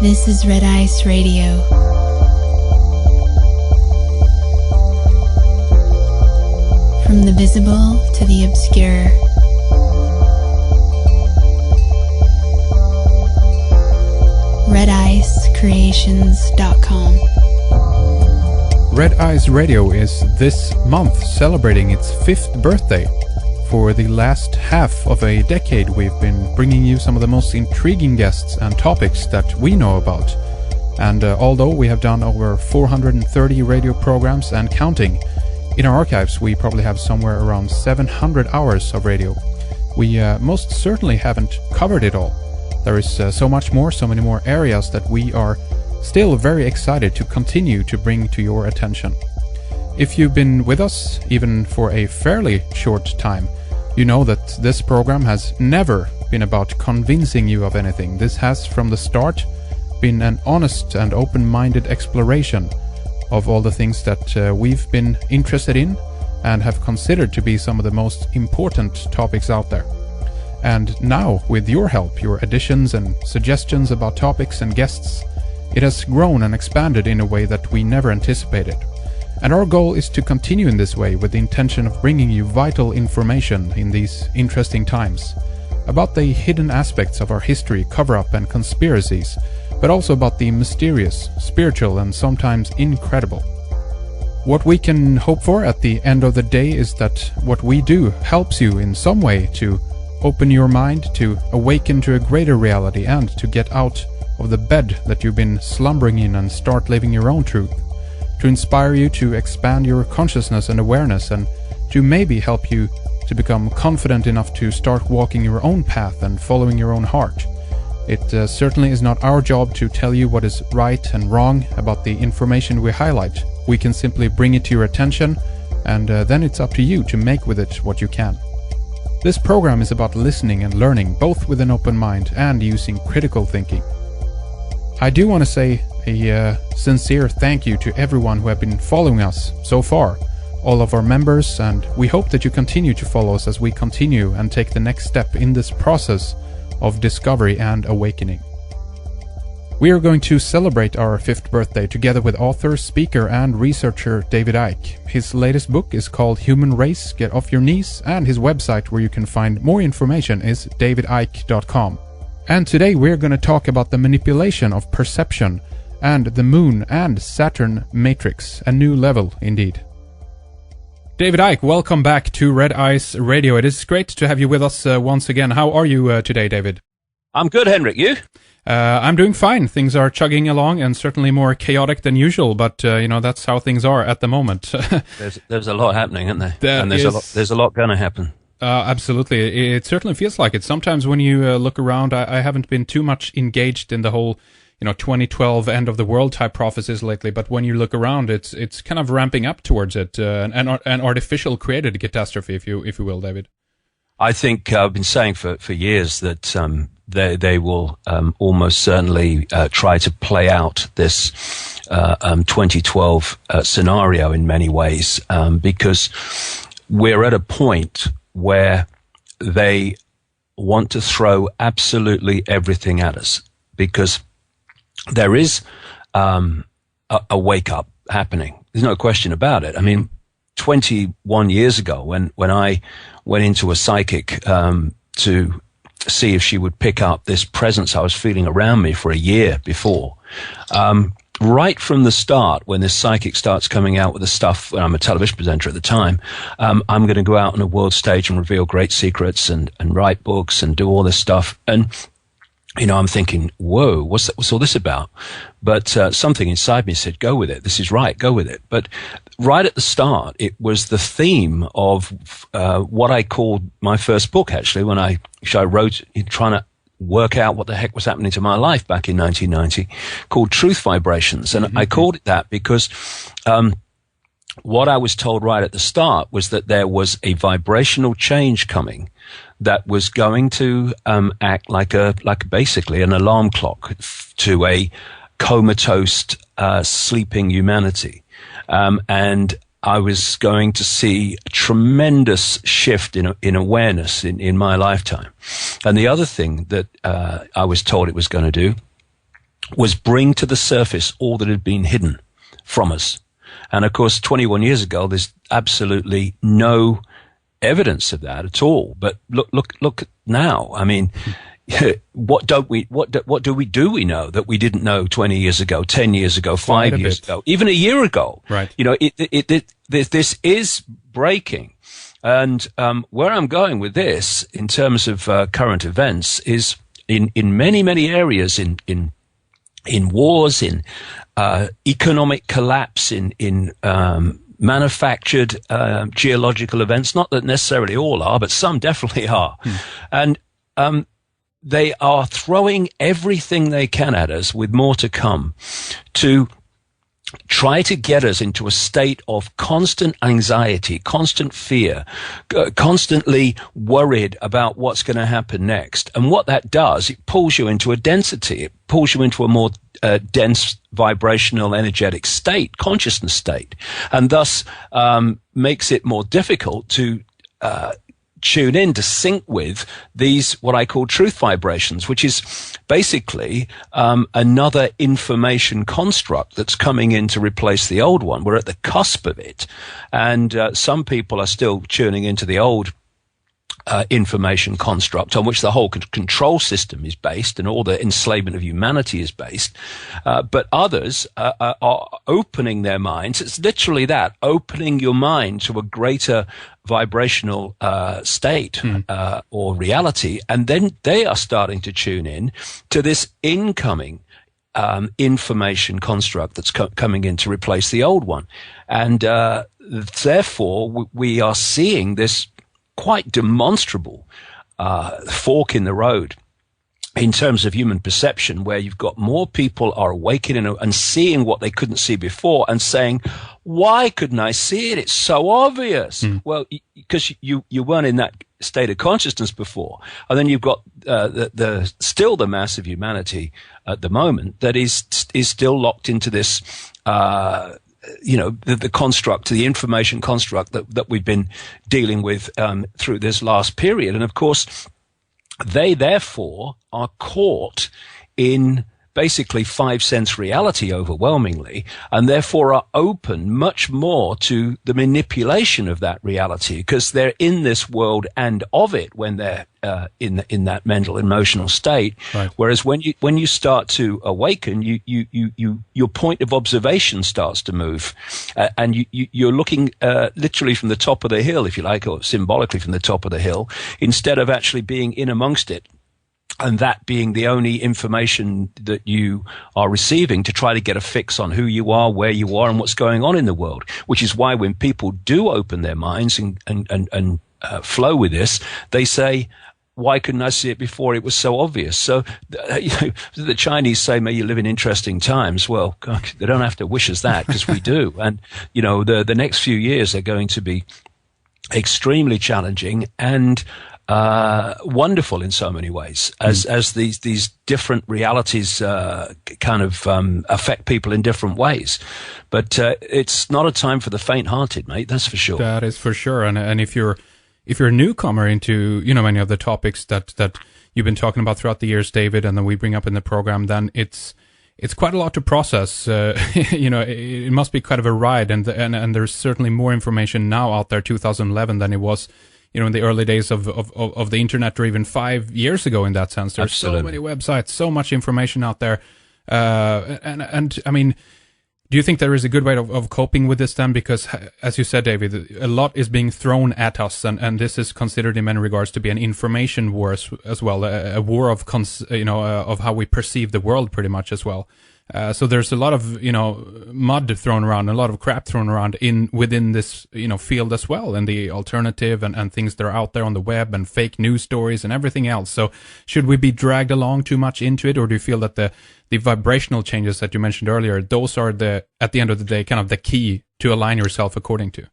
This is Red Ice Radio. From the visible to the obscure. RedIceCreations.com. Red Ice Radio is this month celebrating its 5th birthday. For the last half of a decade, we've been bringing you some of the most intriguing guests and topics that we know about. And although we have done over 430 radio programs and counting, in our archives we probably have somewhere around 700 hours of radio. We most certainly haven't covered it all. There is so much more, so many more areas that we are still very excited to continue to bring to your attention. If you've been with us, even for a fairly short time, you know that this program has never been about convincing you of anything. This has, from the start, been an honest and open-minded exploration of all the things that we've been interested in and have considered to be some of the most important topics out there. And now, with your help, your additions and suggestions about topics and guests, it has grown and expanded in a way that we never anticipated. And our goal is to continue in this way with the intention of bringing you vital information in these interesting times about the hidden aspects of our history, cover-up and conspiracies, but also about the mysterious, spiritual and sometimes incredible. What we can hope for at the end of the day is that what we do helps you in some way to open your mind, to awaken to a greater reality and to get out of the bed that you've been slumbering in and start living your own truth. To inspire you to expand your consciousness and awareness, and to maybe help you to become confident enough to start walking your own path and following your own heart. It certainly is not our job to tell you what is right and wrong about the information we highlight. We can simply bring it to your attention, and then it's up to you to make with it what you can. This program is about listening and learning, both with an open mind and using critical thinking. I do want to say a sincere thank you to everyone who have been following us so far, all of our members, and we hope that you continue to follow us as we continue and take the next step in this process of discovery and awakening. We are going to celebrate our 5th birthday together with author, speaker and researcher David Icke. His latest book is called Human Race, Get Off Your Knees, and his website where you can find more information is davidicke.com. And today we're going to talk about the manipulation of perception and the Moon and Saturn Matrix, a new level indeed. David Icke, welcome back to Red Ice Radio. It is great to have you with us once again. How are you today, David? I'm good, Henrik. You? I'm doing fine. Things are chugging along and certainly more chaotic than usual, but that's how things are at the moment. there's a lot happening, isn't there? And there's a lot going to happen. Absolutely. It certainly feels like it. Sometimes when you look around, I haven't been too much engaged in the whole 2012 end of the world type prophecies lately, but when you look around, it's kind of ramping up towards it, an artificial created catastrophe, if you will, David. I think I've been saying for years that they will almost certainly try to play out this 2012 scenario in many ways, because we're at a point where they want to throw absolutely everything at us, because there is a wake-up happening. There's no question about it. I mean, 21 years ago, when I went into a psychic to see if she would pick up this presence I was feeling around me for a year before, right from the start, when this psychic starts coming out with the stuff, when I'm a television presenter at the time, I'm going to go out on a world stage and reveal great secrets and write books and do all this stuff. And I'm thinking, whoa, what's all this about? But something inside me said, go with it. This is right. Go with it. But right at the start, it was the theme of what I called my first book, actually, when I wrote, trying to work out what the heck was happening to my life back in 1990, called Truth Vibrations. And I called it that because what I was told right at the start was that there was a vibrational change coming that was going to act like basically an alarm clock to a comatose, sleeping humanity. And I was going to see a tremendous shift in awareness in my lifetime. And the other thing that I was told it was going to do was bring to the surface all that had been hidden from us. And of course, 21 years ago, there's absolutely no evidence of that at all. But look now. I mean, what do we know that we didn't know 20 years ago, 10 years ago, 5 years ago, even a year ago? Right. You know, this is breaking. And where I'm going with this in terms of current events is in many areas, in wars, in economic collapse, in manufactured geological events, not that necessarily all are, but some definitely are. And they are throwing everything they can at us, with more to come, to try to get us into a state of constant anxiety, constant fear, constantly worried about what's going to happen next. And what that does, it pulls you into a density. It pulls you into a more dense vibrational, energetic state, consciousness state, and thus makes it more difficult to tune in, to sync with these, what I call truth vibrations, which is basically another information construct that's coming in to replace the old one. We're at the cusp of it. And some people are still tuning into the old information construct on which the whole control system is based and all the enslavement of humanity is based. But others are opening their minds. It's literally that, opening your mind to a greater vibrational state or reality. And then they are starting to tune in to this incoming information construct that's coming in to replace the old one. And therefore, we are seeing this quite demonstrable fork in the road in terms of human perception, where you've got more people are awakening and seeing what they couldn't see before and saying, why couldn't I see it? It's so obvious. Well, because you weren't in that state of consciousness before. And then you've got still the mass of humanity at the moment that is still locked into this the construct, the information construct that we've been dealing with through this last period. And of course, they therefore are caught in basically five sense reality overwhelmingly, and therefore are open much more to the manipulation of that reality, because they're in this world and of it when they're in that mental emotional state. Right. Whereas when you start to awaken, your point of observation starts to move, and you're looking literally from the top of the hill, if you like, or symbolically from the top of the hill, instead of actually being in amongst it. And that being the only information that you are receiving to try to get a fix on who you are, where you are, and what's going on in the world. Which is why when people do open their minds and flow with this, they say, why couldn't I see it before? It was so obvious. So the Chinese say, may you live in interesting times. Well, God, they don't have to wish us that, because we do. And, the next few years are going to be extremely challenging and wonderful in so many ways, as these different realities kind of affect people in different ways. But it's not a time for the faint-hearted, mate. That's for sure. That is for sure. And if you're a newcomer into many of the topics that you've been talking about throughout the years, David, and then we bring up in the program, then it's quite a lot to process. It must be kind of a ride, and there's certainly more information now out there, 2011, than it was in the early days of the internet, or even 5 years ago. In that sense, there's so many websites, so much information out there, and I mean, do you think there is a good way of coping with this then? Because, as you said, David, a lot is being thrown at us, and this is considered in many regards to be an information war as well, a war of of how we perceive the world, pretty much as well. So there's a lot of mud thrown around, a lot of crap thrown around within this field as well, and the alternative and things that are out there on the web, and fake news stories and everything else. So should we be dragged along too much into it, or do you feel that the vibrational changes that you mentioned earlier, those are at the end of the day kind of the key to align yourself according to?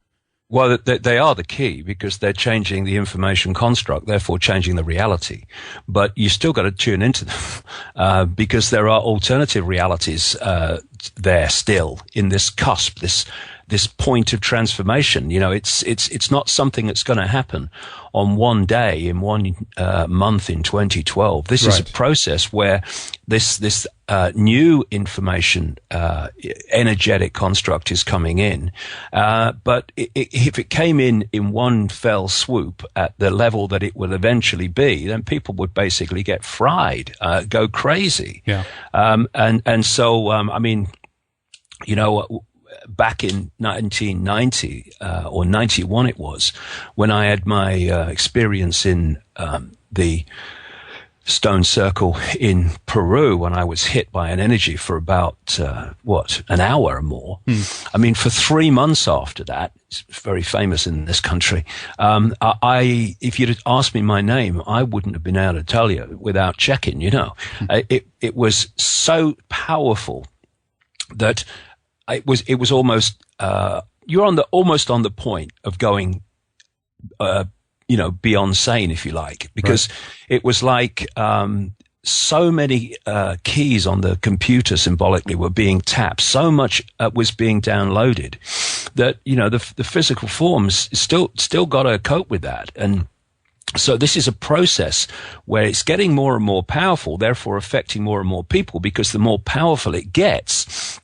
Well, they are the key, because they're changing the information construct, therefore changing the reality. But you still got to tune into them, because there are alternative realities there still in this cusp, this point of transformation. It's not something that's going to happen on one day, in one month in 2012. This is a process where this new information, energetic construct is coming in. But if it came in one fell swoop at the level that it will eventually be, then people would basically get fried, go crazy. Yeah. So, I mean, you know, back in 1990 or 91 it was, when I had my experience in the stone circle in Peru, when I was hit by an energy for about, an hour or more. I mean, for 3 months after that, it's very famous in this country. If you'd asked me my name, I wouldn't have been able to tell you without checking, you know. It was so powerful that it was almost, you're almost on the point of going, beyond sane, if you like, because it was like so many keys on the computer symbolically were being tapped, so much was being downloaded that, you know, the physical forms still got to cope with that. And so this is a process where it's getting more and more powerful, therefore affecting more and more people, because the more powerful it gets,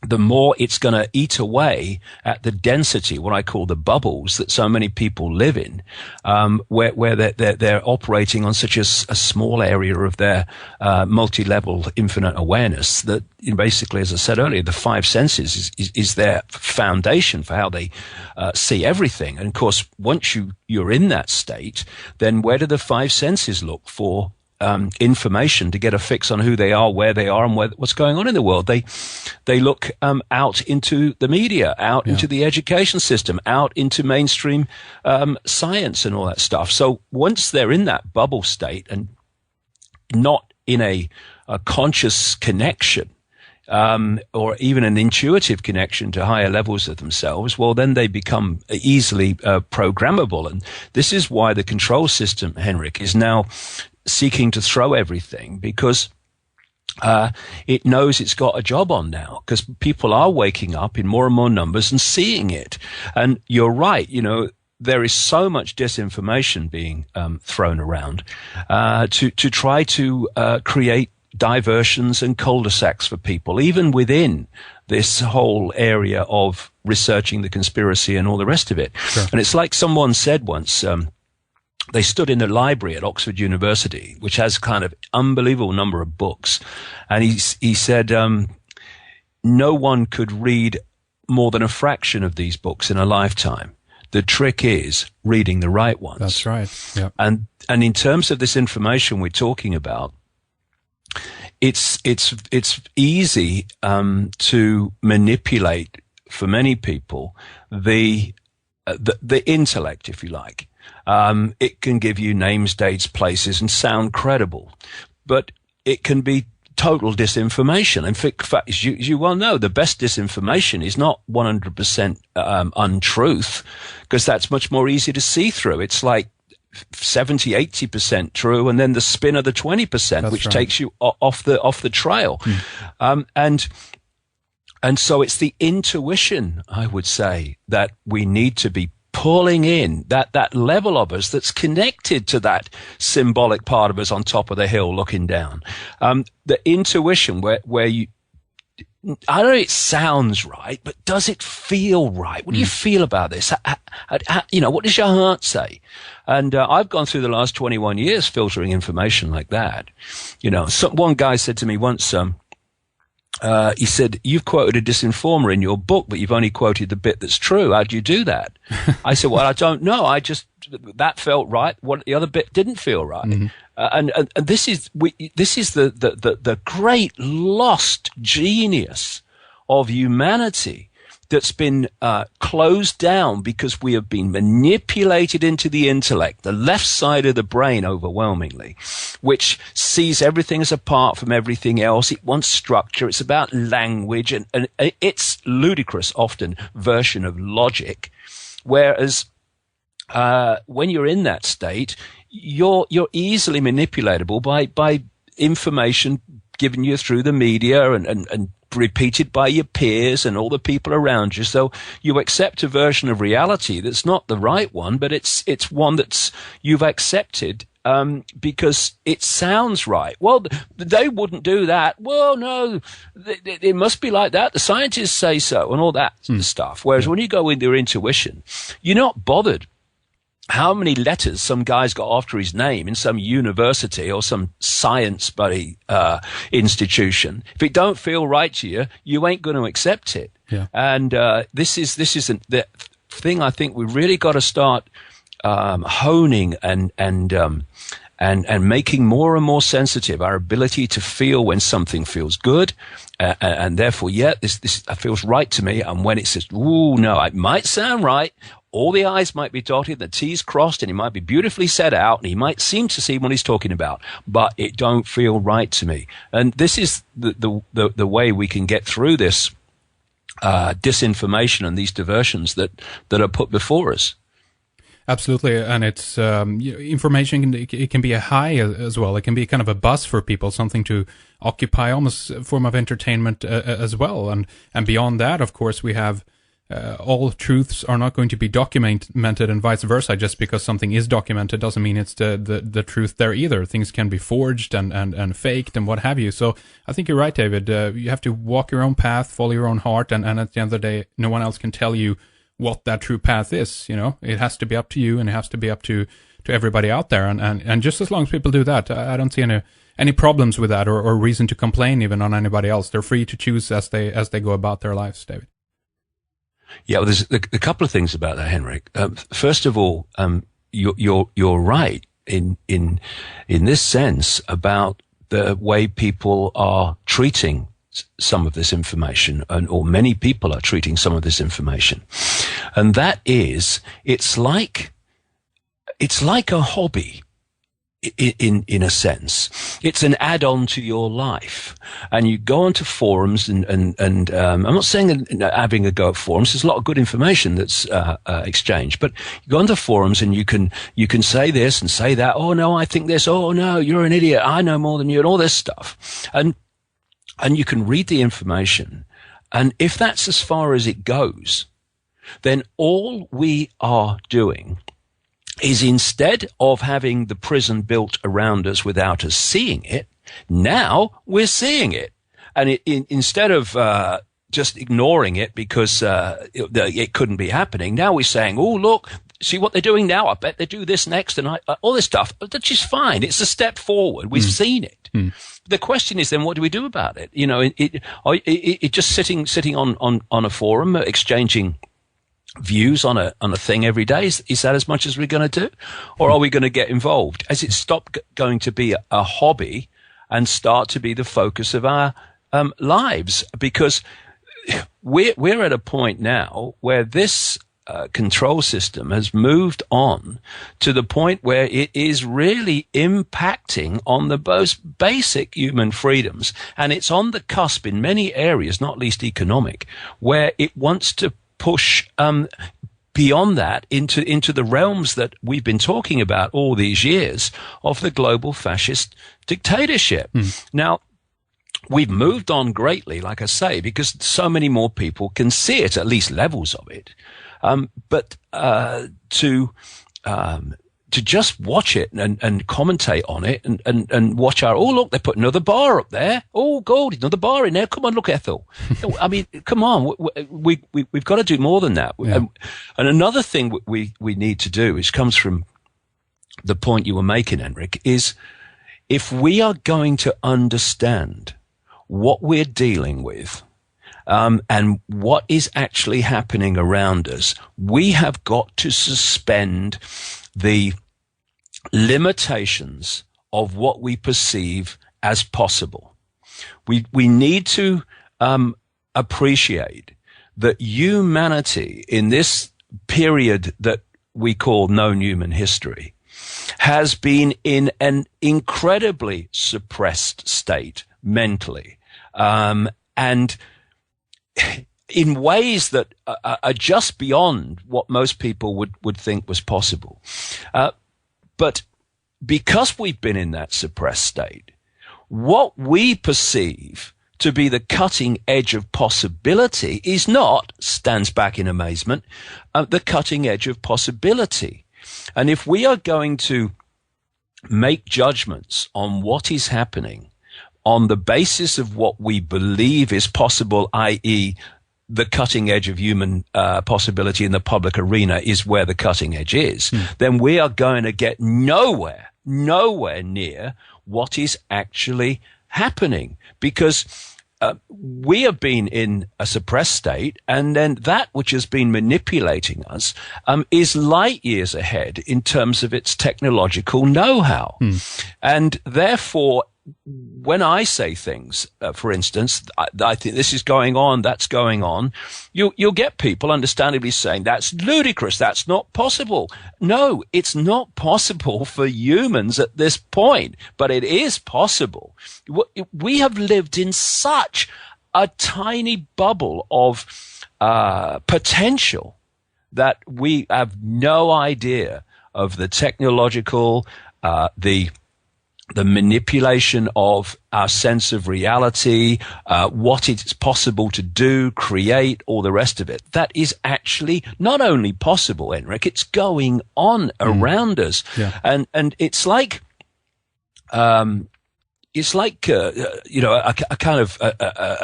the more it's going to eat away at the density, what I call the bubbles that so many people live in, where they're operating on such a small area of their multi-level infinite awareness that, you know, basically, as I said earlier, the five senses is their foundation for how they see everything. And of course, once you're in that state, then where do the five senses look for information to get a fix on who they are, where they are, and what's going on in the world? They look out into the media, out into the education system, out into mainstream science and all that stuff. So once they're in that bubble state and not in a conscious connection, or even an intuitive connection to higher levels of themselves, well, then they become easily programmable. And this is why the control system, Henrik, is now seeking to throw everything, because it knows it's got a job on now, because people are waking up in more and more numbers and seeing it. And you're right, you know, there is so much disinformation being thrown around to try to create diversions and cul-de-sacs for people, even within this whole area of researching the conspiracy and all the rest of it. Sure. And it's like someone said once, they stood in the library at Oxford University, which has kind of unbelievable number of books. And he said, no one could read more than a fraction of these books in a lifetime. The trick is reading the right ones. That's right. Yeah. And in terms of this information we're talking about, it's easy to manipulate for many people the intellect, if you like. It can give you names, dates, places, and sound credible, but it can be total disinformation. In fact, as you well know, the best disinformation is not 100% untruth, because that's much more easy to see through. It's like 70, 80% true, and then the spin of the 20%, which takes you off the trail. And so it's the intuition, I would say, that we need to be pulling in, that level of us that's connected to that symbolic part of us on top of the hill looking down. The intuition where you, I don't know, it sounds right, but does it feel right? What do you feel about this? What does your heart say? And I've gone through the last 21 years filtering information like that. You know, one guy said to me once, he said, "You've quoted a disinformer in your book, but you've only quoted the bit that's true. How do you do that?" I said, "Well, I don't know. That felt right. What the other bit didn't feel right." Mm-hmm. And this is the great lost genius of humanity that's been closed down because we have been manipulated into the intellect, the left side of the brain overwhelmingly, which sees everything as apart from everything else. It wants structure. It's about language, and it's ludicrous often version of logic. Whereas when you're in that state, you're easily manipulatable by information given you through the media and repeated by your peers and all the people around you. So you accept a version of reality that's not the right one, but it's one that's you've accepted because it sounds right. Well, they wouldn't do that. Well, no, it must be like that. The scientists say so, and all that stuff. Whereas when you go with your intuition, you're not bothered how many letters some guy's got after his name in some university or some science buddy institution. If it don't feel right to you, you ain't going to accept it. Yeah. And this is the thing I think we really got to start honing and making more and more sensitive our ability to feel when something feels good, and therefore, this feels right to me. And when it says, "Ooh, no," it might sound right. All the I's might be dotted, the T's crossed, and it might be beautifully set out, and he might seem to see what he's talking about, but it don't feel right to me. And this is the way we can get through this disinformation and these diversions that are put before us. Absolutely, and it's information. It can be a high as well. It can be kind of a buzz for people, something to occupy, almost a form of entertainment as well. And beyond that, of course, we have all truths are not going to be documented, and vice versa. Just because something is documented doesn't mean it's the truth there either. Things can be forged and faked and what have you. So I think you're right, David. You have to walk your own path, follow your own heart, and at the end of the day, no one else can tell you what that true path is. It has to be up to you, and it has to be up to everybody out there. And just as long as people do that, I don't see any problems with that or reason to complain even on anybody else. They're free to choose as they go about their lives, David. Yeah, well, there's a couple of things about that, Henrik. First of all, you're right in this sense about the way people are treating some of this information, or many people are treating some of this information, and that is, it's like a hobby. In a sense, it's an add-on to your life, and you go onto forums and I'm not saying having a go at forums. There's a lot of good information that's exchanged, but you go onto forums and you can say this and say that. Oh no, I think this. Oh no, you're an idiot. I know more than you, and all this stuff. And you can read the information, and if that's as far as it goes, then all we are doing is, instead of having the prison built around us without us seeing it, now we're seeing it. And instead of just ignoring it because it couldn't be happening, now we're saying, oh, look, see what they're doing now? I bet they do this next, and all this stuff. That's just fine. It's a step forward. We've seen it. The question is then, what do we do about it? It just sitting on a forum, exchanging views on a thing every day, is that as much as we're going to do, or are we going to get involved? Has it stopped going to be a hobby and start to be the focus of our lives? Because we're at a point now where this control system has moved on to the point where it is really impacting on the most basic human freedoms, and it's on the cusp in many areas, not least economic, where it wants to push beyond that into the realms that we've been talking about all these years of the global fascist dictatorship. Now, we've moved on greatly, like I say, because so many more people can see it, at least levels of it. But to just watch it and commentate on it and watch oh, look, they put another bar up there. Oh, God, another bar in there. Come on, look, Ethel. I mean, come on. We've got to do more than that. Yeah. And another thing we need to do, which comes from the point you were making, Henrik, is if we are going to understand what we're dealing with, and what is actually happening around us, we have got to suspend the limitations of what we perceive as possible. We need to appreciate that humanity in this period that we call known human history has been in an incredibly suppressed state mentally, and in ways that are just beyond what most people would think was possible. But because we've been in that suppressed state, what we perceive to be the cutting edge of possibility is not, stands back in amazement, the cutting edge of possibility. And if we are going to make judgments on what is happening on the basis of what we believe is possible, i.e., the cutting edge of human possibility in the public arena is where the cutting edge is, then we are going to get nowhere near what is actually happening, because we have been in a suppressed state, and then that which has been manipulating us is light years ahead in terms of its technological know-how. And therefore, when I say things, for instance, I think this is going on, that's going on, you'll get people understandably saying, that's ludicrous, that's not possible. No, it's not possible for humans at this point, but it is possible. We have lived in such a tiny bubble of potential that we have no idea of the technological, the manipulation of our sense of reality, what it's possible to do, create, all the rest of it. That is actually not only possible, Henrik, it's going on around us. Yeah. And it's like, a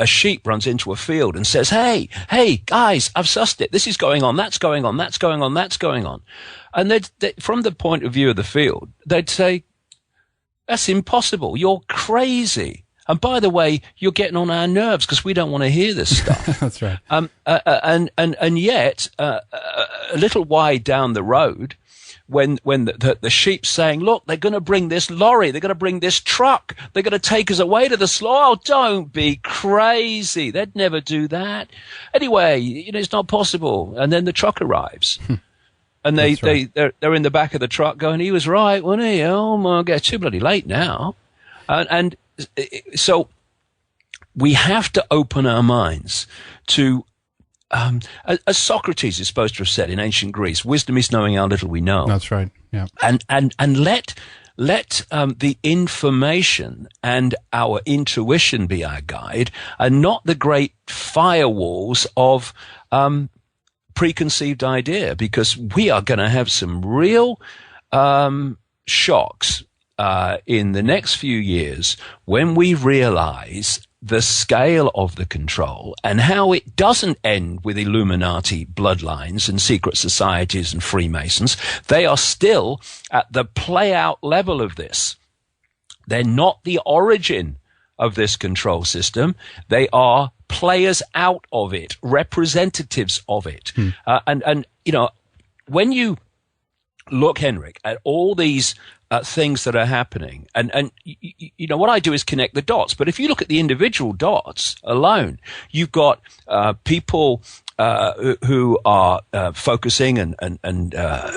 sheep runs into a field and says, hey, guys, I've sussed it. This is going on. That's going on. That's going on. That's going on. And they, from the point of view of the field, they'd say, that's impossible. You're crazy. And by the way, you're getting on our nerves because we don't want to hear this stuff. That's right. And yet, a little wide down the road, when the sheep's saying, look, they're going to bring this lorry, they're going to bring this truck, they're going to take us away to the slaughter. Oh, don't be crazy. They'd never do that. Anyway, it's not possible. And then the truck arrives. And they're in the back of the truck going, he was right, wasn't he? Oh my God, it's too bloody late now. And so we have to open our minds to, as Socrates is supposed to have said in ancient Greece, wisdom is knowing how little we know. That's right. Yeah. And let the information and our intuition be our guide, and not the great firewalls of, preconceived idea, because we are going to have some real shocks in the next few years when we realize the scale of the control and how it doesn't end with Illuminati bloodlines and secret societies and Freemasons. They are still at the play-out level of this. They're not the origin of this control system. They are players out of it, representatives of it. And when you look, Henrik, at all these things that are happening, and what I do is connect the dots. But if you look at the individual dots alone, you've got people who are focusing and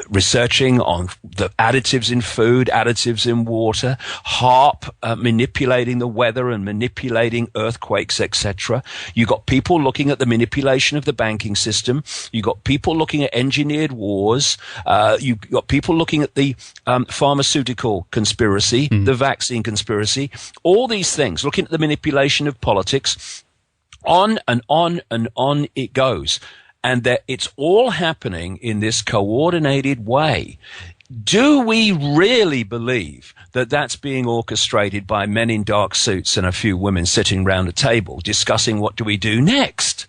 researching on the additives in food, additives in water, HAARP manipulating the weather and manipulating earthquakes, etc. You've got people looking at the manipulation of the banking system. You've got people looking at engineered wars. You've got people looking at the pharmaceutical conspiracy, the vaccine conspiracy, all these things, looking at the manipulation of politics. On and on and on it goes. And that it's all happening in this coordinated way. Do we really believe that that's being orchestrated by men in dark suits and a few women sitting round a table discussing what do we do next?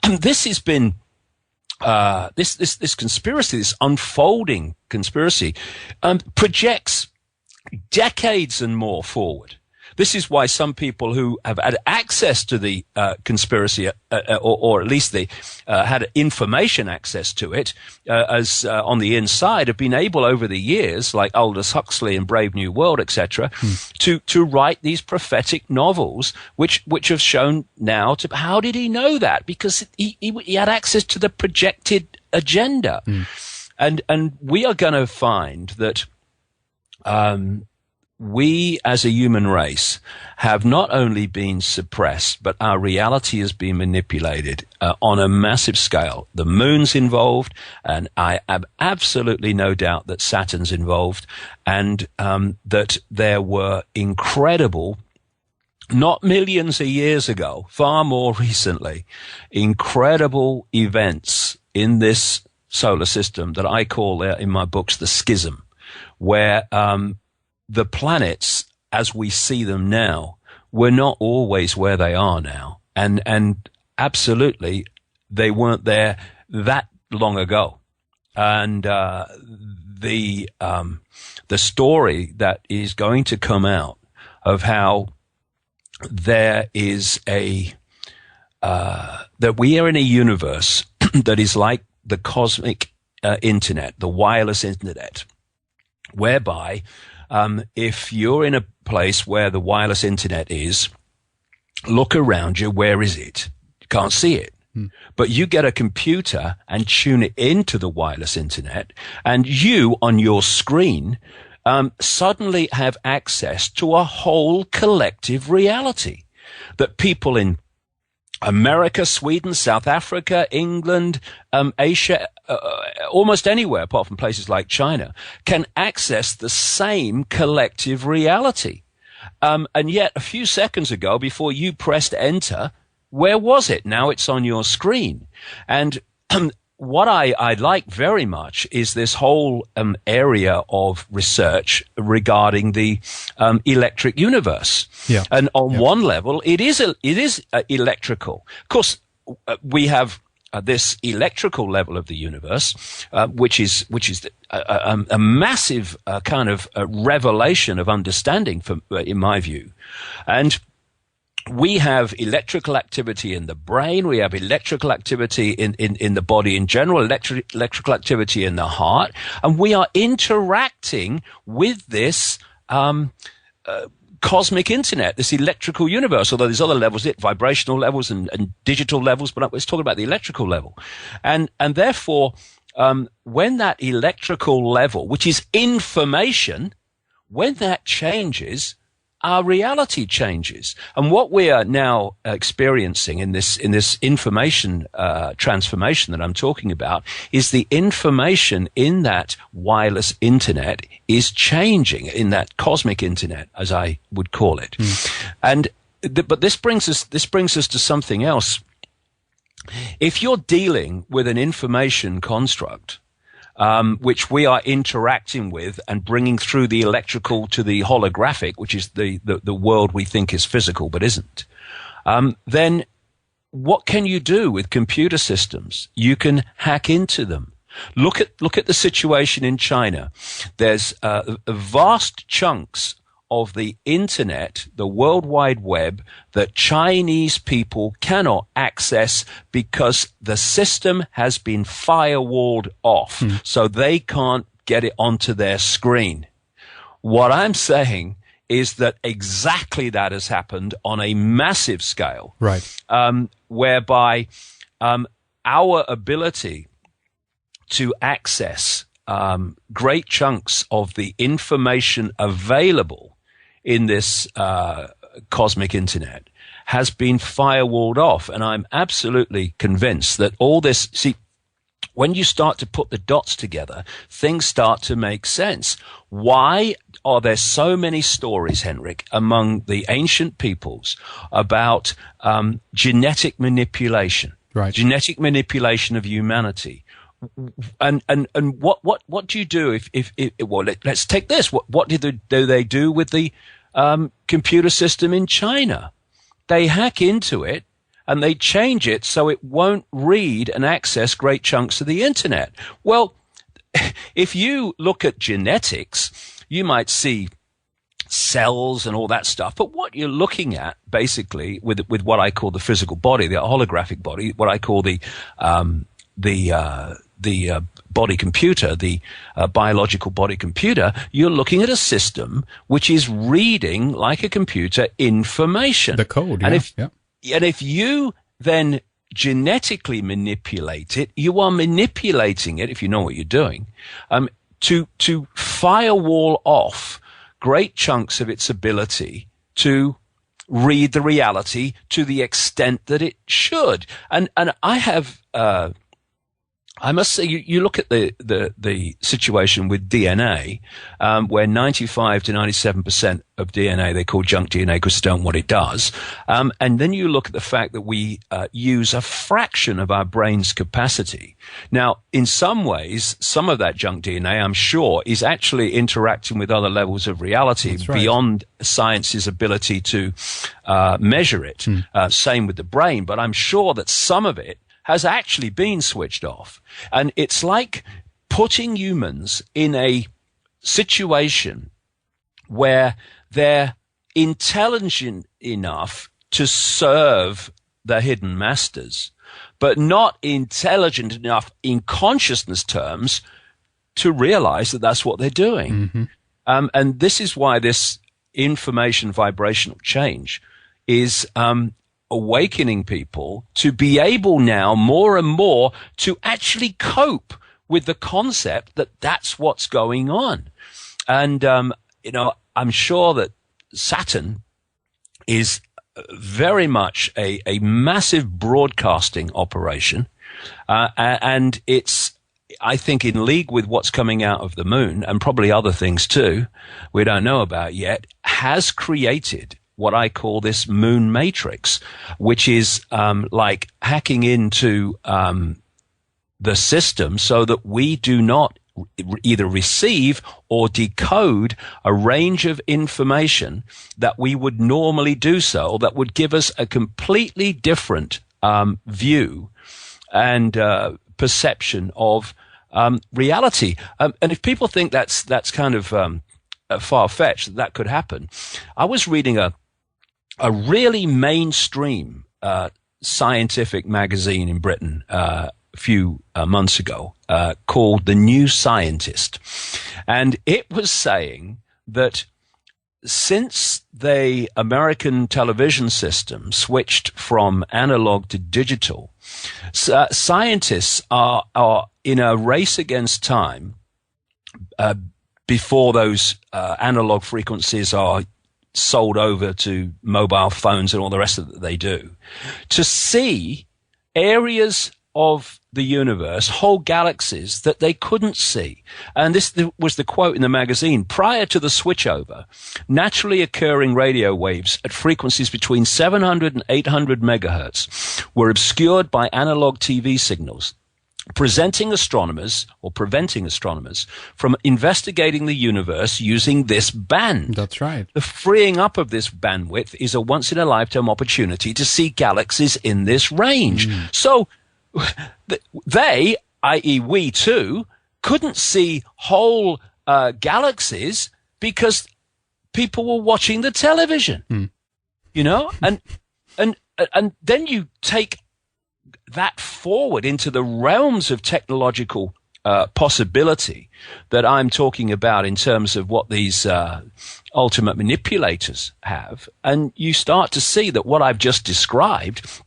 This has been this conspiracy, this unfolding conspiracy, projects decades and more forward. This is why some people who have had access to the conspiracy, or at least they had information access to it, as on the inside, have been able over the years, like Aldous Huxley and Brave New World, etc., to write these prophetic novels, which have shown now to how did he know that? Because he had access to the projected agenda, and we are going to find that. We as a human race have not only been suppressed, but our reality has been manipulated on a massive scale. The moon's involved, and I have absolutely no doubt that Saturn's involved, and that there were incredible, not millions of years ago, far more recently, incredible events in this solar system that I call in my books the schism, where the planets as we see them now were not always where they are now. And absolutely, they weren't there that long ago. And the story that is going to come out of how there is that we are in a universe that is like the cosmic internet, the wireless internet, whereby if you're in a place where the wireless internet is, look around you, where is it? You can't see it. But you get a computer and tune it into the wireless internet, and you on your screen suddenly have access to a whole collective reality that people in America, Sweden, South Africa, England, Asia, almost anywhere apart from places like China, can access the same collective reality. And yet a few seconds ago, before you pressed enter, where was it? Now it's on your screen. And what I like very much is this whole area of research regarding the electric universe. Yeah. And on one level, it is electrical. Of course, we have this electrical level of the universe, which is a massive kind of revelation of understanding, in my view, and we have electrical activity in the brain. We have electrical activity in the body in general, electrical activity in the heart. And we are interacting with this cosmic internet, this electrical universe, although there's other levels, vibrational levels and digital levels, but let's talk about the electrical level. And therefore, when that electrical level, which is information, when that changes, our reality changes. And what we are now experiencing in this information transformation that I'm talking about is the information in that wireless internet is changing, in that cosmic internet, as I would call it. And but this brings us to something else. If you're dealing with an information construct, which we are interacting with and bringing through the electrical to the holographic, which is the world we think is physical but isn't, then what can you do with computer systems? You can hack into them. Look at the situation in China. There's vast chunks of the internet, the World Wide Web, that Chinese people cannot access because the system has been firewalled off, so they can't get it onto their screen. What I'm saying is that exactly that has happened on a massive scale, right? Whereby our ability to access great chunks of the information available in this cosmic internet has been firewalled off. And I'm absolutely convinced that all this, see, when you start to put the dots together, things start to make sense. Why are there so many stories, Henrik, among the ancient peoples about genetic manipulation, right? Genetic manipulation of humanity. And what do you do if well, let's take this. What do they do with the computer system in China? They hack into it and they change it so it won't read and access great chunks of the internet. Well, if you look at genetics, you might see cells and all that stuff, but what you're looking at basically with what I call the physical body, the holographic body, what I call the body computer, the biological body computer, you're looking at a system which is reading, like a computer, information. The code, and if you then genetically manipulate it, you are manipulating it, if you know what you're doing, to firewall off great chunks of its ability to read the reality to the extent that it should. And I have I must say, you look at the situation with DNA, where 95 to 97% of DNA they call junk DNA because they don't know what it does. And then you look at the fact that we use a fraction of our brain's capacity. Now, in some ways, some of that junk DNA, I'm sure, is actually interacting with other levels of reality beyond science's ability to measure it. Same with the brain, but I'm sure that some of it has actually been switched off. And it's like putting humans in a situation where they're intelligent enough to serve the hidden masters, but not intelligent enough in consciousness terms to realize that that's what they're doing. And this is why this information vibrational change is awakening people to be able now more and more to actually cope with the concept that that's what's going on. And, I'm sure that Saturn is very much a massive broadcasting operation. And it's, I think, in league with what's coming out of the moon and probably other things too, we don't know about yet, has created what I call this moon matrix, which is like hacking into the system so that we do not either receive or decode a range of information that we would normally do so, that would give us a completely different view and perception of reality. And if people think that's kind of far-fetched, that could happen. I was reading a really mainstream scientific magazine in Britain a few months ago called The New Scientist. And it was saying that since the American television system switched from analog to digital, scientists are in a race against time before those analog frequencies are sold over to mobile phones and all the rest of it they do, to see areas of the universe, whole galaxies that they couldn't see. And this was the quote in the magazine. Prior to the switchover, naturally occurring radio waves at frequencies between 700 and 800 megahertz were obscured by analog TV signals, preventing astronomers from investigating the universe using this band. That's right. The freeing up of this bandwidth is a once-in-a-lifetime opportunity to see galaxies in this range. So they, i.e. we too, couldn't see whole galaxies because people were watching the television, you know? And then you take that forward into the realms of technological possibility that I'm talking about in terms of what these ultimate manipulators have, and you start to see that what I've just described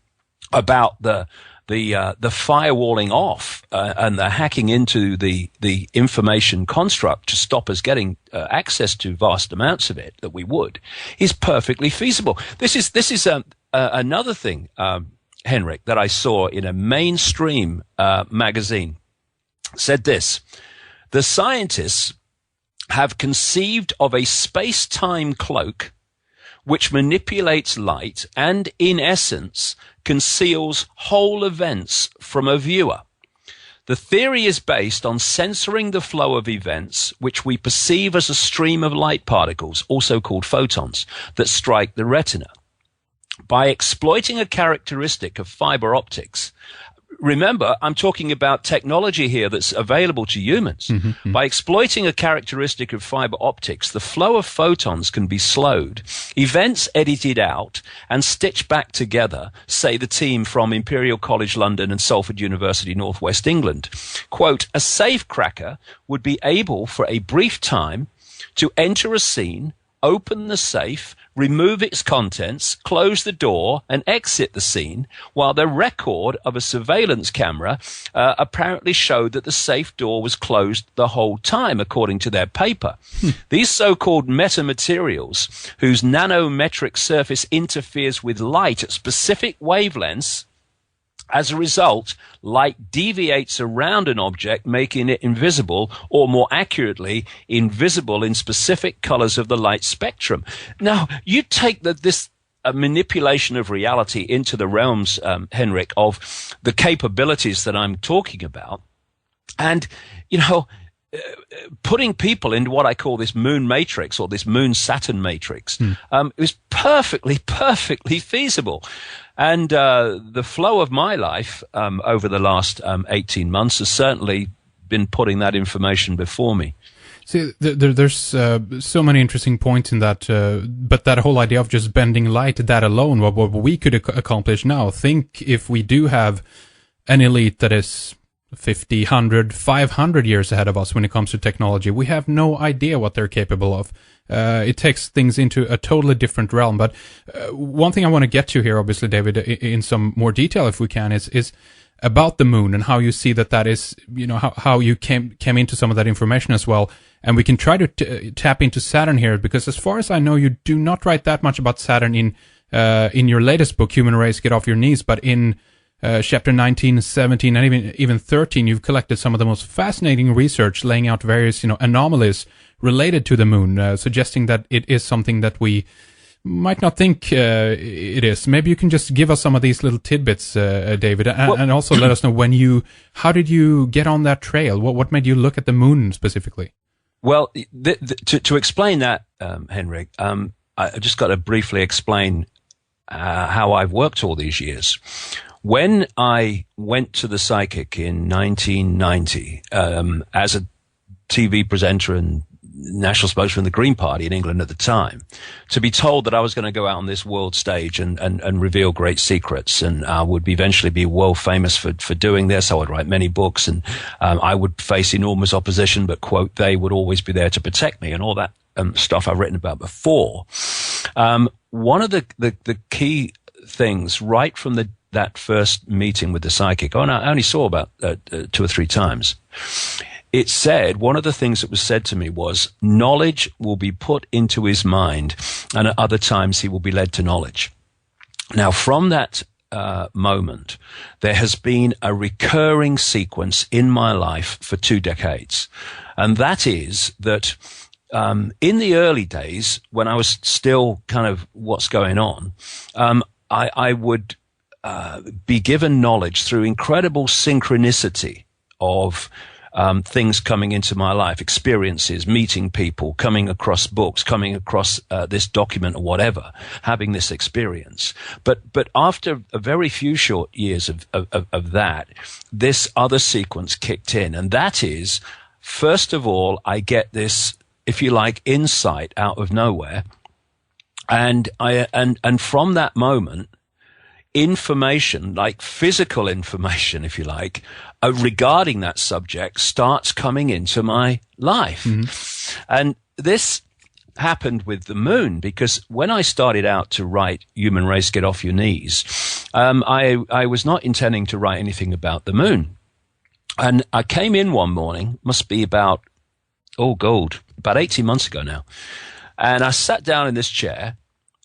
about the firewalling off and the hacking into the information construct to stop us getting access to vast amounts of it that we would is perfectly feasible. This is another thing, Henrik, that I saw in a mainstream magazine. Said this: the scientists have conceived of a space-time cloak which manipulates light and, in essence, conceals whole events from a viewer. The theory is based on censoring the flow of events which we perceive as a stream of light particles, also called photons, that strike the retina. By exploiting a characteristic of fiber optics, remember, I'm talking about technology here that's available to humans. By exploiting a characteristic of fiber optics, the flow of photons can be slowed, events edited out, and stitched back together, say the team from Imperial College London and Salford University, Northwest England. Quote, a safecracker would be able for a brief time to enter a scene, open the safe, remove its contents, close the door, and exit the scene, while the record of a surveillance camera apparently showed that the safe door was closed the whole time, according to their paper. These so-called metamaterials, whose nanometric surface interferes with light at specific wavelengths, As a result, light deviates around an object, making it invisible, or more accurately, invisible in specific colors of the light spectrum. Now, you take this manipulation of reality into the realms, Henrik, of the capabilities that I'm talking about. And, putting people into what I call this moon matrix or this moon Saturn matrix is perfectly feasible. And the flow of my life over the last 18 months has certainly been putting that information before me. See, there's so many interesting points in that, but that whole idea of just bending light, that alone, what we could accomplish now. Think if we do have an elite that is 50, 100, 500 years ahead of us when it comes to technology. We have no idea what they're capable of. It takes things into a totally different realm. But one thing I want to get to here, obviously, David, in some more detail, if we can, is about the moon and how you see that is, how you came into some of that information as well. And we can try to tap into Saturn here, because as far as I know, you do not write that much about Saturn in your latest book, Human Race, Get Off Your Knees, but in chapter 19, 17, and even 13, you've collected some of the most fascinating research laying out various, anomalies related to the moon, suggesting that it is something that we might not think it is. Maybe you can just give us some of these little tidbits, David, and also let us know how did you get on that trail? What made you look at the moon specifically? Well, to explain that, Henrik, I just got to briefly explain how I've worked all these years. When I went to the Psychic in 1990 as a TV presenter and national spokesman of the Green Party in England at the time, to be told that I was going to go out on this world stage and reveal great secrets, and I would eventually be world famous for doing this. I would write many books, and I would face enormous opposition, but, quote, they would always be there to protect me, and all that stuff I've written about before. One of the key things right from that first meeting with the Psychic, I only saw about 2 or 3 times. It said, one of the things that was said to me was, knowledge will be put into his mind, and at other times he will be led to knowledge. Now, from that moment, there has been a recurring sequence in my life for 2 decades. And that is that in the early days, when I was still kind of what's going on, I would be given knowledge through incredible synchronicity of things coming into my life, experiences, meeting people, coming across books, coming across this document or whatever, having this experience. But after a very few short years of that, this other sequence kicked in. And that is, first of all, I get this, if you like, insight out of nowhere. And from that moment, information, like physical information, if you like, regarding that subject starts coming into my life. Mm-hmm. And this happened with the moon, because when I started out to write Human Race, Get Off Your Knees, I was not intending to write anything about the moon. And I came in one morning, must be about 18 months ago now. And I sat down in this chair,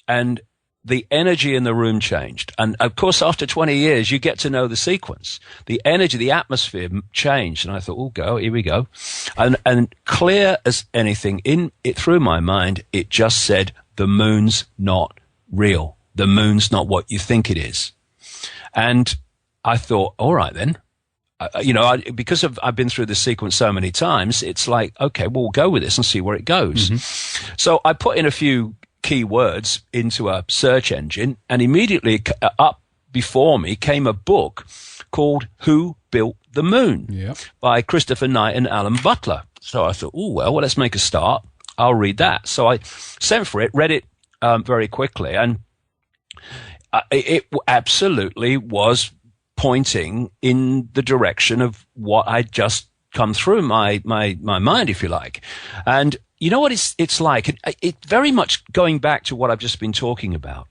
and the energy in the room changed. And of course, after 20 years, you get to know the sequence. The energy, the atmosphere changed. And I thought, here we go. And clear as anything through my mind, it just said, the moon's not real. The moon's not what you think it is. And I thought, all right then. Because I've been through this sequence so many times, it's like, okay, well, we'll go with this and see where it goes. Mm-hmm. So I put in a few key words into a search engine, and immediately up before me came a book called Who Built the Moon by Christopher Knight and Alan Butler. So I thought, well, let's make a start. I'll read that. So I sent for it, read it very quickly, and it absolutely was pointing in the direction of what I'd just come through my mind, if you like. And you know what it's like? It very much going back to what I've just been talking about.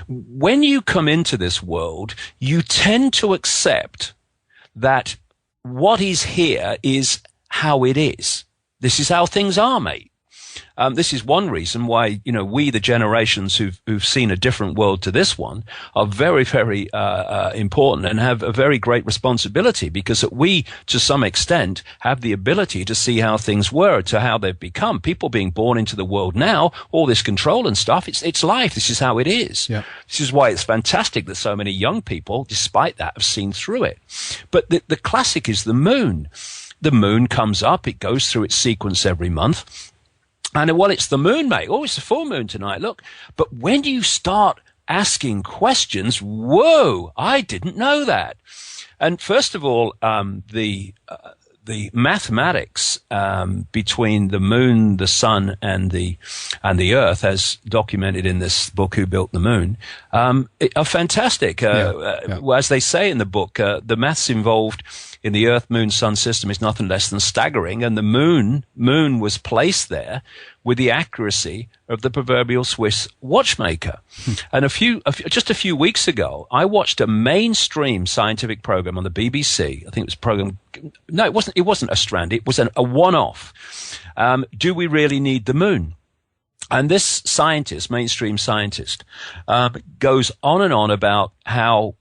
When you come into this world, you tend to accept that what is here is how it is. This is how things are, mate. This is one reason why, we, the generations who've seen a different world to this one, are very, very important and have a very great responsibility, because we, to some extent, have the ability to see how things were to how they've become. People being born into the world now, all this control and stuff, it's life. This is how it is. Yeah. This is why it's fantastic that so many young people, despite that, have seen through it. But the classic is the moon. The moon comes up, it goes through its sequence every month. And, well, it's the moon, mate. Oh, it's the full moon tonight, look. But when you start asking questions, whoa, I didn't know that. And first of all, the mathematics between the moon, the sun, and the Earth, as documented in this book, Who Built the Moon, are fantastic. As they say in the book, the maths involved in the Earth, Moon, Sun system is nothing less than staggering, and the moon was placed there with the accuracy of the proverbial Swiss watchmaker. And just a few weeks ago, I watched a mainstream scientific program on the BBC. I think it was a program. No, it wasn't. It wasn't a strand. It was a one-off. Do we really need the moon? And this scientist, mainstream scientist, goes on and on about how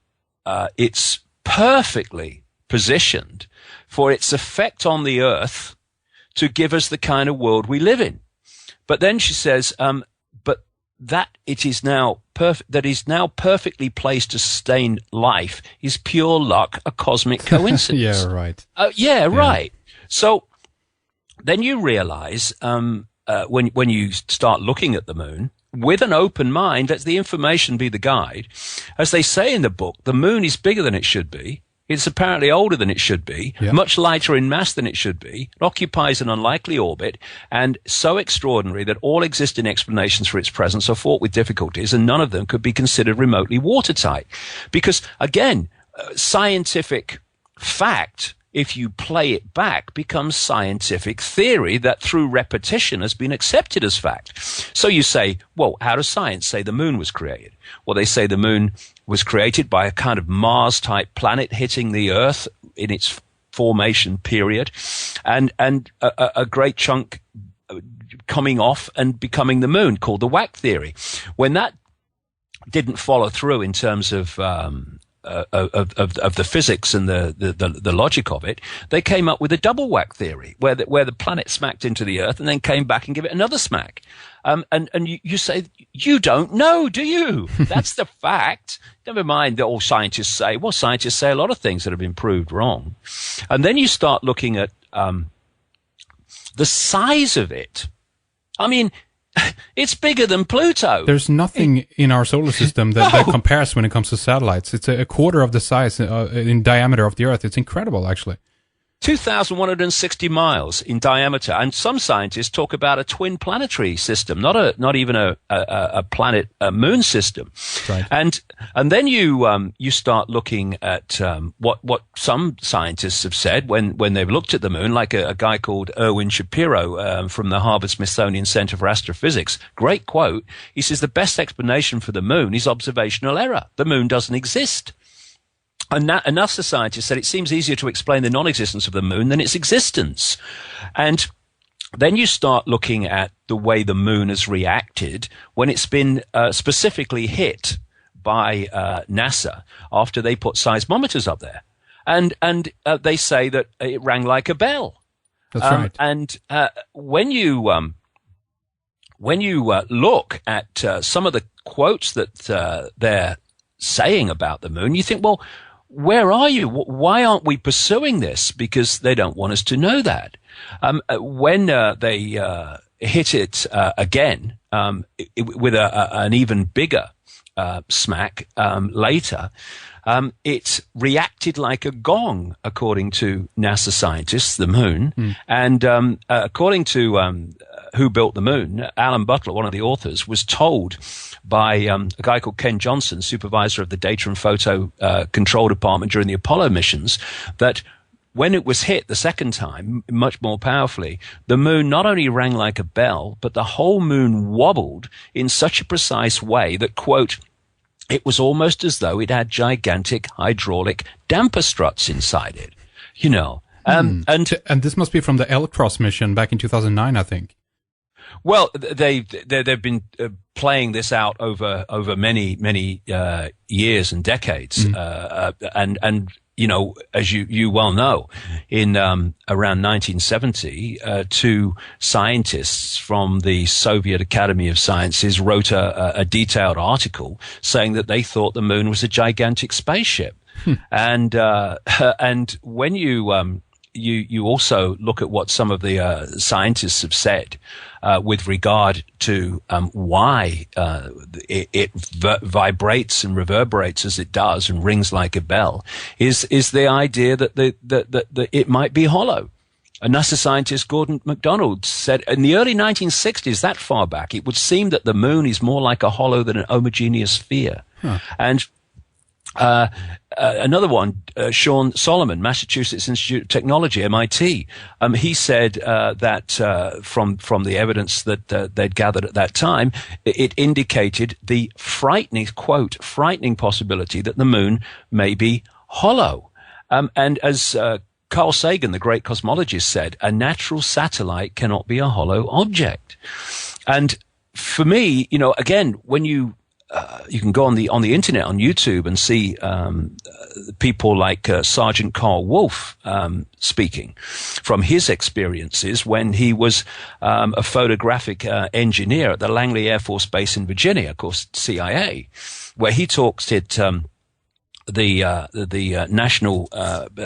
it's perfectly positioned for its effect on the Earth to give us the kind of world we live in. But then she says, but that it is now perfectly placed to sustain life is pure luck, a cosmic coincidence. Yeah, right. Right. So then you realize, when you start looking at the moon, with an open mind, let the information be the guide. As they say in the book, the moon is bigger than it should be. It's apparently older than it should be, much lighter in mass than it should be. It occupies an unlikely orbit, and so extraordinary that all existing explanations for its presence are fraught with difficulties, and none of them could be considered remotely watertight. Because, again, scientific fact, if you play it back, becomes scientific theory that through repetition has been accepted as fact. So you say, well, how does science say the moon was created? Well, they say the moon was created by a kind of Mars-type planet hitting the Earth in its formation period, and a great chunk coming off and becoming the moon, called the Wack theory. When that didn't follow through in terms of the physics and the logic of it, they came up with a double whack theory, where the planet smacked into the Earth and then came back and gave it another smack. And you say, you don't know, do you? That's the fact. Never mind that all scientists say. Well, scientists say a lot of things that have been proved wrong. And then you start looking at the size of it. I mean, it's bigger than Pluto. There's nothing in our solar system that compares when it comes to satellites. It's a quarter of the size in diameter of the Earth. It's incredible, actually. 2,160 miles in diameter, and some scientists talk about a twin planetary system, not even a planet moon system. Right. And then you start looking at what some scientists have said when they've looked at the moon, like a guy called Erwin Shapiro from the Harvard-Smithsonian Center for Astrophysics. Great quote. He says the best explanation for the moon is observational error. The moon doesn't exist. And NASA scientists said it seems easier to explain the non-existence of the moon than its existence. And then you start looking at the way the moon has reacted when it's been specifically hit by NASA after they put seismometers up there. And they say that it rang like a bell. That's right. And when you look at some of the quotes that they're saying about the moon, you think, well, where are you? Why aren't we pursuing this? Because they don't want us to know that. When they hit it again with an even bigger smack later, it reacted like a gong, according to NASA scientists, the moon. And according to Who Built the Moon, Alan Butler, one of the authors, was told by a guy called Ken Johnson, supervisor of the data and photo control department during the Apollo missions, that when it was hit the second time, much more powerfully, the moon not only rang like a bell, but the whole moon wobbled in such a precise way that, quote, it was almost as though it had gigantic hydraulic damper struts inside it, you know. And this must be from the L-Cross mission back in 2009, I think. Well, they've been playing this out over many years and decades, and you know, as you well know, in around 1970, two scientists from the Soviet Academy of Sciences wrote a detailed article saying that they thought the moon was a gigantic spaceship, and when you also look at what some of the scientists have said with regard to why it vibrates and reverberates as it does and rings like a bell, is the idea that it might be hollow. A NASA scientist, Gordon MacDonald, said in the early 1960s, that far back, it would seem that the moon is more like a hollow than an homogeneous sphere. And another one, Sean Solomon, Massachusetts Institute of Technology, MIT. He said that from the evidence that they'd gathered at that time, it indicated the frightening possibility that the moon may be hollow. And as Carl Sagan, the great cosmologist, said, a natural satellite cannot be a hollow object. And for me, you know, again, when you can go on the internet, on YouTube, and see people like Sergeant Carl Wolf speaking from his experiences when he was a photographic engineer at the Langley Air Force Base in Virginia, of course, CIA, where he talks at the National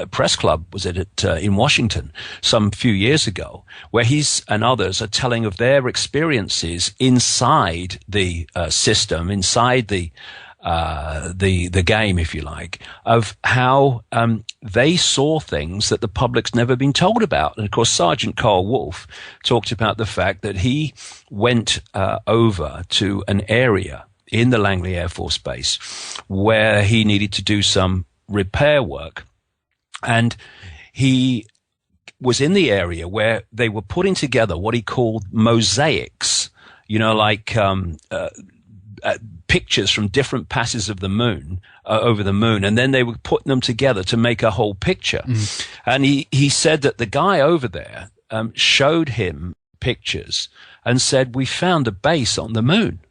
Press Club was in Washington some few years ago, where he's and others are telling of their experiences inside the system, inside the game, if you like, of how they saw things that the public's never been told about. And of course, Sergeant Carl Wolf talked about the fact that he went over to an area in the Langley Air Force Base where he needed to do some repair work. And he was in the area where they were putting together what he called mosaics, you know, like pictures from different passes of the moon, over the moon, and then they were putting them together to make a whole picture. And he said that the guy over there showed him pictures and said, we found a base on the moon.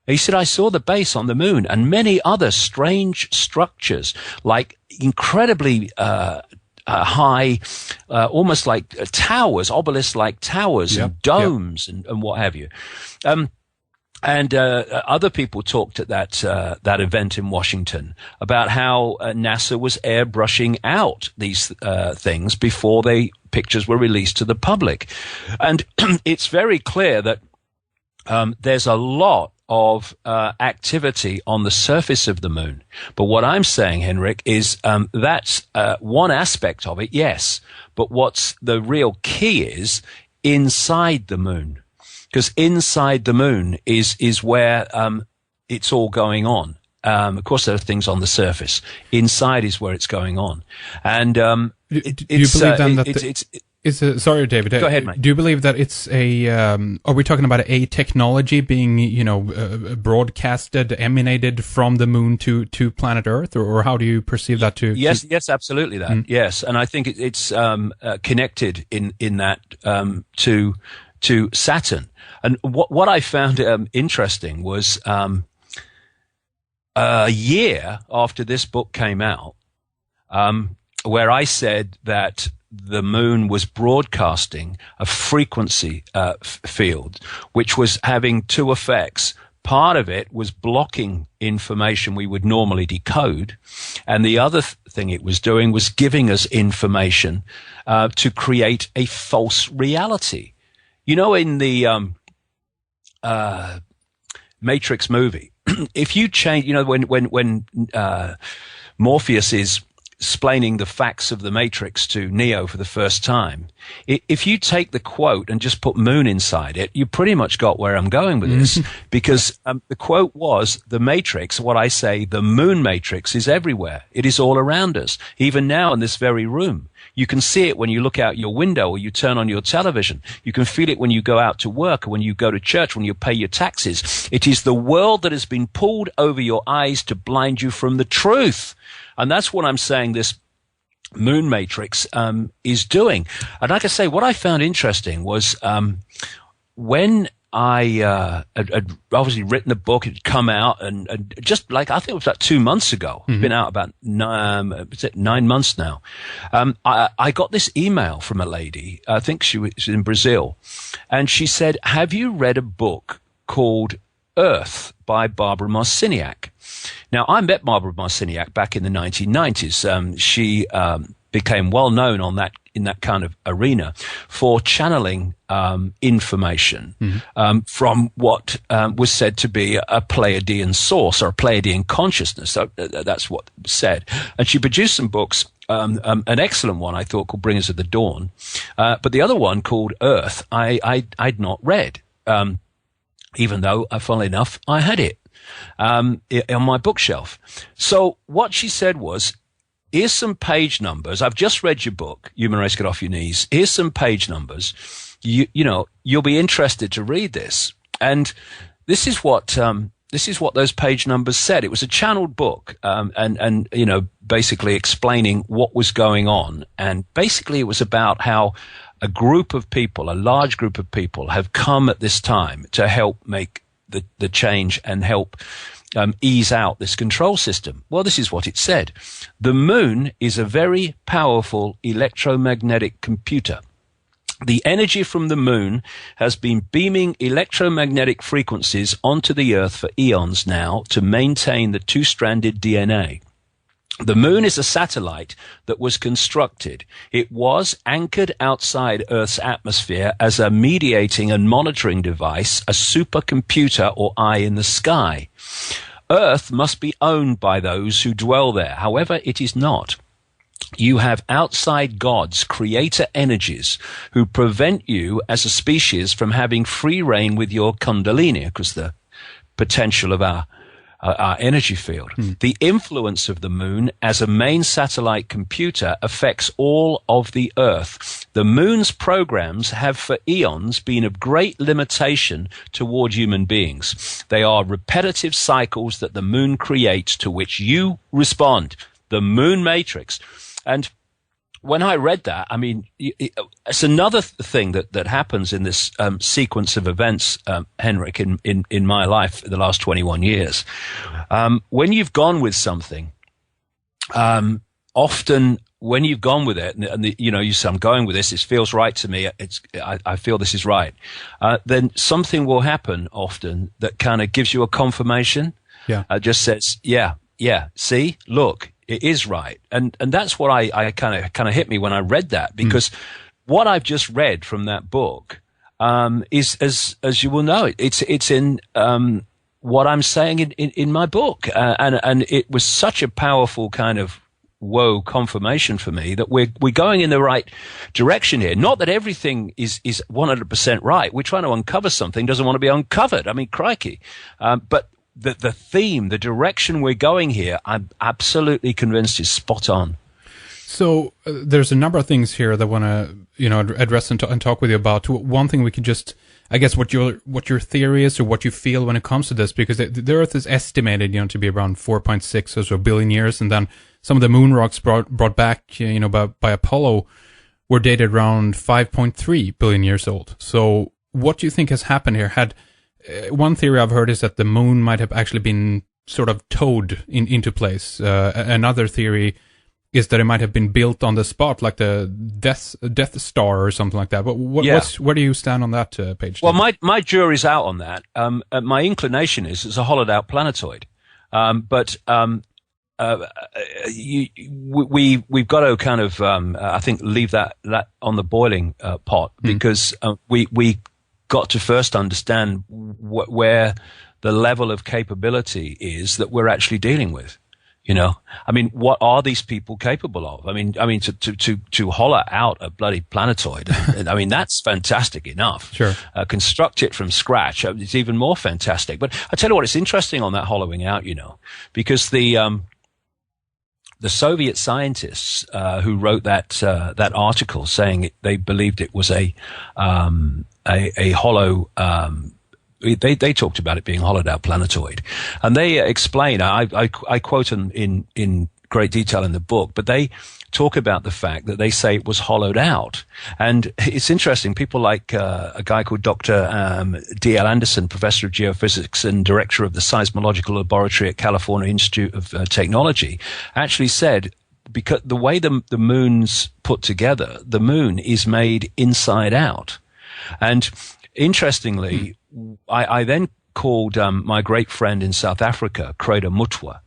He said, I saw the base on the moon and many other strange structures, like incredibly high, almost like towers, obelisk-like towers and domes and what have you. And other people talked at that event in Washington about how NASA was airbrushing out these things before pictures were released to the public. And it's very clear that there's a lot of activity on the surface of the moon. But what I'm saying, Henrik, is that's one aspect of it, yes. But what's the real key is inside the moon. Because inside the moon is where it's all going on. Of course, there are things on the surface. Inside is where it's going on. And do you believe then that sorry, David. Go ahead, mate. Do you believe that it's are we talking about a technology being, you know, broadcasted, emanated from the moon to planet Earth, or how do you perceive that to? Yes, absolutely that. Yes, and I think it's connected in that to Saturn. And what I found interesting was a year after this book came out, where I said that the moon was broadcasting a frequency field, which was having two effects. Part of it was blocking information we would normally decode, and the other thing it was doing was giving us information to create a false reality. You know, in the Matrix movie, if you change, you know, when Morpheus is explaining the facts of the Matrix to Neo for the first time, if you take the quote and just put moon inside it, you pretty much got where I'm going with this, because the quote was, the Matrix, what I say, the moon matrix is everywhere. It is all around us, even now in this very room. You can see it when you look out your window or you turn on your television. You can feel it when you go out to work or when you go to church, when you pay your taxes. It is the world that has been pulled over your eyes to blind you from the truth. And that's what I'm saying this moon matrix is doing. And like I say, what I found interesting was when had obviously written a book. It had come out, and just like, I think it was about 2 months ago. It's been out about 9 months now. I got this email from a lady. I think she was in Brazil, and she said, "Have you read a book called Earth by Barbara Marciniak?" Now, I met Barbara Marciniak back in the 1990s. She became well known in that kind of arena for channeling information from what was said to be a Pleiadian source or a Pleiadian consciousness. So that's what was said. And she produced some books. An excellent one, I thought, called Bringers of the Dawn. But the other one, called Earth, I'd not read, even though, funnily enough, I had it on my bookshelf. So what she said was, here's some page numbers. I've just read your book, Human Race Get Off Your Knees. Here's some page numbers. You'll be interested to read this. And this is what those page numbers said. It was a channeled book, and basically explaining what was going on. And basically it was about how a large group of people have come at this time to help make the change and help ease out this control system. Well, this is what it said. The moon is a very powerful electromagnetic computer. The energy from the moon has been beaming electromagnetic frequencies onto the Earth for eons now to maintain the two-stranded DNA. The moon is a satellite that was constructed. It was anchored outside Earth's atmosphere as a mediating and monitoring device, a supercomputer or eye in the sky. Earth must be owned by those who dwell there. However, it is not. You have outside gods, creator energies, who prevent you as a species from having free reign with your kundalini, because the potential of our energy field. The influence of the moon as a main satellite computer affects all of the Earth. The moon's programs have for eons been of great limitation toward human beings. They are repetitive cycles that the moon creates to which you respond. The moon matrix. And when I read that, I mean, it's another thing that happens in this sequence of events, Henrik, in my life the last 21 years. When you've gone with something, often when you've gone with it, you say, I'm going with this, it feels right to me, I feel this is right, then something will happen often that kind of gives you a confirmation. Yeah. Just says, yeah, see, look, it is right. And that's what I kind of hit me when I read that, because what I've just read from that book is, as you will know, it's in what I'm saying in my book. And it was such a powerful kind of confirmation for me that we're going in the right direction here. Not that everything is 100% right. We're trying to uncover something doesn't want to be uncovered. I mean, crikey. But the theme, the direction we're going here, I'm absolutely convinced is spot on. So there's a number of things here that I want to, address and talk with you about. One thing we could just, I guess, what your theory is or what you feel when it comes to this, because the Earth is estimated, to be around 4.6 or so billion years, and then some of the moon rocks brought back, by Apollo were dated around 5.3 billion years old. So what do you think has happened here? One theory I've heard is that the moon might have actually been sort of towed into place. Another theory is that it might have been built on the spot, like the Death Star or something like that. But where do you stand on that page? Well, my jury's out on that. My inclination is it's a hollowed-out planetoid. But we've got to kind of, I think, leave that on the boiling pot, because we got to first understand where the level of capability is that we're actually dealing with. I mean, what are these people capable of? I mean, to hollow out a bloody planetoid, I mean, that's fantastic enough. Sure. Construct it from scratch, it's even more fantastic. But I tell you what, it's interesting on that hollowing out, because the Soviet scientists who wrote that article saying they believed it was a hollow. They talked about it being a hollowed out planetoid, and they explain. I quote in great detail in the book, but they talk about the fact that they say it was hollowed out. And it's interesting. People like a guy called Dr. D.L. Anderson, professor of geophysics and director of the seismological laboratory at California Institute of Technology, actually said, because the way the moon's put together, the moon is made inside out. And interestingly, I then called my great friend in South Africa, Creda Mutwa,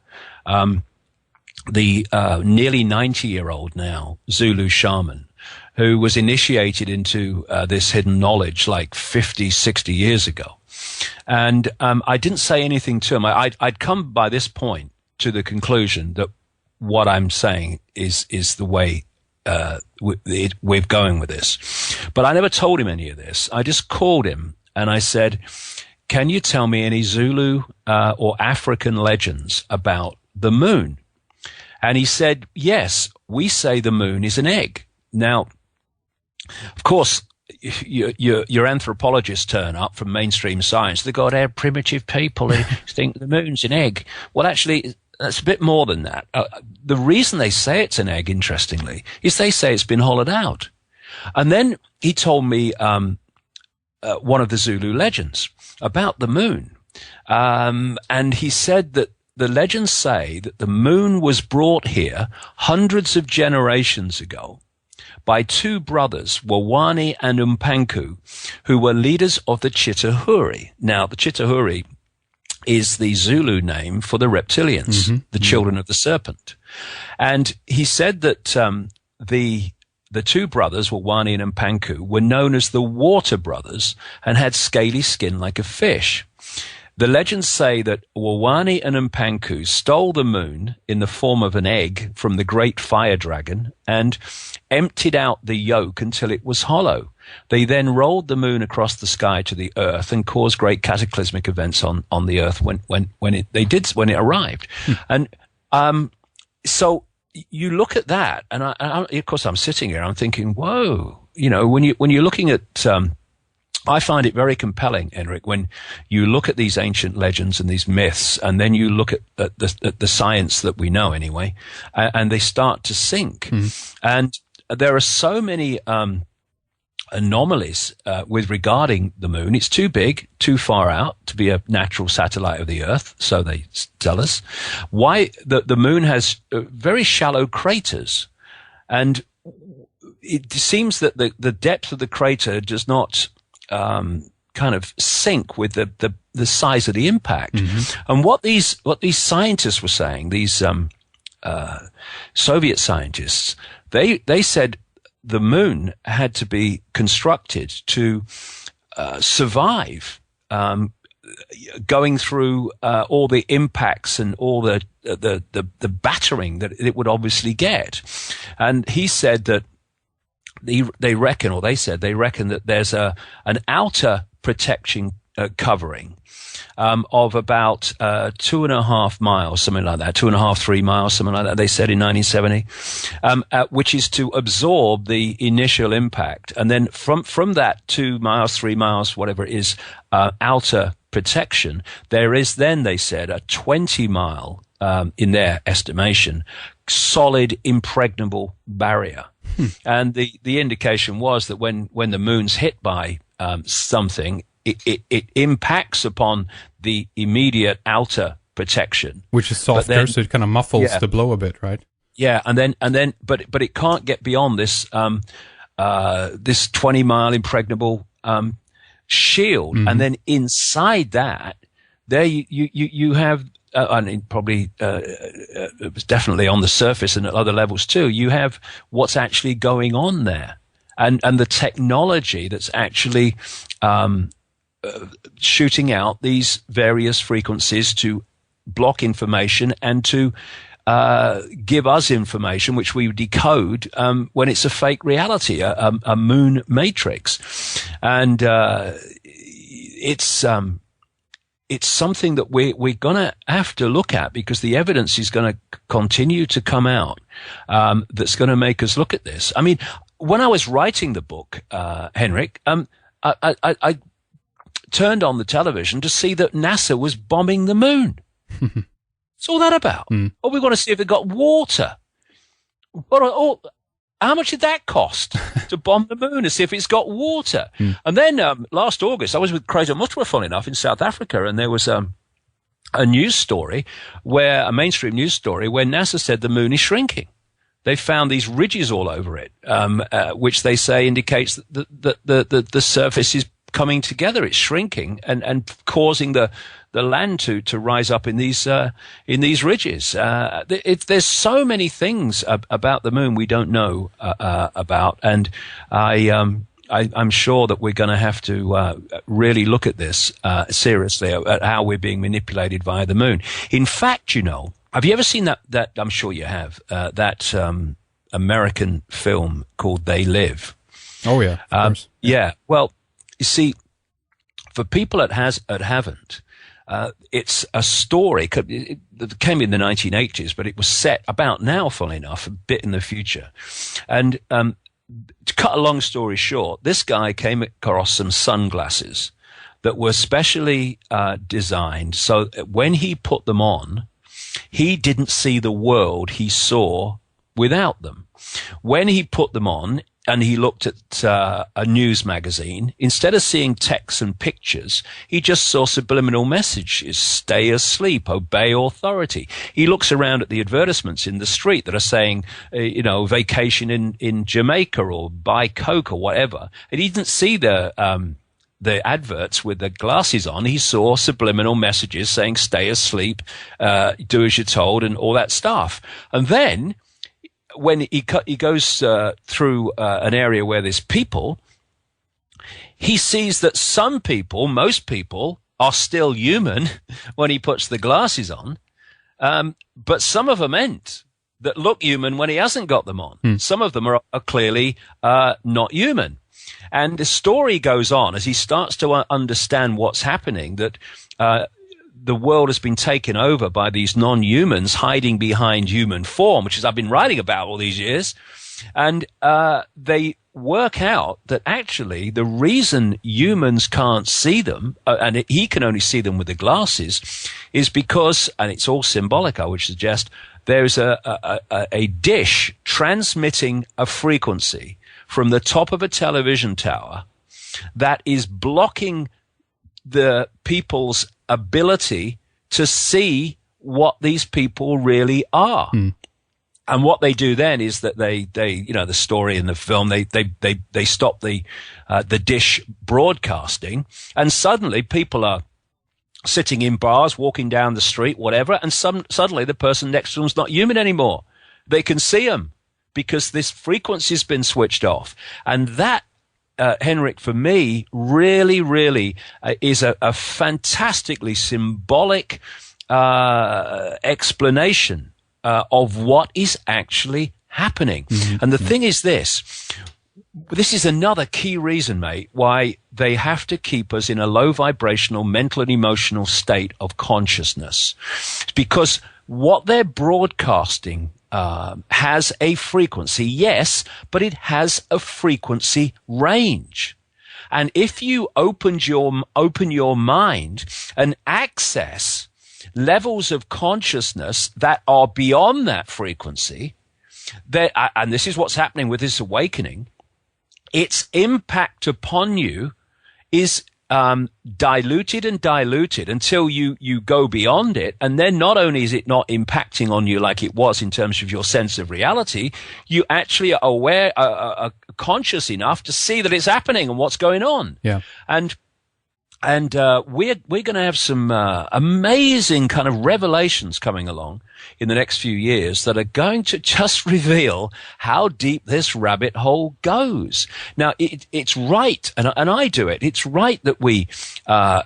the nearly 90-year-old now Zulu shaman, who was initiated into this hidden knowledge like 50, 60 years ago. And I didn't say anything to him. I'd come by this point to the conclusion that what I'm saying is the way we're going with this. But I never told him any of this. I just called him and I said, can you tell me any Zulu or African legends about the moon? And he said, yes, we say the moon is an egg. Now, of course, your anthropologists turn up from mainstream science. They go, they're primitive people who think the moon's an egg. Well, actually, that's a bit more than that. The reason they say it's an egg, interestingly, is they say it's been hollowed out. And then he told me one of the Zulu legends about the moon. And he said that the legends say that the moon was brought here hundreds of generations ago by two brothers, Wawani and Umpanku, who were leaders of the Chitahuri. Now, the Chitahuri is the Zulu name for the reptilians, the children of the serpent. And he said that the two brothers, Wawani and Umpanku, were known as the water brothers and had scaly skin like a fish. The legends say that Wawani and Umpanku stole the moon in the form of an egg from the great fire dragon and emptied out the yolk until it was hollow. They then rolled the moon across the sky to the earth and caused great cataclysmic events on the earth when it arrived. And so you look at that, and I, of course I'm sitting here, I'm thinking, whoa, when you're looking at I find it very compelling, Henrik, when you look at these ancient legends and these myths, and then you look at the science that we know anyway, and they start to sync. And there are so many anomalies with regarding the moon. It's too big, too far out to be a natural satellite of the Earth, so they tell us. Why the moon has very shallow craters, and it seems that the depth of the crater does not kind of sync with the size of the impact. And what these scientists were saying, these Soviet scientists, they said the moon had to be constructed to survive going through all the impacts and all the battering that it would obviously get. And he said that they reckon that there's an outer protection covering of about 2.5 miles, something like that, 2.5, 3 miles, something like that. They said in 1970, which is to absorb the initial impact, and then from that 2 miles, 3 miles, whatever it is, outer protection, there is then, they said, a 20-mile, in their estimation, solid impregnable barrier. And the indication was that when the moon's hit by something, it impacts upon the immediate outer protection, which is softer, so it kind of muffles the blow a bit, right? Yeah, and then, but it can't get beyond this 20-mile impregnable shield, and then inside that, there you have. And probably it was definitely on the surface and at other levels too. You have what's actually going on there, and the technology that's actually shooting out these various frequencies to block information and to give us information which we decode when it's a fake reality, a moon matrix, and it's something that we're going to have to look at, because the evidence is going to continue to come out that's going to make us look at this. I mean, when I was writing the book, Henrik, I turned on the television to see that NASA was bombing the moon. What's all that about? Oh, we want to see if it got water. How much did that cost to bomb the moon to see if it's got water? And then last August, I was with Craig Mutwa, funny enough, in South Africa, and there was a news story a mainstream news story where NASA said the moon is shrinking. They found these ridges all over it, which they say indicates that the surface is coming together. It's shrinking and causing the land to rise up in these ridges. There's so many things about the moon we don't know about, and I'm sure that we're going to have to really look at this seriously, at how we're being manipulated via the moon. In fact, have you ever seen that I'm sure you have, that American film called They Live? Oh, yeah, of course. Yeah. Well, you see, for people that haven't, it's a story that came in the 1980s, but it was set about now, funnily enough, a bit in the future. And to cut a long story short, this guy came across some sunglasses that were specially designed so that when he put them on, he didn't see the world he saw without them. When he put them on and he looked at a news magazine, instead of seeing text and pictures, he just saw subliminal messages: stay asleep, obey authority. He looks around at the advertisements in the street that are saying, vacation in Jamaica or buy Coke or whatever. And he didn't see the adverts with the glasses on. He saw subliminal messages saying stay asleep, do as you're told, and all that stuff. And then when he goes through an area where there's people, he sees that most people are still human when he puts the glasses on, but some of them ain't, that look human when he hasn't got them on. Some of them are clearly not human. And the story goes on as he starts to understand what's happening, that the world has been taken over by these non-humans hiding behind human form, which is I've been writing about all these years. And they work out that actually the reason humans can't see them, and he can only see them with the glasses, is because, and it's all symbolic, I would suggest, there's a dish transmitting a frequency from the top of a television tower that is blocking the people's ability to see what these people really are. And what they do then is that they the story in the film, they stop the dish broadcasting, and suddenly people are sitting in bars, walking down the street, whatever, and suddenly the person next to them's not human anymore. They can see them because this frequency's been switched off. And that, Henrik, for me, really, really is a fantastically symbolic explanation of what is actually happening. And the thing is this is another key reason, mate, why they have to keep us in a low vibrational mental and emotional state of consciousness. It's because what they're broadcasting has a frequency, yes, but it has a frequency range. And if you open your mind and access levels of consciousness that are beyond that frequency, and this is what's happening with this awakening, its impact upon you is diluted and diluted until you go beyond it. And then not only is it not impacting on you like it was in terms of your sense of reality, you actually are aware, are conscious enough to see that it's happening and what's going on. Yeah. And we're going to have some amazing kind of revelations coming along in the next few years that are going to just reveal how deep this rabbit hole goes. Now, it's right, and I do it. It's right that we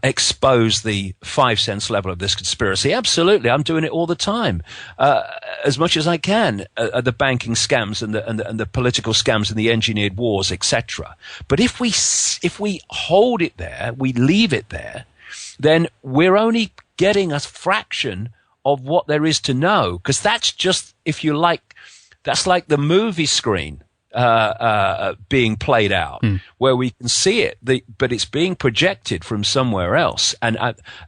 expose the 5 sense level of this conspiracy. Absolutely, I'm doing it all the time, as much as I can. The banking scams and the political scams and the engineered wars, etc. But if we hold it there, we leave it there, then we're only getting a fraction of what there is to know, because that's just, if you like, that's like the movie screen. being played out, where we can see it, but it's being projected from somewhere else. And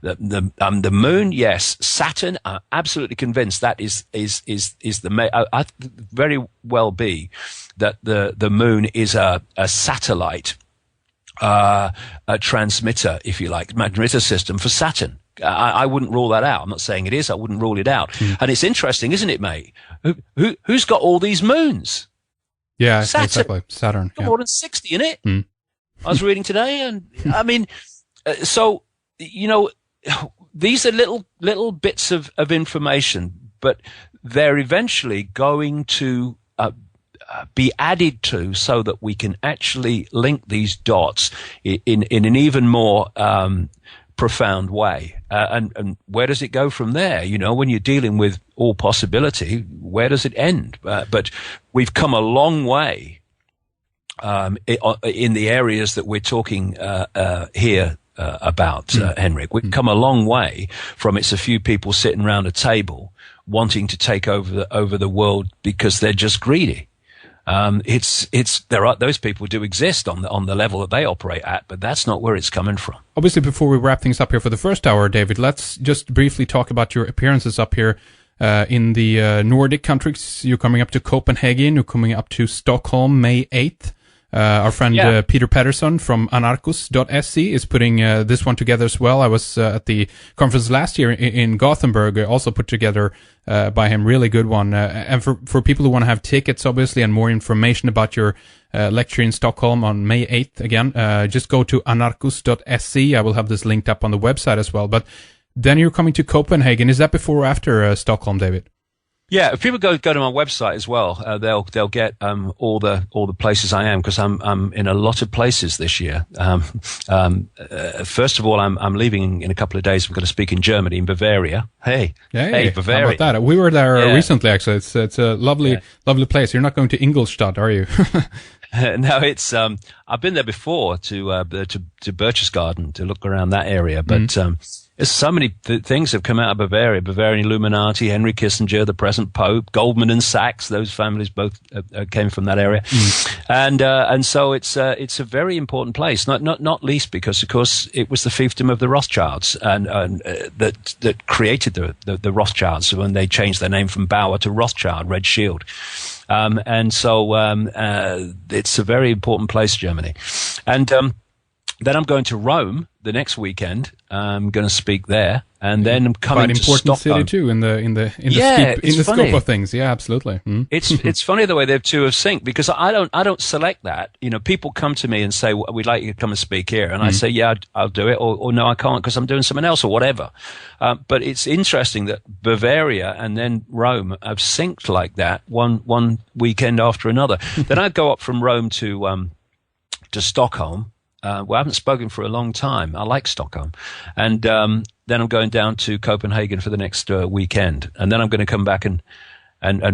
the moon, yes, Saturn, I'm absolutely convinced that is the I very well be that the moon is a satellite, a transmitter, if you like, transmitter system for Saturn. I wouldn't rule that out. I'm not saying it is. I wouldn't rule it out. And it's interesting, isn't it, mate? Who's got all these moons? Yeah, Saturn. exactly. Saturn. Got more than 60 in it. I was reading today, and I mean, so, you know, these are little bits of information, but they're eventually going to be added to so that we can actually link these dots in an even more profound way. And where does it go from there? You know, when you're dealing with all possibility, where does it end? But we've come a long way in the areas that we're talking here about, Henrik. We've come a long way from it's a few people sitting around a table wanting to take over the world because they're just greedy. Those people do exist on the level that they operate at, but that's not where it's coming from. Obviously, before we wrap things up here for the first hour, David, let's just briefly talk about your appearances up here in the Nordic countries. You're coming up to Copenhagen. You're coming up to Stockholm, May 8th. Our friend Peter Pettersson from anarchos.se is putting this one together as well. I was at the conference last year in Gothenburg, also put together by him. Really good one. And for people who want to have tickets, obviously, and more information about your lecture in Stockholm on May 8th, again, just go to anarchos.se. I will have this linked up on the website as well. But then you're coming to Copenhagen. Is that before or after Stockholm, David? Yeah, if people go to my website as well, they'll get all the places I am, because I'm in a lot of places this year. First of all, I'm leaving in a couple of days. I'm going to speak in Germany, in Bavaria. Hey, Bavaria! How about that? We were there recently. Actually, it's a lovely place. You're not going to Ingolstadt, are you? No, it's I've been there before to Berchtesgaden to look around that area, but there's so many things have come out of Bavaria: Bavarian Illuminati, Henry Kissinger, the present Pope, Goldman and Sachs. Those families both came from that area, and so it's a very important place. Not least because, of course, it was the fiefdom of the Rothschilds, and that created the Rothschilds when they changed their name from Bauer to Rothschild, Red Shield. And so it's a very important place, Germany. And then I'm going to Rome the next weekend. I'm going to speak there, and then I'm coming to Stockholm. Quite important city too in the scope of things. Yeah, absolutely. It's funny the way the two have synced, because I don't select that. You know, people come to me and say, "We'd like you to come and speak here," and I say, "Yeah, I'll do it," or "No, I can't because I'm doing something else," or whatever. But it's interesting that Bavaria and then Rome have synced like that, one weekend after another. Then I go up from Rome to Stockholm. Well, I haven't spoken for a long time. I like Stockholm. And then I'm going down to Copenhagen for the next weekend. And then I'm going to come back and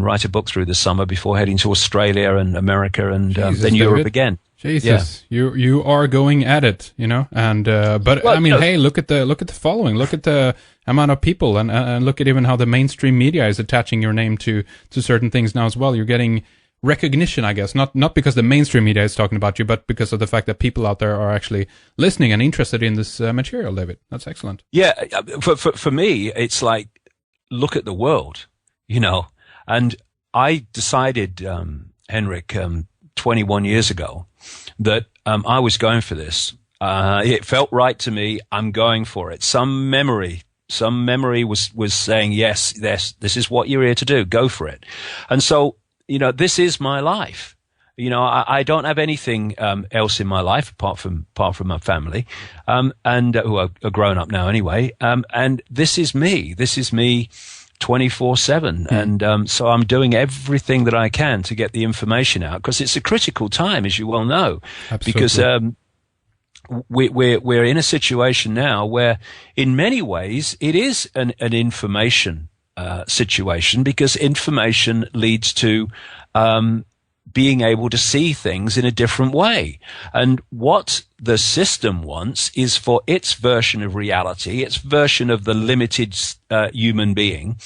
write a book through the summer before heading to Australia and America and then Europe again. Jesus, yeah. You are going at it, you know. And but well, I mean, hey, look at the following. Look at the amount of people, and look at even how the mainstream media is attaching your name to certain things now as well. You're getting recognition, I guess, not because the mainstream media is talking about you, but because of the fact that people out there are actually listening and interested in this material, David. That's excellent. Yeah, for me, it's like, look at the world, you know. And I decided, Henrik, 21 years ago, that I was going for this. It felt right to me. I'm going for it. Some memory was saying, yes, this is what you're here to do. Go for it. And so, you know, this is my life. You know, I don't have anything else in my life apart from my family, and who are grown up now anyway. And this is me. This is me 24/7. And so I'm doing everything that I can to get the information out, because it's a critical time, as you well know. Absolutely. Because we're in a situation now where, in many ways, it is an information situation, because information leads to being able to see things in a different way. And what the system wants is for its version of reality, its version of the limited human being,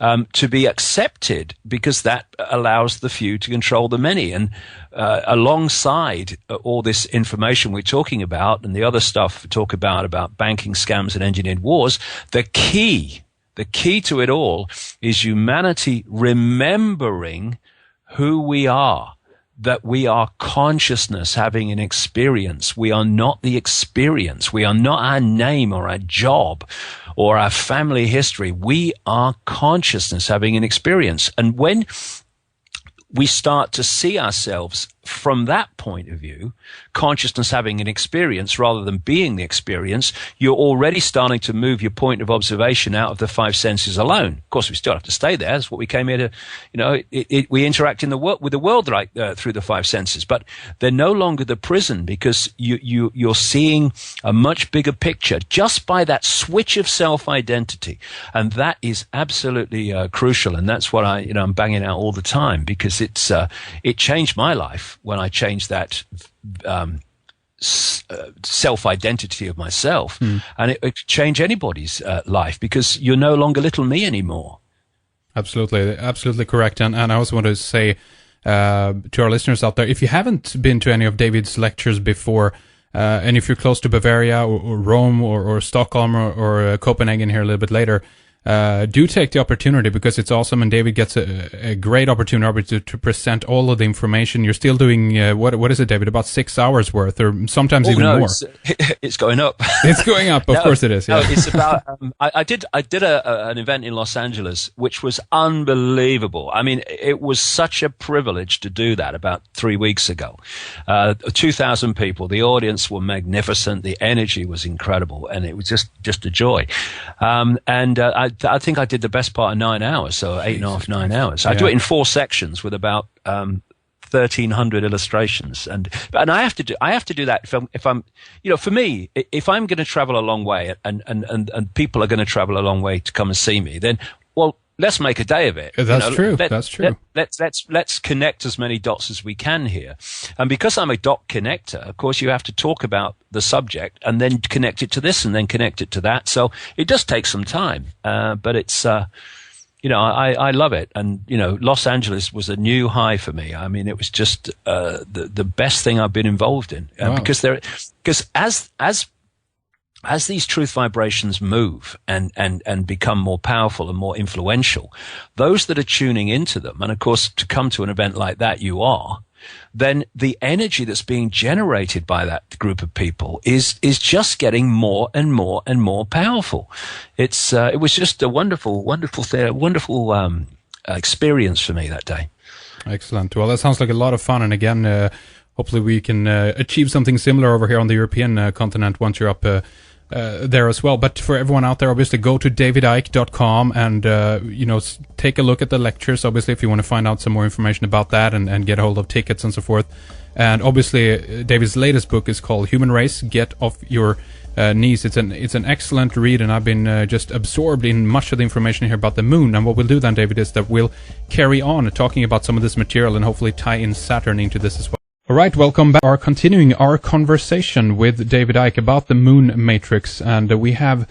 to be accepted, because that allows the few to control the many. And alongside all this information we're talking about and the other stuff we talk about banking scams and engineered wars, the key to it all is humanity remembering who we are, that we are consciousness having an experience. We are not the experience. We are not our name or our job or our family history. We are consciousness having an experience. And when we start to see ourselves from that point of view, consciousness having an experience rather than being the experience, you're already starting to move your point of observation out of the five senses alone. Of course, we still have to stay there. That's what we came here to, we interact in the world with the world through the five senses, but they're no longer the prison, because you're seeing a much bigger picture just by that switch of self-identity. And that is absolutely crucial. And that's what I'm banging out all the time, because it changed my life when I changed that self-identity of myself. And it could change anybody's life, because you're no longer little me anymore. Absolutely correct. And I also want to say to our listeners out there, if you haven't been to any of David's lectures before, and if you're close to Bavaria or Rome or Stockholm or Copenhagen here a little bit later, do take the opportunity, because it's awesome, and David gets a great opportunity to present all of the information. You're still doing what is it, David? About 6 hours worth, or sometimes even more. It's going up. It's going up. Of course it is. Yeah. No, it's about. I did an event in Los Angeles, which was unbelievable. I mean, it was such a privilege to do that about 3 weeks ago. 2,000 people. The audience were magnificent. The energy was incredible, and it was just a joy. I think I did the best part of 9 hours, so 8.5, 9 hours. I do it in 4 sections with about 1,300 illustrations, and I have to do that if I'm for me, if I'm going to travel a long way and people are going to travel a long way to come and see me, then let's make a day of it. That's true. That's true. Let's connect as many dots as we can here. And because I'm a dot connector, of course, you have to talk about the subject and then connect it to this and then connect it to that. So it does take some time, but it's, I love it. And, Los Angeles was a new high for me. I mean, it was just the best thing I've been involved in. Wow. Because as these truth vibrations move and become more powerful and more influential, those that are tuning into them, and of course, to come to an event like that, you are, then the energy that's being generated by that group of people is just getting more and more and more powerful. It was just a wonderful experience for me that day. Excellent. Well, that sounds like a lot of fun. And again, hopefully we can achieve something similar over here on the European continent once you're up there as well. But for everyone out there, obviously go to davidicke.com and take a look at the lectures, obviously, if you want to find out some more information about that and get a hold of tickets and so forth. And obviously David's latest book is called Human Race, Get Off Your Knees. It's an excellent read, and I've been just absorbed in much of the information here about the moon. And what we'll do then, David, is that we'll carry on talking about some of this material and hopefully tie in Saturn into this as well. All right, welcome back. Continuing our conversation with David Icke about the moon matrix, and we have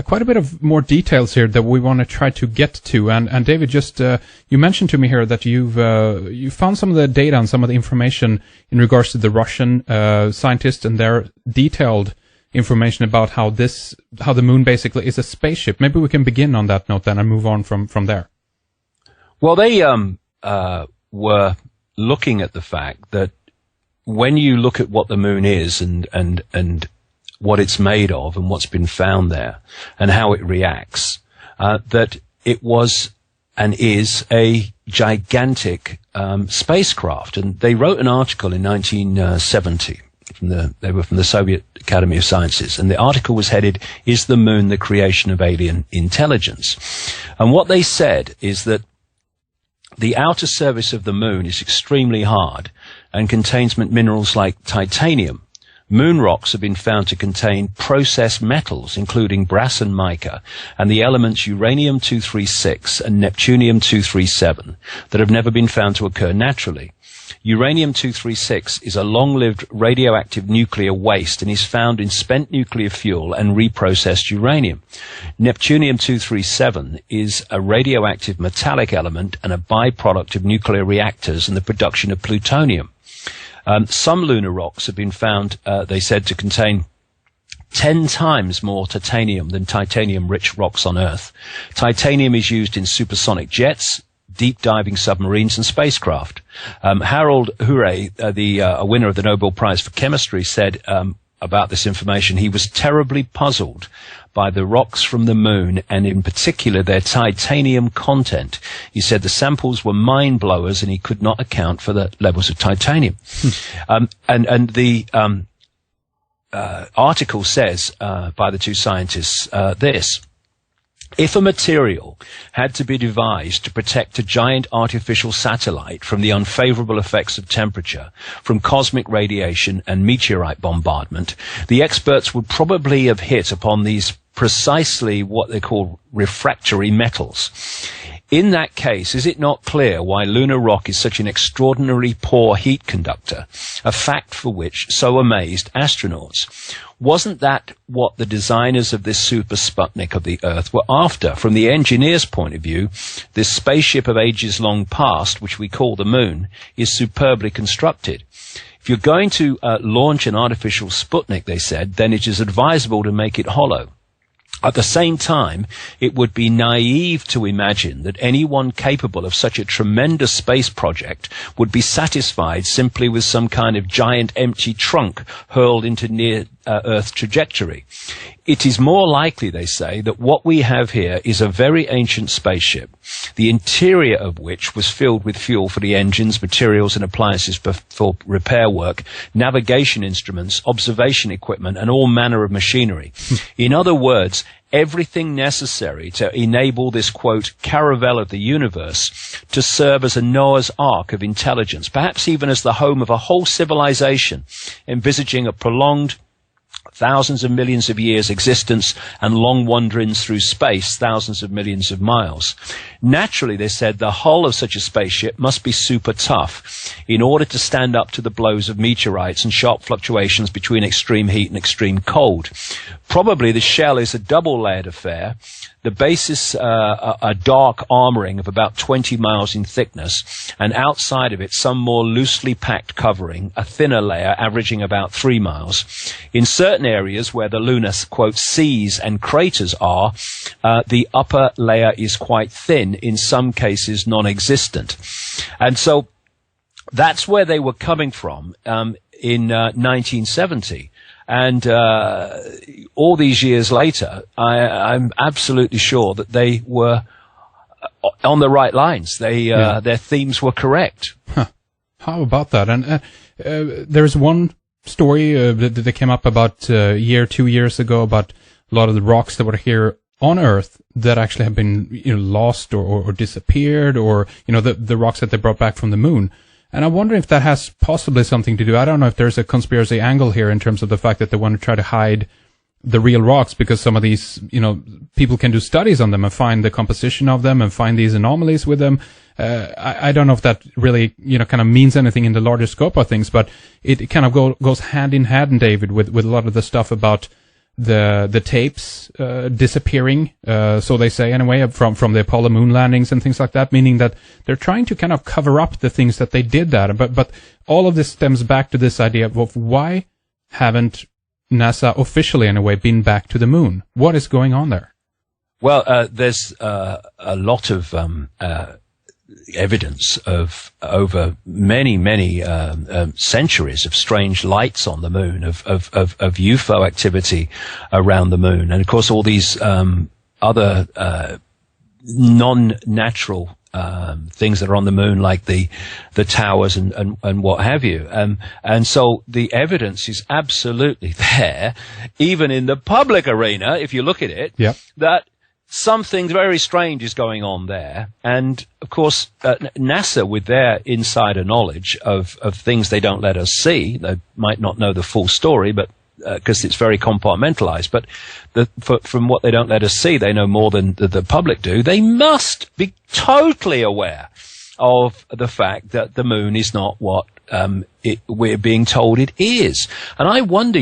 quite a bit of more details here that we want to try to get to. And David, just you mentioned to me here that you found some of the data and some of the information in regards to the Russian scientists and their detailed information about how the moon basically is a spaceship. Maybe we can begin on that note then and move on from there. Well, they were looking at the fact that when you look at what the moon is and what it's made of and what's been found there and how it reacts, that it was and is a gigantic spacecraft. And they wrote an article in 1970. They were from the Soviet Academy of Sciences, and the article was headed, "Is the Moon the Creation of Alien Intelligence?" And what they said is that the outer surface of the moon is extremely hard and contains minerals like titanium. Moon rocks have been found to contain processed metals, including brass and mica, and the elements uranium-236 and neptunium-237 that have never been found to occur naturally. Uranium-236 is a long-lived radioactive nuclear waste and is found in spent nuclear fuel and reprocessed uranium. Neptunium-237 is a radioactive metallic element and a byproduct of nuclear reactors and the production of plutonium. Some lunar rocks have been found, they said, to contain 10 times more titanium than titanium-rich rocks on Earth. Titanium is used in supersonic jets, deep-diving submarines and spacecraft. Harold Urey, a winner of the Nobel Prize for Chemistry, said about this information, he was terribly puzzled by the rocks from the moon and in particular their titanium content. He said the samples were mind-blowers and he could not account for the levels of titanium. And the article says by the two scientists this: if a material had to be devised to protect a giant artificial satellite from the unfavorable effects of temperature, from cosmic radiation and meteorite bombardment, the experts would probably have hit upon these precisely what they call refractory metals. In that case, is it not clear why lunar rock is such an extraordinarily poor heat conductor, a fact for which so amazed astronauts? Wasn't that what the designers of this super Sputnik of the Earth were after? From the engineer's point of view, this spaceship of ages long past, which we call the moon, is superbly constructed. If you're going to launch an artificial Sputnik, they said, then it is advisable to make it hollow. At the same time, it would be naive to imagine that anyone capable of such a tremendous space project would be satisfied simply with some kind of giant empty trunk hurled into near-Earth trajectory. It is more likely, they say, that what we have here is a very ancient spaceship, the interior of which was filled with fuel for the engines, materials and appliances for repair work, navigation instruments, observation equipment, and all manner of machinery. In other words, everything necessary to enable this, quote, caravel of the universe to serve as a Noah's Ark of intelligence, perhaps even as the home of a whole civilization, envisaging a prolonged thousands of millions of years existence and long wanderings through space, thousands of millions of miles. Naturally, they said, the hull of such a spaceship must be super tough in order to stand up to the blows of meteorites and sharp fluctuations between extreme heat and extreme cold. Probably the shell is a double-layered affair. The base is a dark armoring of about 20 miles in thickness, and outside of it some more loosely packed covering, a thinner layer averaging about 3 miles. In certain areas where the lunar, quote, seas and craters are, the upper layer is quite thin, in some cases non-existent. And so that's where they were coming from in 1970. And all these years later, I'm absolutely sure that they were on the right lines. Their themes were correct. Huh. How about that? And there's one story that came up about a year, 2 years ago about a lot of the rocks that were here on Earth that actually have been lost or disappeared, or the rocks that they brought back from the moon. And I wonder if that has possibly something to do. I don't know if there's a conspiracy angle here in terms of the fact that they want to try to hide the real rocks, because some of these, people can do studies on them and find the composition of them and find these anomalies with them. I don't know if that really, kind of means anything in the larger scope of things, but it kind of goes hand in hand, David, with a lot of the stuff about the tapes disappearing, so they say anyway, from the Apollo moon landings and things like that, meaning that they're trying to kind of cover up the things that they did that. But all of this stems back to this idea of why haven't NASA officially anyway been back to the moon? What is going on there? Well, there's a lot of evidence of over many centuries of strange lights on the moon, of UFO activity around the moon, and of course all these other non-natural things that are on the moon, like the towers and what have you. And so the evidence is absolutely there, even in the public arena, if you look at it, that something very strange is going on there. And of course, NASA, with their insider knowledge of things they don't let us see, they might not know the full story, but because it's very compartmentalized, but from what they don't let us see, they know more than the public do. They must be totally aware of the fact that the moon is not what we're being told it is. And I wonder,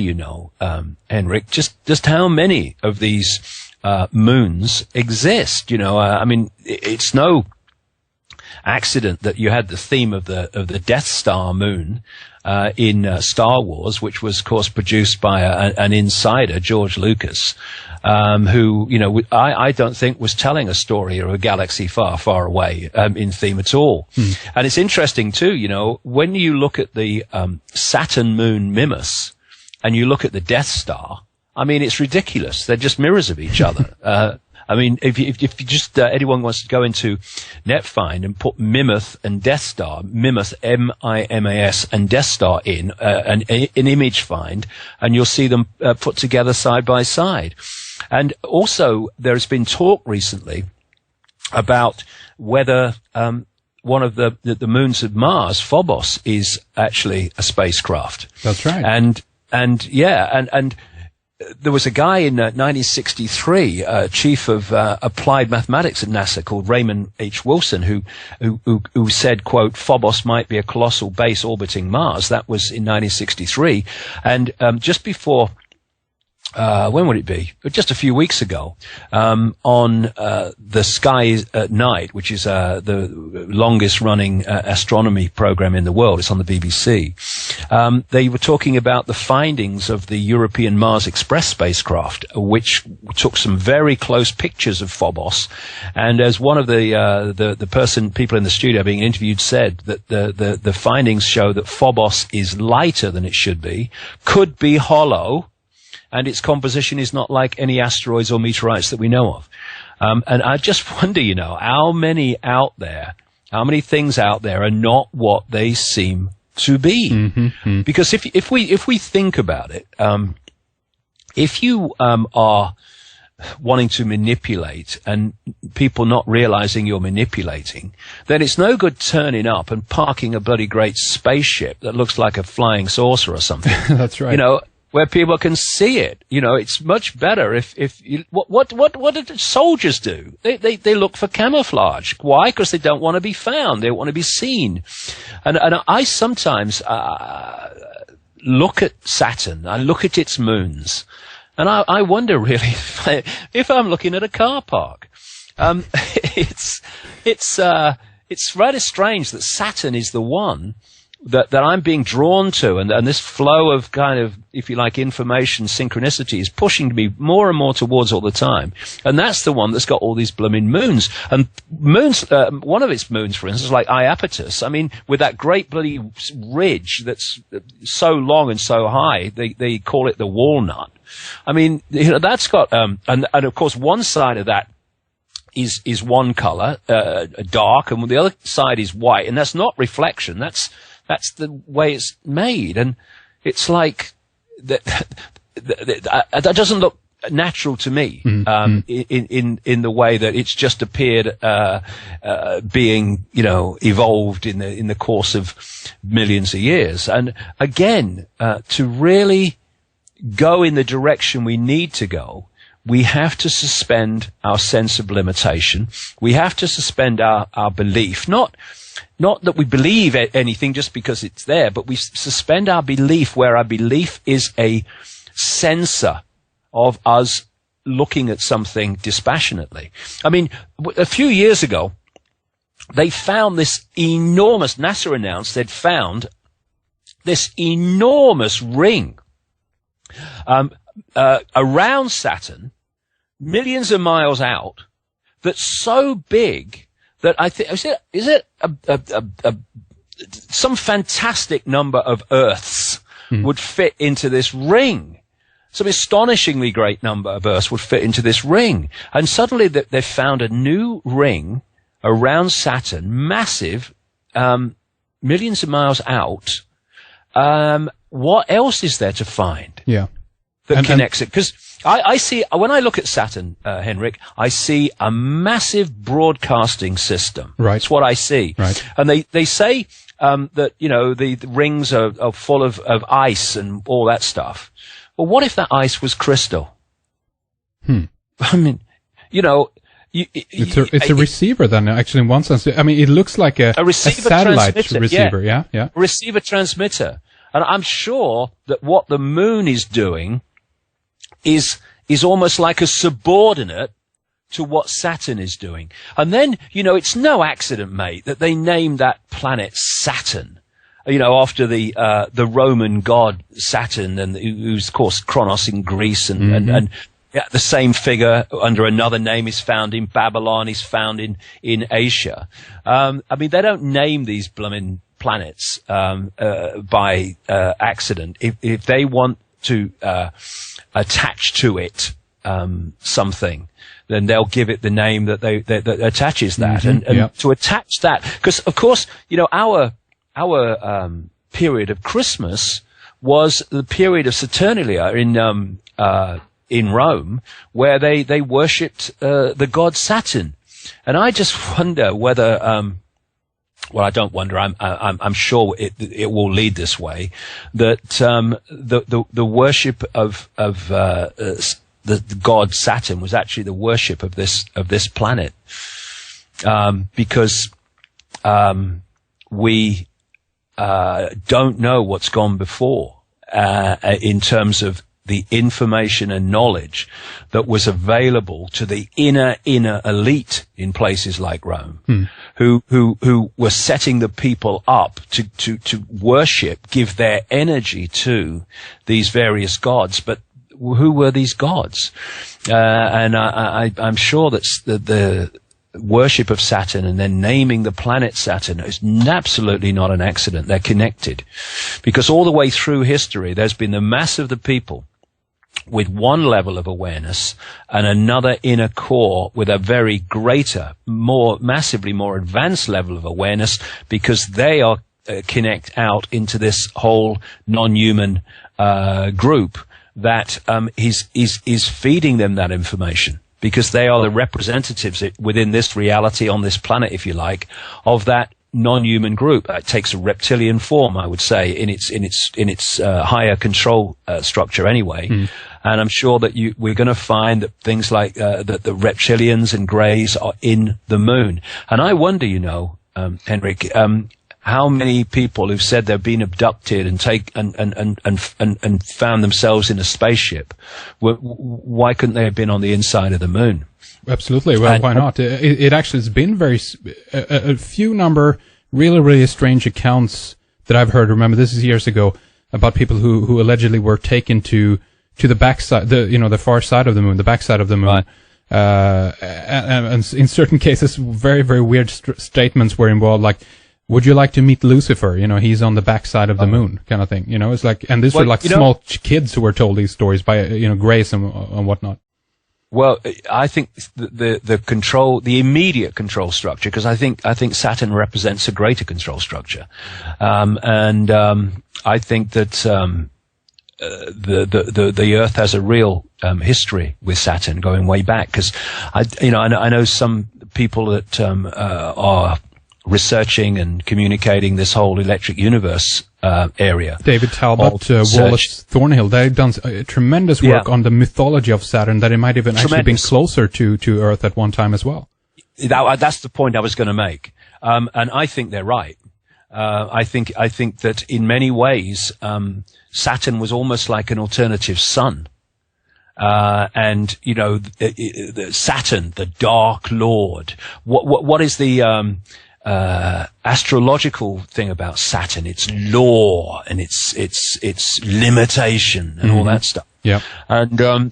Henrik, just how many of these moons exist. I mean, it's no accident that you had the theme of the Death Star moon in Star Wars, which was, of course, produced by an insider, George Lucas, who, I don't think was telling a story of a galaxy far, far away in theme at all. And it's interesting, too, when you look at the Saturn moon Mimas and you look at the Death Star, I mean, it's ridiculous. They're just mirrors of each other. I mean, if you just, anyone wants to go into NetFind and put Mimmoth and Death Star, Mimmoth, M-I-M-A-S, and Death Star in, an image find, and you'll see them put together side by side. And also, there's been talk recently about whether, one of the moons of Mars, Phobos, is actually a spacecraft. That's right. And there was a guy in 1963, chief of applied mathematics at NASA, called Raymond H. Wilson, who said, quote, Phobos might be a colossal base orbiting Mars. That was in 1963. And just before, when would it be? Just a few weeks ago, on the Sky at Night, which is the longest running astronomy program in the world. It's on the BBC. They were talking about the findings of the European Mars Express spacecraft, which took some very close pictures of Phobos. And as one of the people in the studio being interviewed said, that the findings show that Phobos is lighter than it should be, could be hollow, and its composition is not like any asteroids or meteorites that we know of. And I just wonder, how many things out there are not what they seem to be? Mm-hmm. Because if we think about it, if you are wanting to manipulate and people not realizing you're manipulating, then it's no good turning up and parking a bloody great spaceship that looks like a flying saucer or something. That's right. Where people can see it. It's much better if what do soldiers do? They look for camouflage. Why? Because they don't want to be found. They want to be seen. And I sometimes look at Saturn. I look at its moons, and I wonder really if I'm looking at a car park. It's rather strange that Saturn is the one that I'm being drawn to, and this flow of kind of, if you like, information synchronicity is pushing me more and more towards all the time. And that's the one that's got all these blooming moons. And moons, one of its moons, for instance, like Iapetus, I mean, with that great bloody ridge that's so long and so high, they call it the walnut. I mean, that's got, and of course one side of that is one color, dark, and the other side is white, and that's not reflection, that's the way it's made, and it's like that doesn't look natural to me, in the way that it's just appeared, being, evolved in the course of millions of years. And again, to really go in the direction we need to go, we have to suspend our sense of limitation. We have to suspend our belief, not that we believe anything just because it's there, but we suspend our belief where our belief is a censor of us looking at something dispassionately. I mean, a few years ago, they found this enormous, NASA announced they'd found this enormous ring around Saturn, millions of miles out, that's so big that I think, is it some fantastic number of Earths would fit into this ring. Some astonishingly great number of Earths would fit into this ring. And suddenly they found a new ring around Saturn, massive, millions of miles out. What else is there to find? Yeah. That connects it? Because I see, when I look at Saturn, Henrik, I see a massive broadcasting system. Right. That's what I see. Right. And they say, that, the rings are full of ice and all that stuff. Well, what if that ice was crystal? I mean, It's a receiver then, actually, in one sense. I mean, it looks like a satellite receiver. Yeah. Receiver transmitter. And I'm sure that what the moon is doing is almost like a subordinate to what Saturn is doing. And then, it's no accident, mate, that they named that planet Saturn. After the Roman god Saturn, and who's of course Kronos in Greece, and the same figure under another name is found in Babylon, is found in Asia. They don't name these blooming planets by accident. If they want to attach to it something, then they'll give it the name that that attaches that, and to attach that, because of course our period of Christmas was the period of Saturnalia in Rome, where they worshipped the god Saturn. And I just wonder whether well, I don't wonder, I'm sure it will lead this way, that the worship of the god Saturn was actually the worship of this planet, because we don't know what's gone before in terms of the information and knowledge that was available to the inner elite in places like Rome, who were setting the people up to worship, give their energy to these various gods. But who were these gods? And I'm sure that the worship of Saturn and then naming the planet Saturn is absolutely not an accident. They're connected, because all the way through history there's been the mass of the people with one level of awareness and another inner core with a very greater, massively more advanced level of awareness, because they are connect out into this whole non-human group that is feeding them that information, because they are the representatives within this reality on this planet, if you like, of that non-human group. It takes a reptilian form, I would say, in its higher control structure anyway. And I'm sure that we're going to find that things like that the reptilians and greys are in the moon. And I wonder, Henrik, how many people who've said they've been abducted and and found themselves in a spaceship, why couldn't they have been on the inside of the moon? Absolutely. Well, why not? It actually has been a few number really, really strange accounts that I've heard. Remember, this is years ago, about people who allegedly were taken to the backside, the far side of the moon, the backside of the moon. Right. And in certain cases, very, very weird statements were involved, like, would you like to meet Lucifer? He's on the backside of the moon, kind of thing. It's like, and these were like small kids who were told these stories by, Grace and whatnot. Well, I think the immediate control structure, because I think Saturn represents a greater control structure, and I think that the Earth has a real history with Saturn going way back. Because I know some people that are researching and communicating this whole electric universe area. David Talbot, Wallace Thornhill, they've done tremendous work on the mythology of Saturn, that it might even actually been closer to Earth at one time as well. That's the point I was going to make. And I think they're right. I think that in many ways, Saturn was almost like an alternative sun. And, Saturn, the Dark Lord. What is the, astrological thing about Saturn? It's law and it's limitation and all that stuff. Yeah. And,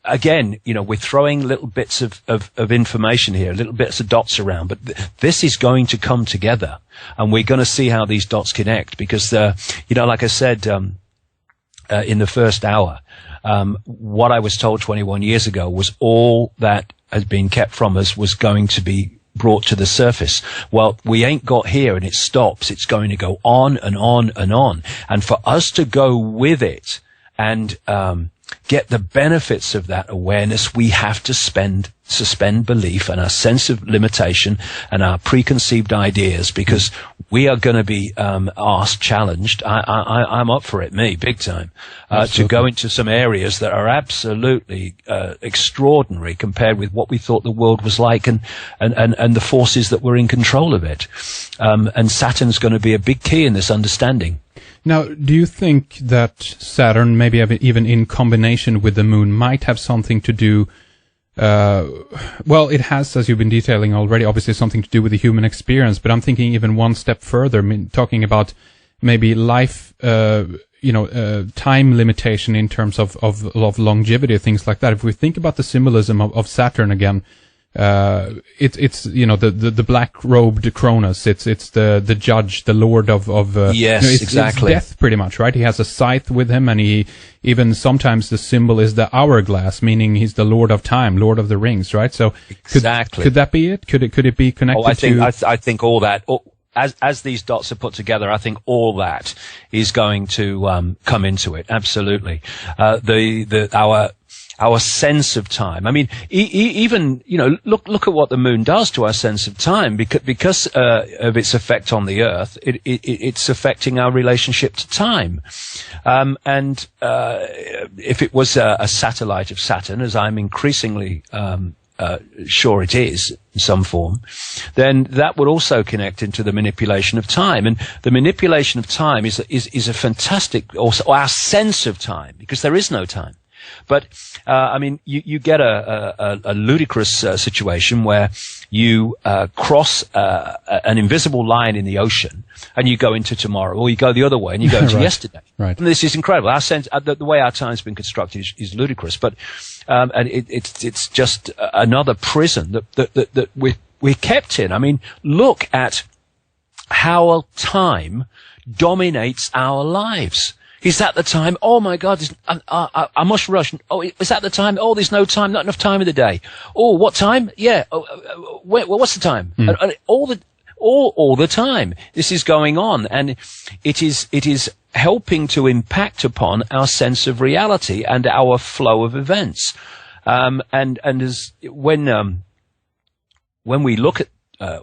again, we're throwing little bits of information here, little bits of dots around, but this is going to come together, and we're going to see how these dots connect, because, like I said, in the first hour, what I was told 21 years ago was all that has been kept from us was going to be brought to the surface. Well, we ain't got here and it stops. It's going to go on and on and on. And for us to go with it and get the benefits of that awareness, we have to spend suspend belief and our sense of limitation and our preconceived ideas, because we are going to be challenged. I'm up for it, big time, to go into some areas that are absolutely extraordinary compared with what we thought the world was like, and the forces that were in control of it. And Saturn's going to be a big key in this understanding. Now, do you think that Saturn, maybe even in combination with the moon, might have something to do? Well, it has, as you've been detailing already, obviously something to do with the human experience, but I'm thinking even one step further, talking about maybe life, time limitation in terms of longevity, things like that. If we think about the symbolism of Saturn again, it's the black robed Cronus, it's the judge, the lord of yes, exactly. It's death, pretty much, right? He has a scythe with him, and he even sometimes the symbol is the hourglass, meaning he's the Lord of Time, Lord of the Rings, right? So exactly, could that be it? Could it be connected? I think all that. As these dots are put together, I think all that is going to come into it. Absolutely, our sense of time. I mean, even look at what the moon does to our sense of time, because of its effect on the Earth. It's affecting our relationship to time. And if it was a satellite of Saturn, as I'm increasingly sure it is in some form, then that would also connect into the manipulation of time. And the manipulation of time is a fantastic, also our sense of time, because there is no time. But you get a ludicrous situation where you cross an invisible line in the ocean, and you go into tomorrow, or you go the other way and you go into right. yesterday. Right. And this is incredible. Our sense, the way our time's been constructed is ludicrous. But and it's just another prison that we're kept in. I mean, look at how time dominates our lives. Is that the time? Oh my God, I must rush. Oh, is that the time? Oh, there's no time, not enough time in the day. Oh, what time? Yeah. What's the time? All the time. This is going on, and it is helping to impact upon our sense of reality and our flow of events. And as when we look at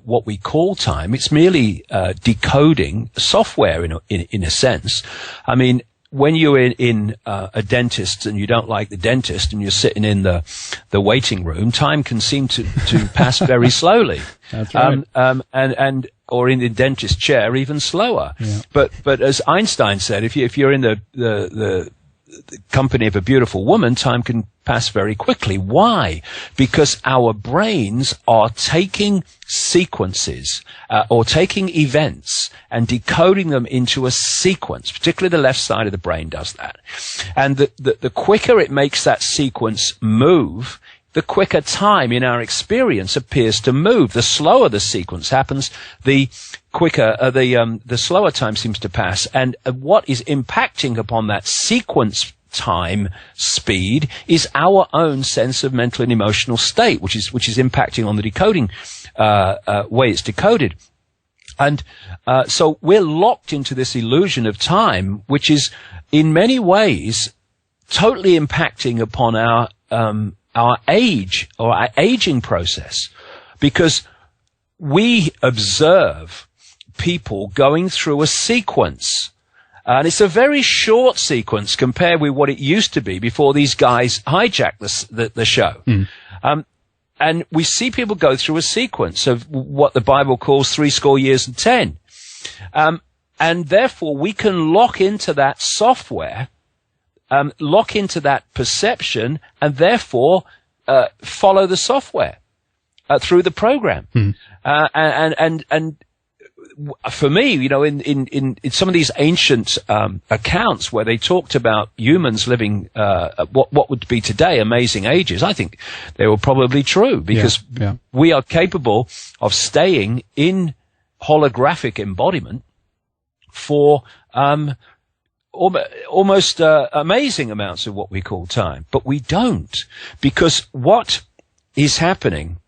what we call time, it's merely decoding software in a sense. I mean, when you're in a dentist and you don't like the dentist and you're sitting in the waiting room, time can seem to pass very slowly. That's right. Or in the dentist chair, even slower. Yeah. But as Einstein said, if you're in the company of a beautiful woman, time can pass very quickly. Why? Because our brains are taking sequences or taking events and decoding them into a sequence. Particularly the left side of the brain does that. And the quicker it makes that sequence move, the quicker time in our experience appears to move. The slower the sequence happens, the quicker, the slower time seems to pass. And what is impacting upon that sequence time speed is our own sense of mental and emotional state, which is impacting on the decoding way it's decoded. And so we're locked into this illusion of time, which is in many ways totally impacting upon our age or our aging process, because we observe people going through a sequence. And it's a very short sequence compared with what it used to be before these guys hijacked the show. And we see people go through a sequence of what the Bible calls 70 years and 10. And therefore we can lock into that software, lock into that perception, and therefore follow the software through the program. And for me, in some of these ancient accounts where they talked about humans living what would be today amazing ages, I think they were probably true, because we are capable of staying in holographic embodiment for almost amazing amounts of what we call time. But we don't, because what is happening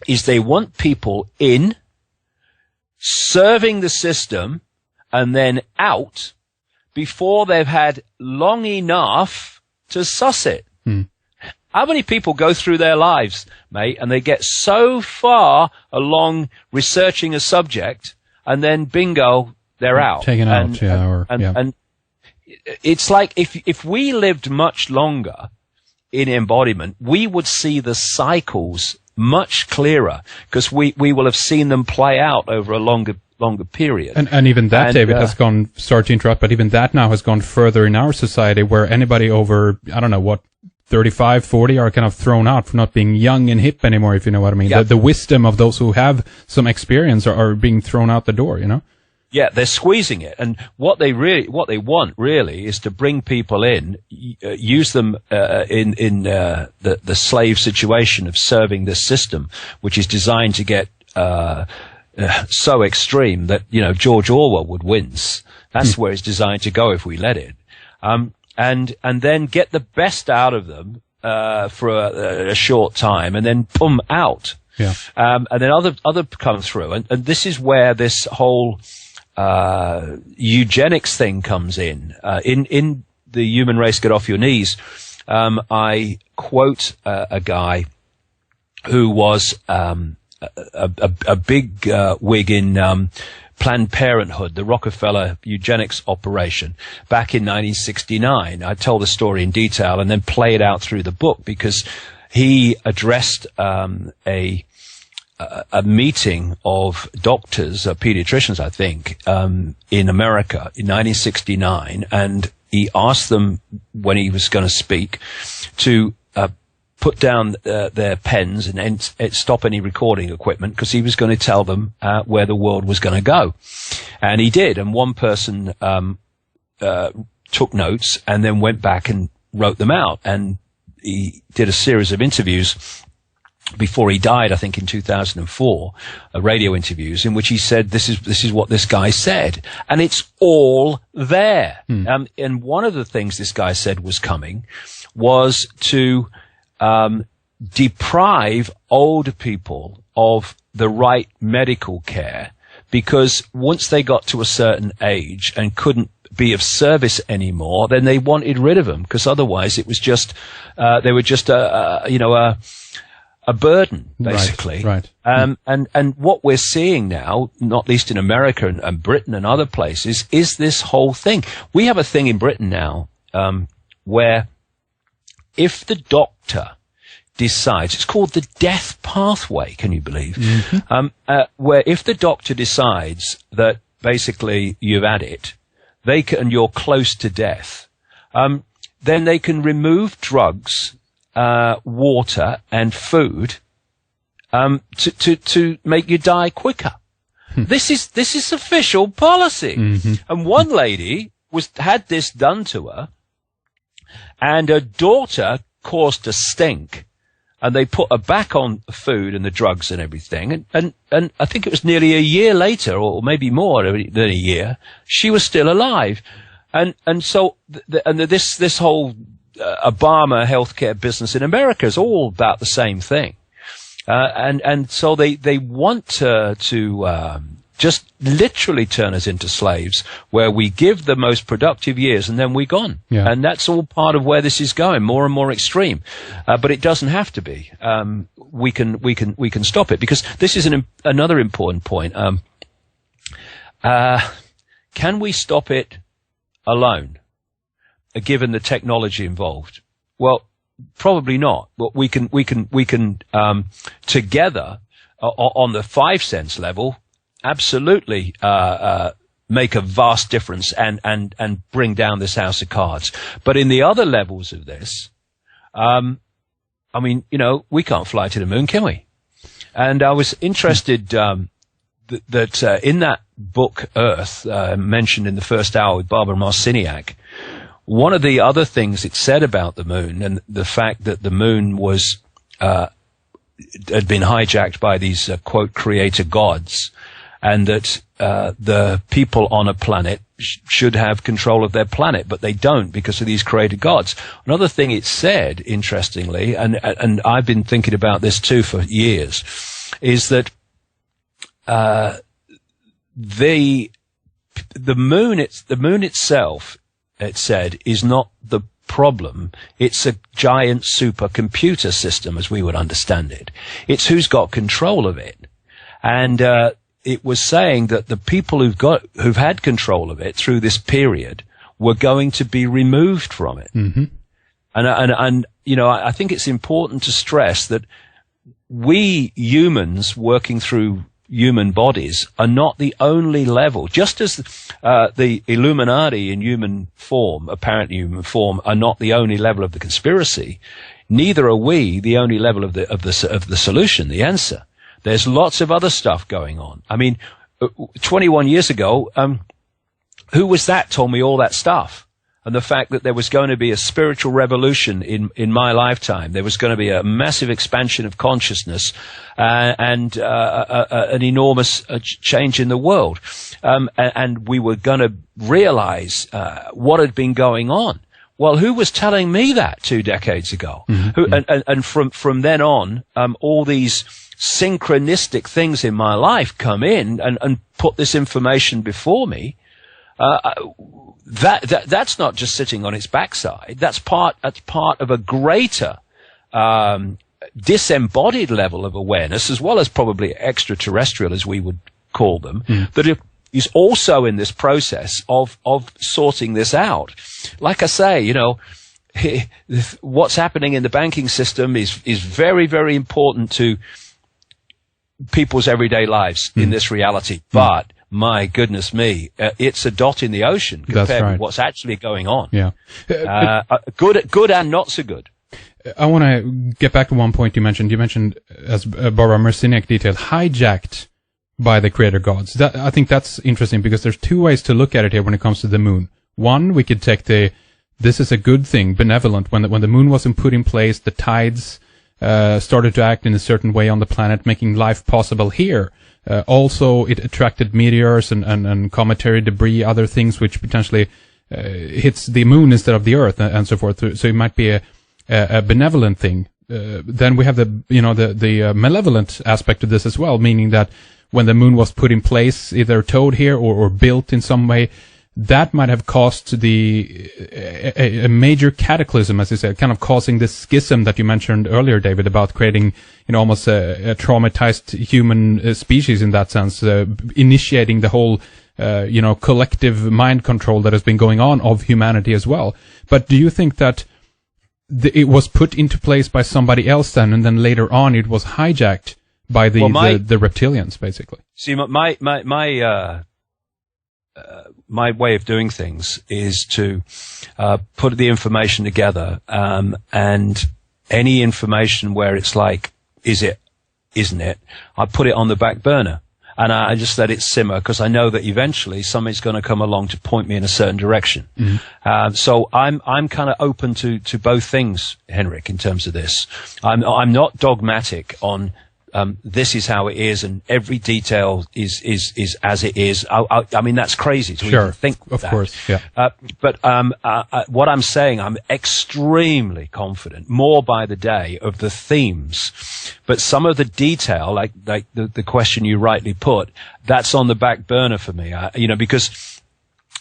is they want people in, serving the system, and then out before they've had long enough to suss it. How many people go through their lives, mate, and they get so far along researching a subject, and then bingo, they're out. Taken out, And it's like if we lived much longer in embodiment, we would see the cycles much clearer, because we will have seen them play out over a longer period. And even that, David, has gone, sorry to interrupt, but even that now has gone further in our society, where anybody over, I don't know, what, 35, 40 are kind of thrown out for not being young and hip anymore, if you know what I mean. Yep. The wisdom of those who have some experience are being thrown out the door, you know? Yeah, they're squeezing it. And what they want really is to bring people in, use them in the slave situation of serving this system, which is designed to get so extreme that, you know, George Orwell would wince. That's where it's designed to go if we let it. And then get the best out of them for a short time, and then boom, out. Yeah. And then other come through, and this is where this whole eugenics thing comes in. In the Human Race Get Off Your Knees, I quote a guy who was a big wig in Planned Parenthood, the Rockefeller eugenics operation, back in 1969. I tell the story in detail and then play it out through the book, because he addressed a meeting of doctors, pediatricians, I think, in America in 1969, and he asked them, when he was going to speak, to put down their pens and stop any recording equipment, because he was going to tell them where the world was going to go. And he did. And one person took notes and then went back and wrote them out. And he did a series of interviews before he died, I think in 2004, radio interviews, in which he said, this is what this guy said. And it's all there. And one of the things this guy said was coming was to deprive older people of the right medical care, because once they got to a certain age and couldn't be of service anymore, then they wanted rid of them, because otherwise it was just they were just a burden, basically. Right. And what we're seeing now, not least in America and Britain and other places, is this whole thing. We have a thing in Britain now where if the doctor decides, it's called the death pathway, can you believe? Where if the doctor decides that basically you've had it, and you're close to death, then they can remove drugs, water and food, to make you die quicker. This is official policy. And one lady had this done to her, and her daughter caused a stink, and they put her back on the food and the drugs and everything. And I think it was nearly a year later, or maybe more than a year, she was still alive. And so this whole Obama healthcare business in America is all about the same thing. And so they want to just literally turn us into slaves, where we give the most productive years and then we're gone. Yeah. And that's all part of where this is going, more and more extreme. But it doesn't have to be. We can stop it, because this is another important point. Can we stop it alone, given the technology involved? Well, probably not. But we can together on the 5 cents level, absolutely make a vast difference and bring down this house of cards. But in the other levels of this, I mean, you know, we can't fly to the moon, can we? And I was interested that in that book Earth, mentioned in the first hour with Barbara Marciniak, one of the other things it said about the moon, and the fact that the moon was had been hijacked by these quote creator gods, and that the people on a planet should have control of their planet, but they don't because of these created gods. Another thing it said, interestingly, and I've been thinking about this too for years, is that the moon itself, it said, is not the problem. It's a giant supercomputer system, as we would understand it. It's who's got control of it. And it was saying that the people who've had control of it through this period were going to be removed from it. Mm-hmm. And you know, I think it's important to stress that we humans working through human bodies are not the only level. Just as the Illuminati in human form, apparently human form, are not the only level of the conspiracy, neither are we the only level of the solution, the answer. There's lots of other stuff going on. I mean, 21 years ago, who was that told me all that stuff? And the fact that there was going to be a spiritual revolution in my lifetime, there was going to be a massive expansion of consciousness, and an enormous change in the world. And we were going to realize what had been going on. Well, who was telling me that 2 decades ago? Mm-hmm. And from then on, all these synchronistic things in my life come in and put this information before me. That's not just sitting on its backside. That's part of a greater, disembodied level of awareness, as well as probably extraterrestrial, as we would call them, that is also in this process of sorting this out. Like I say, you know, what's happening in the banking system is very, very important to people's everyday lives in this reality. But my goodness me, it's a dot in the ocean compared with what's actually going on. Yeah. Good and not so good. I want to get back to one point you mentioned. You mentioned, as Barbara Marciniak detailed, hijacked by the creator gods. I think that's interesting because there's two ways to look at it here when it comes to the moon. One, we could take this is a good thing, benevolent. When the moon wasn't put in place, the tides started to act in a certain way on the planet, making life possible here. Also, it attracted meteors and cometary debris, other things which potentially hits the moon instead of the Earth, and so forth. So it might be a benevolent thing. Then we have the malevolent aspect of this as well, meaning that when the moon was put in place, either towed here or built in some way, that might have caused a major cataclysm, as you said, kind of causing this schism that you mentioned earlier, David, about creating, almost a traumatized human species in that sense, initiating the whole, collective mind control that has been going on of humanity as well. But do you think that it was put into place by somebody else then, and then later on it was hijacked by the reptilians, basically? See, my way of doing things is to put the information together, and any information where it's like, is it, isn't it, I put it on the back burner, and I just let it simmer, because I know that eventually something's going to come along to point me in a certain direction. So I'm kind of open to both things, Henrik, in terms of this. I'm not dogmatic on this is how it is, and every detail is as it is. I mean, that's crazy to even think of that. Course, yeah. But what I'm saying, I'm extremely confident, more by the day, of the themes. But some of the detail, like the question you rightly put, that's on the back burner for me. Because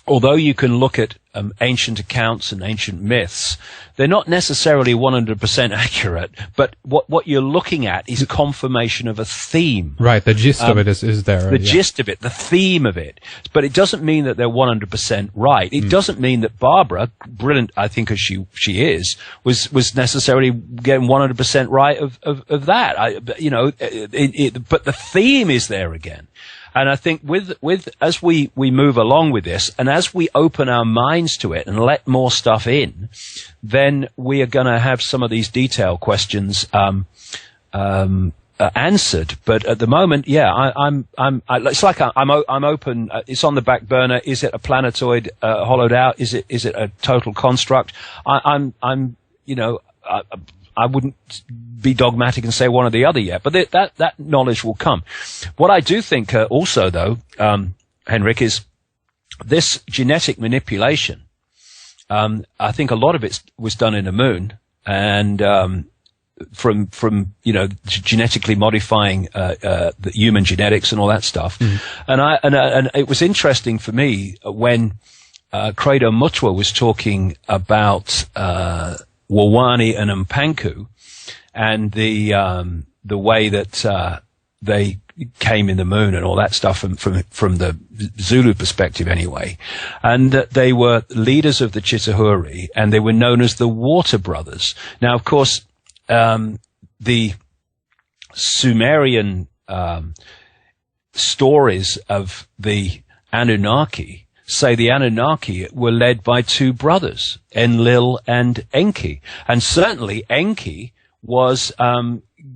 although you can look at ancient accounts and ancient myths, they're not necessarily 100% accurate, but what you're looking at is confirmation of a theme. Right, the gist of it is there. The gist of it, the theme of it. But it doesn't mean that they're 100% right. It doesn't mean that Barbara, brilliant I think as she is, was necessarily getting 100% right of that. But the theme is there again. And I think with as we move along with this, and as we open our minds to it and let more stuff in, then we are going to have some of these detail questions answered. But at the moment, it's like I'm open. It's on the back burner. Is it a planetoid hollowed out? Is it a total construct? I wouldn't be dogmatic and say one or the other yet, but that knowledge will come. What I do think also, though, Henrik, is this genetic manipulation. I think a lot of it was done in the moon, and from genetically modifying the human genetics and all that stuff. And it was interesting for me when Credo Mutwa was talking about Wawani and Mpanku, and the way that they came in the moon and all that stuff from the Zulu perspective anyway, and that they were leaders of the Chitahuri, and they were known as the Water Brothers. Now, of course, the Sumerian stories of the Anunnaki say the Anunnaki were led by two brothers, Enlil and Enki, and certainly Enki was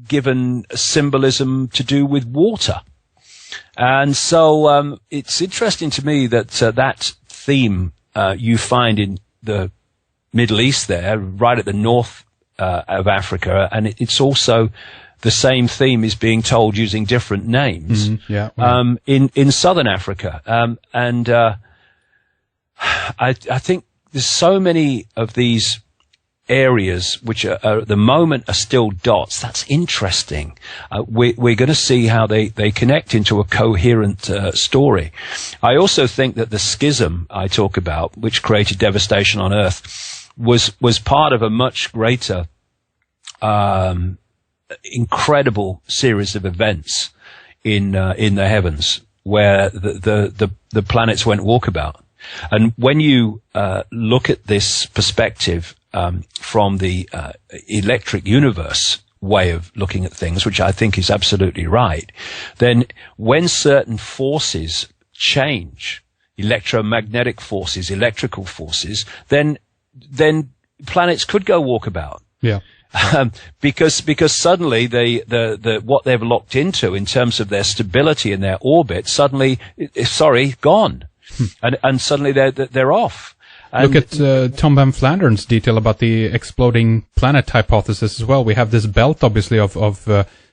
given symbolism to do with water. And so it's interesting to me that that theme you find in the Middle East there, right at the north of Africa, and it's also the same theme is being told using different names in southern Africa. I think there's so many of these areas which are at the moment are still dots. That's interesting. We're going to see how they connect into a coherent story. I also think that the schism I talk about, which created devastation on Earth, was part of a much greater incredible series of events in the heavens where the planets went walkabout. And when you look at this perspective from the electric universe way of looking at things, which I think is absolutely right, then when certain forces change, electromagnetic forces, electrical forces, then planets could go walkabout. Yeah. Because suddenly the what they've locked into in terms of their stability and their orbit suddenly, gone. And suddenly they're off. And look at Tom Van Flanderen's detail about the exploding planet hypothesis as well. We have this belt, obviously, of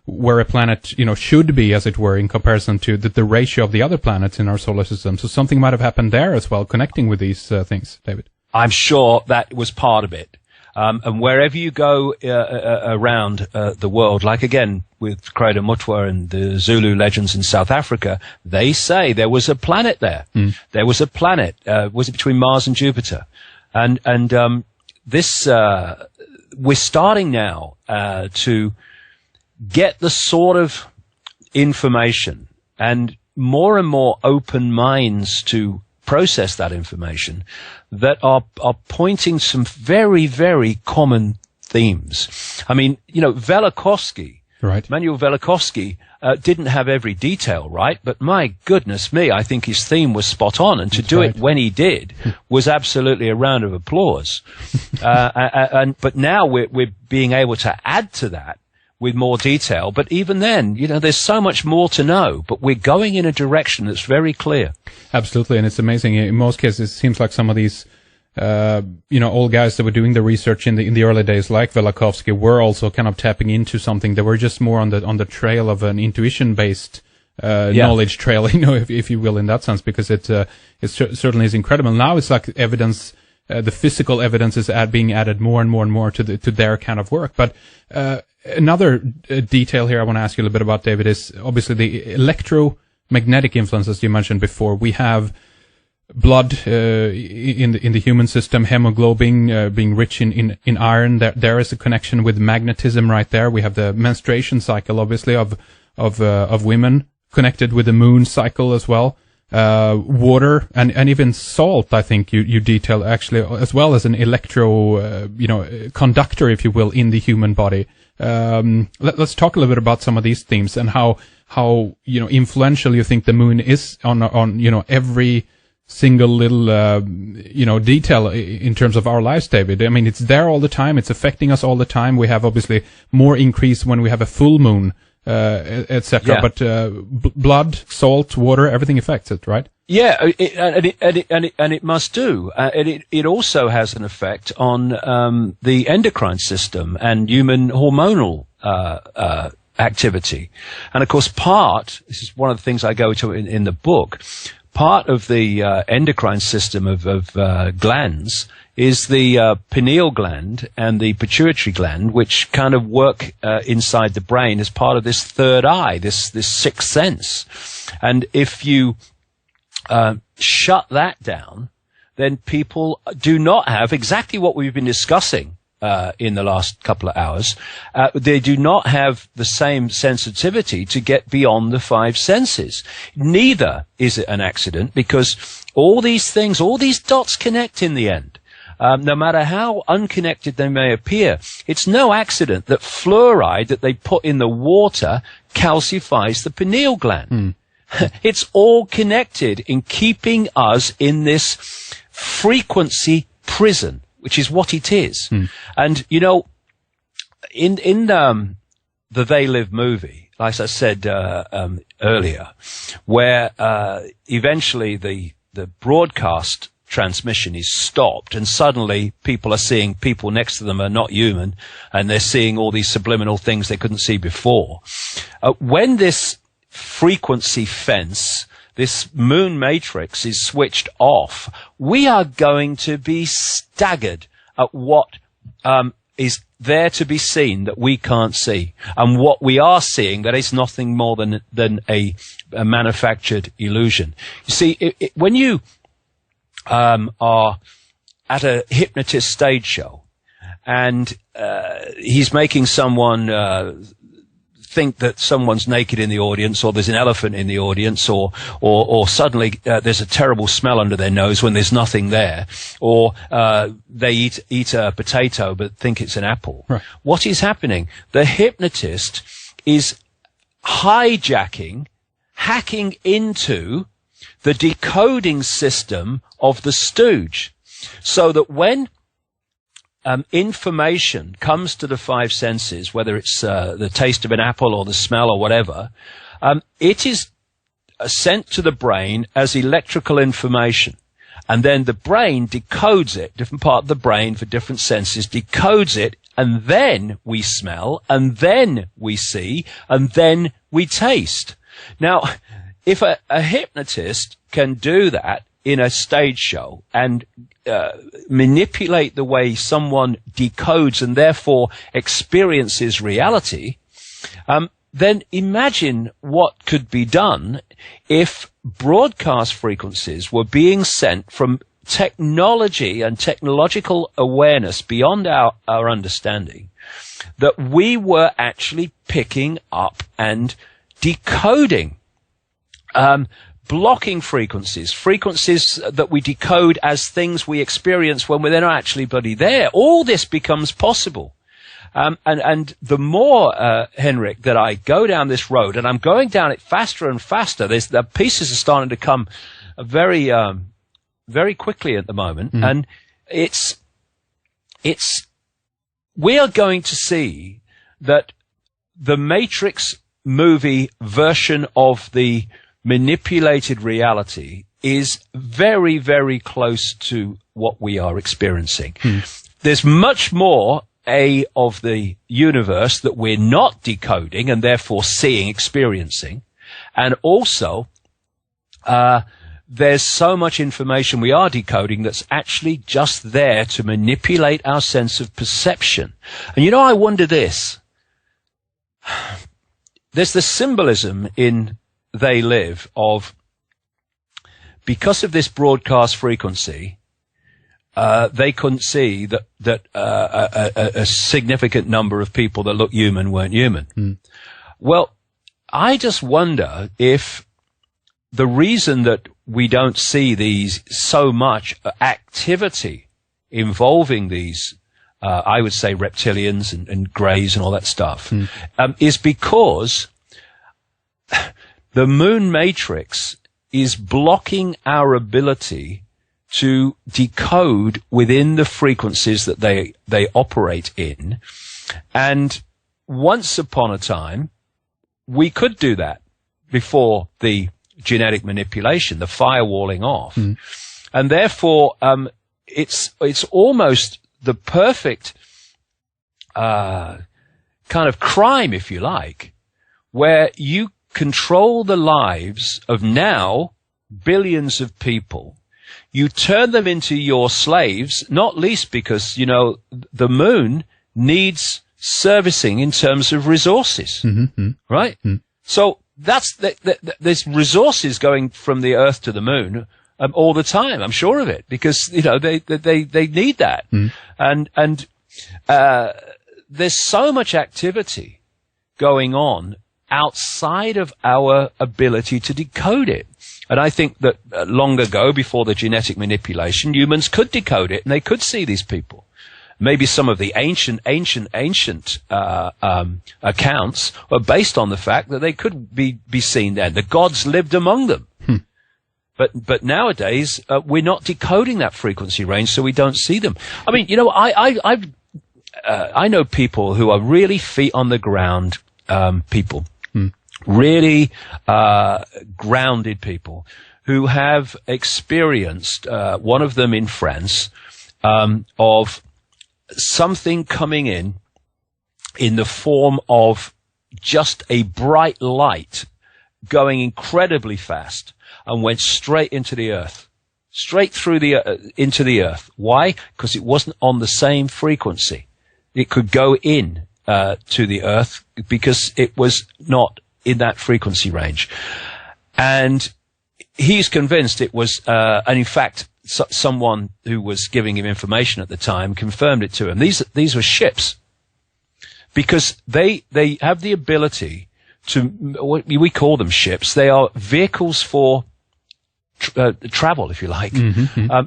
where a planet, should be, as it were, in comparison to the ratio of the other planets in our solar system. So something might have happened there as well, connecting with these things, David. I'm sure that was part of it. And wherever you go around the world, like again with Credo Mutwa and the Zulu legends in South Africa, they say there was a planet there. There was a planet. Was it between Mars and Jupiter? And this we're starting now to get the sort of information and more open minds to process that information that are pointing some very, very common themes. I mean, Velikovsky, right? Manuel Velikovsky didn't have every detail right, but my goodness me, I think his theme was spot on, and to do it when he did was absolutely a round of applause. But now we're being able to add to that with more detail. But even then, there's so much more to know, but we're going in a direction that's very clear. Absolutely. And it's amazing. In most cases, it seems like some of these, old guys that were doing the research in the early days, like Velikovsky, were also kind of tapping into something. They were just more on the trail of an intuition-based, knowledge trail, if you will, in that sense, because it certainly is incredible. Now it's like evidence, the physical evidence is being added more and more and more to their kind of work. But, another detail here I want to ask you a little bit about, David, is obviously the electromagnetic influence, as you mentioned before. We have blood in the human system, hemoglobin being rich in iron. There is a connection with magnetism right there. We have the menstruation cycle, obviously, of women connected with the moon cycle as well. Water and even salt, I think you detail actually, as well as an electro, conductor, if you will, in the human body. Let's talk a little bit about some of these themes and how influential you think the moon is on every single little, detail in terms of our lives, David. I mean, it's there all the time. It's affecting us all the time. We have obviously more increase when we have a full moon, etc. Yeah. But blood, salt, water, everything affects it, right? Yeah, and it must do. It also has an effect on the endocrine system and human hormonal activity. And of course, this is one of the things I go to in the book. Part of the endocrine system of glands is the pineal gland and the pituitary gland, which kind of work inside the brain as part of this third eye, this sixth sense. And if you shut that down, then people do not have exactly what we've been discussing in the last couple of hours. They do not have the same sensitivity to get beyond the five senses. Neither is it an accident, because all these things, all these dots connect in the end. No matter how unconnected they may appear, it's no accident that fluoride that they put in the water calcifies the pineal gland. It's all connected in keeping us in this frequency prison, which is what it is. And, you know, in the They Live movie, like I said earlier, where eventually the broadcast transmission is stopped, and suddenly people are seeing people next to them are not human, and they're seeing all these subliminal things they couldn't see before. When this frequency fence, this moon matrix, is switched off, we are going to be staggered at what is there to be seen that we can't see, and what we are seeing that is nothing more than a manufactured illusion. You see, when you are at a hypnotist stage show, and he's making someone think that someone's naked in the audience, or there's an elephant in the audience, or suddenly there's a terrible smell under their nose when there's nothing there, or they eat a potato but think it's an apple. Right. What is happening? The hypnotist is hijacking, hacking into the decoding system of the stooge, so that when information comes to the five senses, whether it's the taste of an apple or the smell or whatever, it is sent to the brain as electrical information. And then the brain decodes it, different part of the brain for different senses, decodes it, and then we smell, and then we see, and then we taste. Now, if a hypnotist can do that in a stage show and manipulate the way someone decodes and therefore experiences reality, then imagine what could be done if broadcast frequencies were being sent from technology and technological awareness beyond our understanding, that we were actually picking up and decoding blocking frequencies that we decode as things we experience when we're not actually bloody there. All this becomes possible. And the more, Henrik, that I go down this road, and I'm going down it faster and faster, the pieces are starting to come very, very quickly at the moment. And we are going to see that the Matrix movie version of the manipulated reality is very, very close to what we are experiencing. There's much more of the universe that we're not decoding and therefore seeing, experiencing. And also, there's so much information we are decoding that's actually just there to manipulate our sense of perception. And you know, I wonder this. There's the symbolism in They Live of, because of this broadcast frequency, they couldn't see that a significant number of people that look human weren't human. Well, I just wonder if the reason that we don't see these so much activity involving these, I would say reptilians and greys and all that stuff, is because the moon matrix is blocking our ability to decode within the frequencies that they operate in. And once upon a time, we could do that before the genetic manipulation, the firewalling off. And therefore, it's almost the perfect kind of crime, if you like, where you control the lives of now billions of people. You turn them into your slaves, not least because, you know, the moon needs servicing in terms of resources, right? So that's there's resources going from the Earth to the moon, all the time. I'm sure of it, because they need that, and there's so much activity going on outside of our ability to decode it. And I think that long ago, before the genetic manipulation, humans could decode it, and they could see these people. Maybe some of the ancient accounts are based on the fact that they could be seen there. The gods lived among them. But nowadays, we're not decoding that frequency range, so we don't see them. I mean, I know people who are really feet on the ground people. Really grounded people who have experienced, one of them in France, of something coming in the form of just a bright light going incredibly fast and went straight into the earth, straight through into the earth. Why? Because it wasn't on the same frequency. It could go in to the earth because it was not in that frequency range. And he's convinced it was, and in fact, someone who was giving him information at the time confirmed it to him. These were ships, because they have the ability to, we call them ships. They are vehicles for travel, if you like,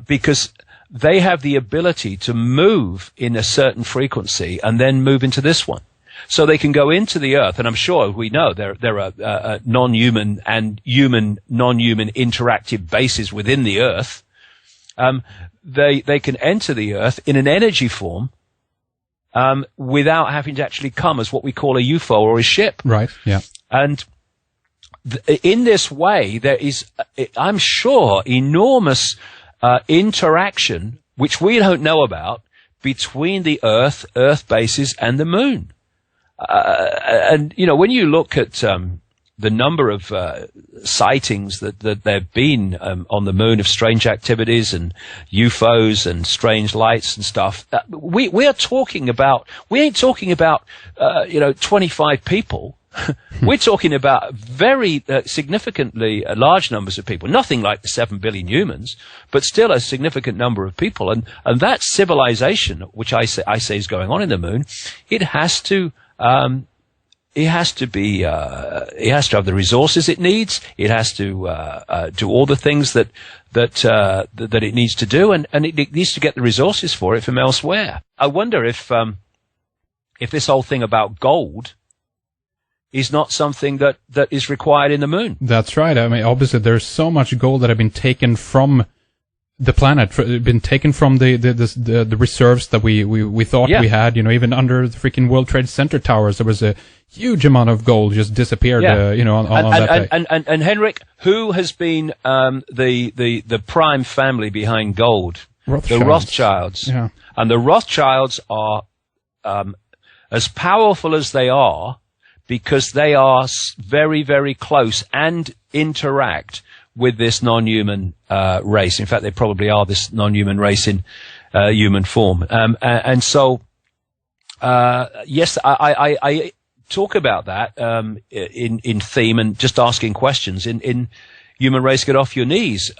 because they have the ability to move in a certain frequency and then move into this one. So they can go into the earth, and I'm sure we know there are non-human and human, non-human interactive bases within the earth. They can enter the earth in an energy form without having to actually come as what we call a UFO or a ship. Right, yeah. And in this way, there is, I'm sure, enormous interaction, which we don't know about, between the earth bases, and the moon. And, when you look at the number of sightings that there have been on the moon of strange activities and UFOs and strange lights and stuff, we ain't talking about 25 people. We're talking about very significantly large numbers of people. Nothing like the 7 billion humans, but still a significant number of people. And that civilization, which I say is going on in the moon, it has to have the resources it needs. It has to do all the things that it needs to do, and it needs to get the resources for it from elsewhere. I wonder if this whole thing about gold is not something that is required in the moon. That's right. I mean, obviously, there's so much gold that have been taken from the planet, been taken from the reserves that we thought we had. Even under the freaking World Trade Center towers, there was a huge amount of gold just disappeared. On that day. And Henrik, who has been the prime family behind gold? The Rothschilds. Yeah. And the Rothschilds are as powerful as they are, because they are very, very close and interact with this non-human race. In fact, they probably are this non-human race in human form. And so, yes, I talk about that in theme and just asking questions in Human Race Get Off Your Knees.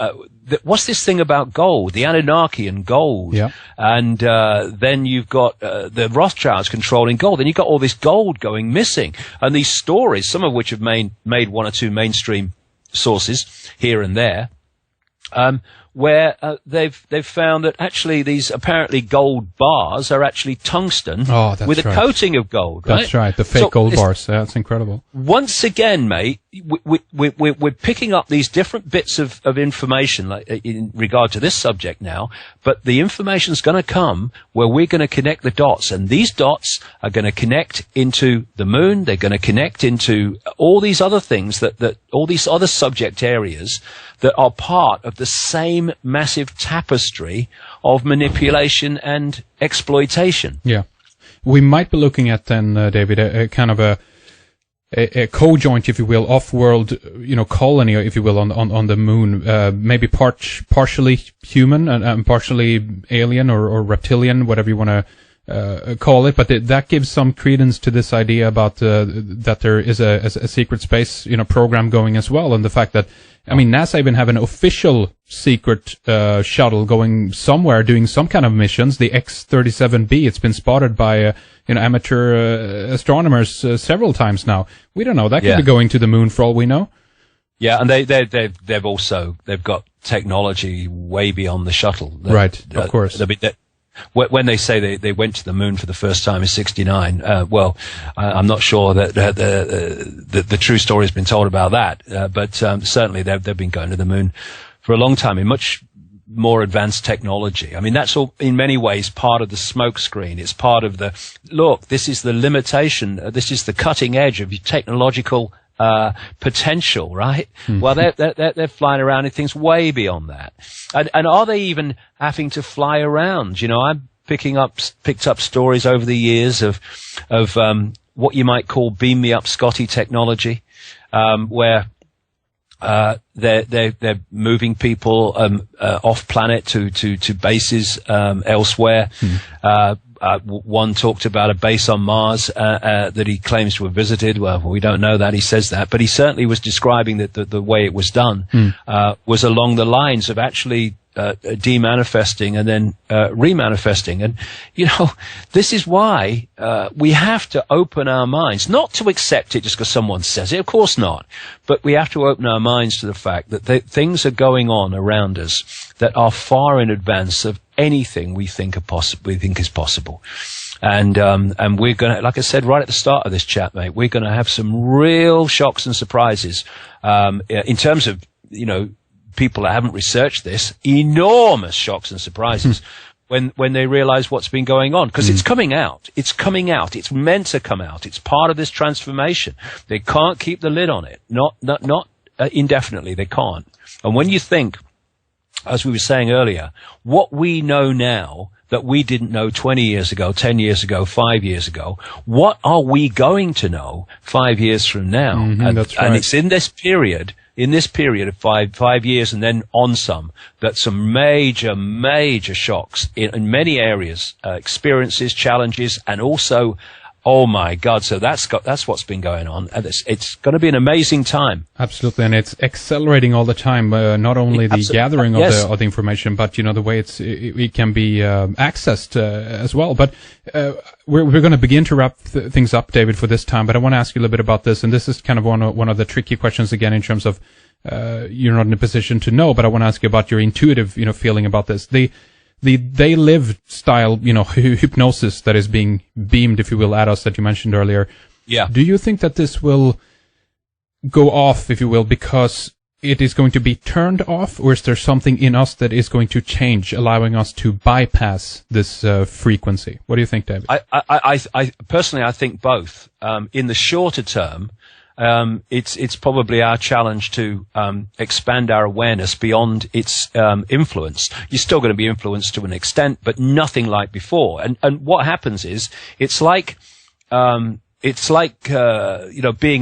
What's this thing about gold? The Anunnaki and gold. Yeah. And then you've got the Rothschilds controlling gold. Then you've got all this gold going missing. And these stories, some of which have made one or two mainstream sources here and there, where they've found that actually these apparently gold bars are actually tungsten with a coating of gold. Right? That's right, the fake gold bars. That's incredible. Once again, mate, we're picking up these different bits of information, like in regard to this subject now, but the information's going to come where we're going to connect the dots, and these dots are going to connect into the moon. They're going to connect into all these other things that all these other subject areas that are part of the same massive tapestry of manipulation and exploitation. Yeah. We might be looking at then, David, a kind of a co-joint, if you will, off-world, colony, if you will, on the moon, maybe partially human and partially alien or reptilian, whatever you want to call it, but that gives some credence to this idea about that there is a secret space, program going as well, and the fact that, I mean, NASA even have an official secret shuttle going somewhere doing some kind of missions. The X-37B, it's been spotted by amateur astronomers several times now. We don't know, that could be going to the moon for all we know. Yeah, and they've got technology way beyond the shuttle. Right, of course. When they say they went to the moon for the first time in '69, I'm not sure that the true story has been told about that. But certainly they've been going to the moon for a long time in much more advanced technology. I mean, that's all in many ways part of the smoke screen. It's part of this is the limitation. This is the cutting edge of technological potential, right? Well, they're flying around in things way beyond that. And are they even having to fly around? I'm picked up stories over the years of what you might call beam me up Scotty technology, where they're moving people off planet to bases elsewhere. One talked about a base on Mars that he claims to have visited. Well, we don't know that. He says that. But he certainly was describing that the way it was done was along the lines of actually demanifesting and then remanifesting. And, this is why we have to open our minds, not to accept it just because someone says it, of course not, but we have to open our minds to the fact that things are going on around us that are far in advance of anything we think is possible. And we're going to, like I said right at the start of this chat, mate, we're going to have some real shocks and surprises in terms of, people that haven't researched this, enormous shocks and surprises when they realize what's been going on. Because it's coming out. It's coming out. It's meant to come out. It's part of this transformation. They can't keep the lid on it. Not indefinitely. They can't. And when you think, as we were saying earlier, what we know now that we didn't know 20 years ago, 10 years ago, 5 years ago, what are we going to know 5 years from now? That's right. And it's in this period of five years and then on that some major shocks in many areas, experiences, challenges, and also, oh my God, so that's what's been going on. And it's going to be an amazing time. Absolutely, and it's accelerating all the time, not only the gathering of the information, but, the way it can be accessed as well. But we're going to begin to wrap things up, David, for this time, but I want to ask you a little bit about this, and this is kind of one of the tricky questions again in terms of you're not in a position to know, but I want to ask you about your intuitive, feeling about this. The they live style, hypnosis that is being beamed, if you will, at us that you mentioned earlier. Yeah. Do you think that this will go off, if you will, because it is going to be turned off, or is there something in us that is going to change, allowing us to bypass this frequency? What do you think, David? I personally, I think both. In the shorter term, it's probably our challenge to expand our awareness beyond its influence. You're still going to be influenced to an extent, but nothing like before. And what happens is it's like being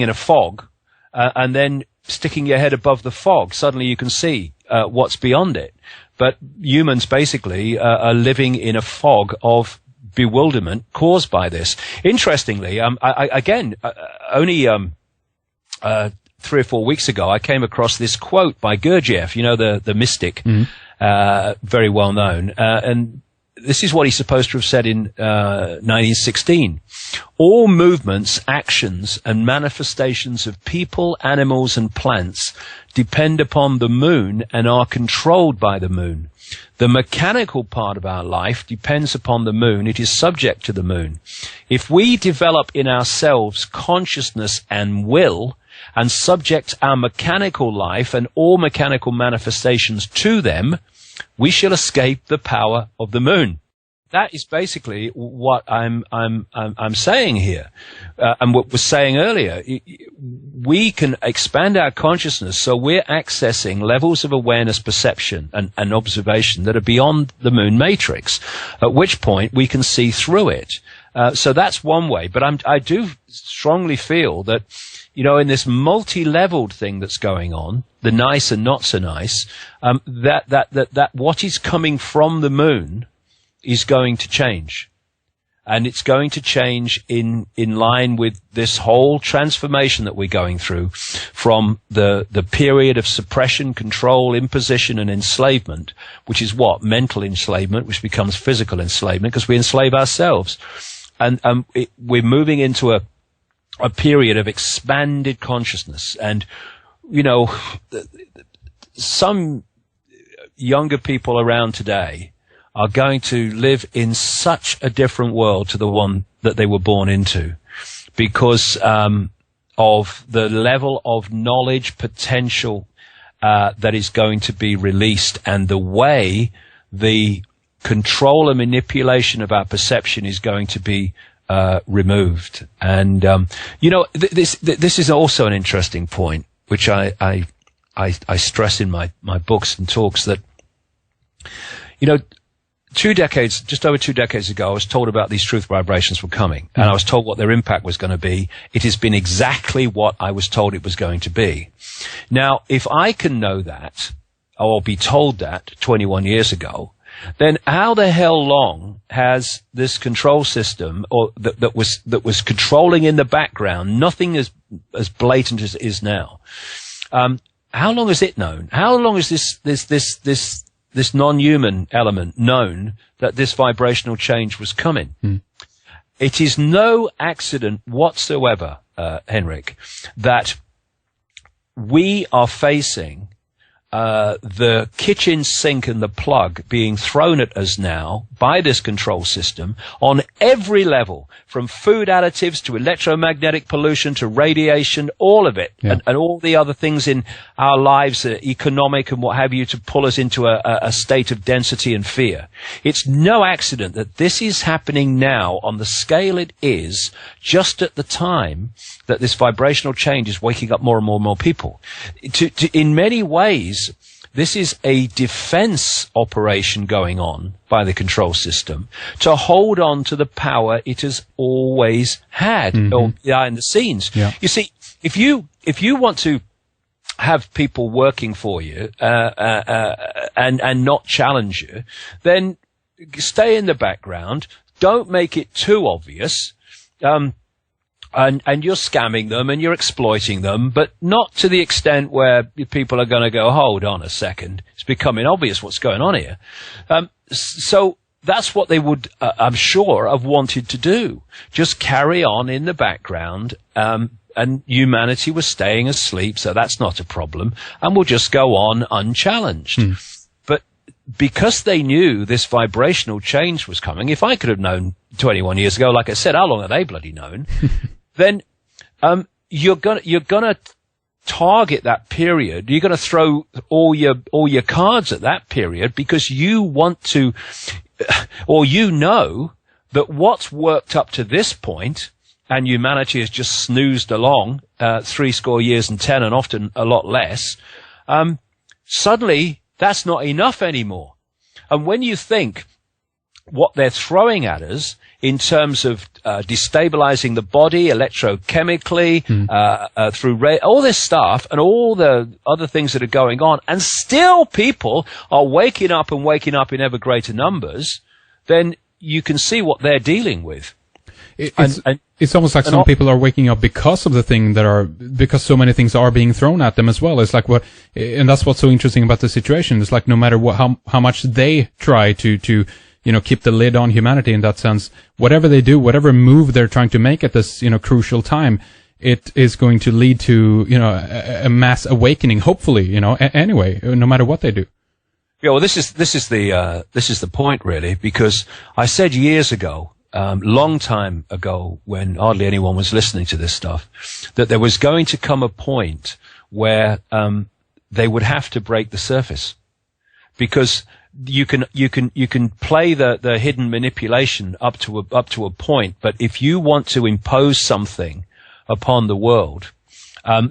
in a fog and then sticking your head above the fog. Suddenly you can see what's beyond it. But humans basically are living in a fog of bewilderment caused by this. Interestingly, only 3 or 4 weeks ago, I came across this quote by Gurdjieff, the mystic, very well known. And this is what he's supposed to have said in 1916. All movements, actions, and manifestations of people, animals, and plants depend upon the moon and are controlled by the moon. The mechanical part of our life depends upon the moon. It is subject to the moon. If we develop in ourselves consciousness and will, and subject our mechanical life and all mechanical manifestations to them, we shall escape the power of the moon. That is basically what I'm saying here, and what was saying earlier. We can expand our consciousness, so we're accessing levels of awareness, perception, and observation that are beyond the moon matrix. At which point we can see through it. So that's one way. But I do strongly feel that, in this multi-leveled thing that's going on, the nice and not so nice, that what is coming from the moon is going to change. And it's going to change in line with this whole transformation that we're going through from the period of suppression, control, imposition, and enslavement, which is what? Mental enslavement, which becomes physical enslavement because we enslave ourselves. And we're moving into a period of expanded consciousness. And, you know, some younger people around today are going to live in such a different world to the one that they were born into because of the level of knowledge potential that is going to be released and the way the control and manipulation of our perception is going to be removed. And you know, this is also an interesting point, which I stress in my books and talks, that, you know, just over 2 decades ago, I was told about these truth vibrations were coming, and I was told what their impact was going to be. It has been exactly what I was told it was going to be. Now, if I can know that, or be told that 21 years ago, then how the hell long has this control system, or that was controlling in the background, nothing as blatant as it is now? How long has it known? How long has this non-human element known that this vibrational change was coming? It is no accident whatsoever, Henrik, that we are facing the kitchen sink and the plug being thrown at us now by this control system on every level, from food additives to electromagnetic pollution to radiation, all of it, and all the other things in our lives, economic and what have you, to pull us into a state of density and fear. It's no accident that this is happening now on the scale it is, just at the time that this vibrational change is waking up more and more and more people. In many ways, this is a defense operation going on by the control system to hold on to the power it has always had behind the scenes. Yeah. You see, if you want to have people working for you and not challenge you, then stay in the background. Don't make it too obvious. And you're scamming them and you're exploiting them, but not to the extent where people are going to go, hold on a second, it's becoming obvious what's going on here. So that's what they would, I'm sure, have wanted to do. Just carry on in the background, and humanity was staying asleep, so that's not a problem, and we'll just go on unchallenged. But because they knew this vibrational change was coming, if I could have known 21 years ago, like I said, how long have they bloody known? Then you're gonna target that period. You're gonna throw all your cards at that period because you want to, or you know that what's worked up to this point, and humanity has just snoozed along 70 years and 10, and often a lot less. Suddenly, that's not enough anymore. And when you think what they're throwing at us in terms of destabilizing the body electrochemically, through all this stuff and all the other things that are going on, and still people are waking up in ever greater numbers, then you can see what they're dealing with. It's almost like some people are waking up because of because so many things are being thrown at them as well. It's like and that's what's so interesting about the situation. It's like no matter how much they try to keep the lid on humanity in that sense, whatever they do, whatever move they're trying to make at this, crucial time, it is going to lead to, a mass awakening, hopefully, anyway, no matter what they do. Yeah, well, this is the point, really, because I said years ago, long time ago, when hardly anyone was listening to this stuff, that there was going to come a point where they would have to break the surface, because you can play the hidden manipulation up to a point, but if you want to impose something upon the world,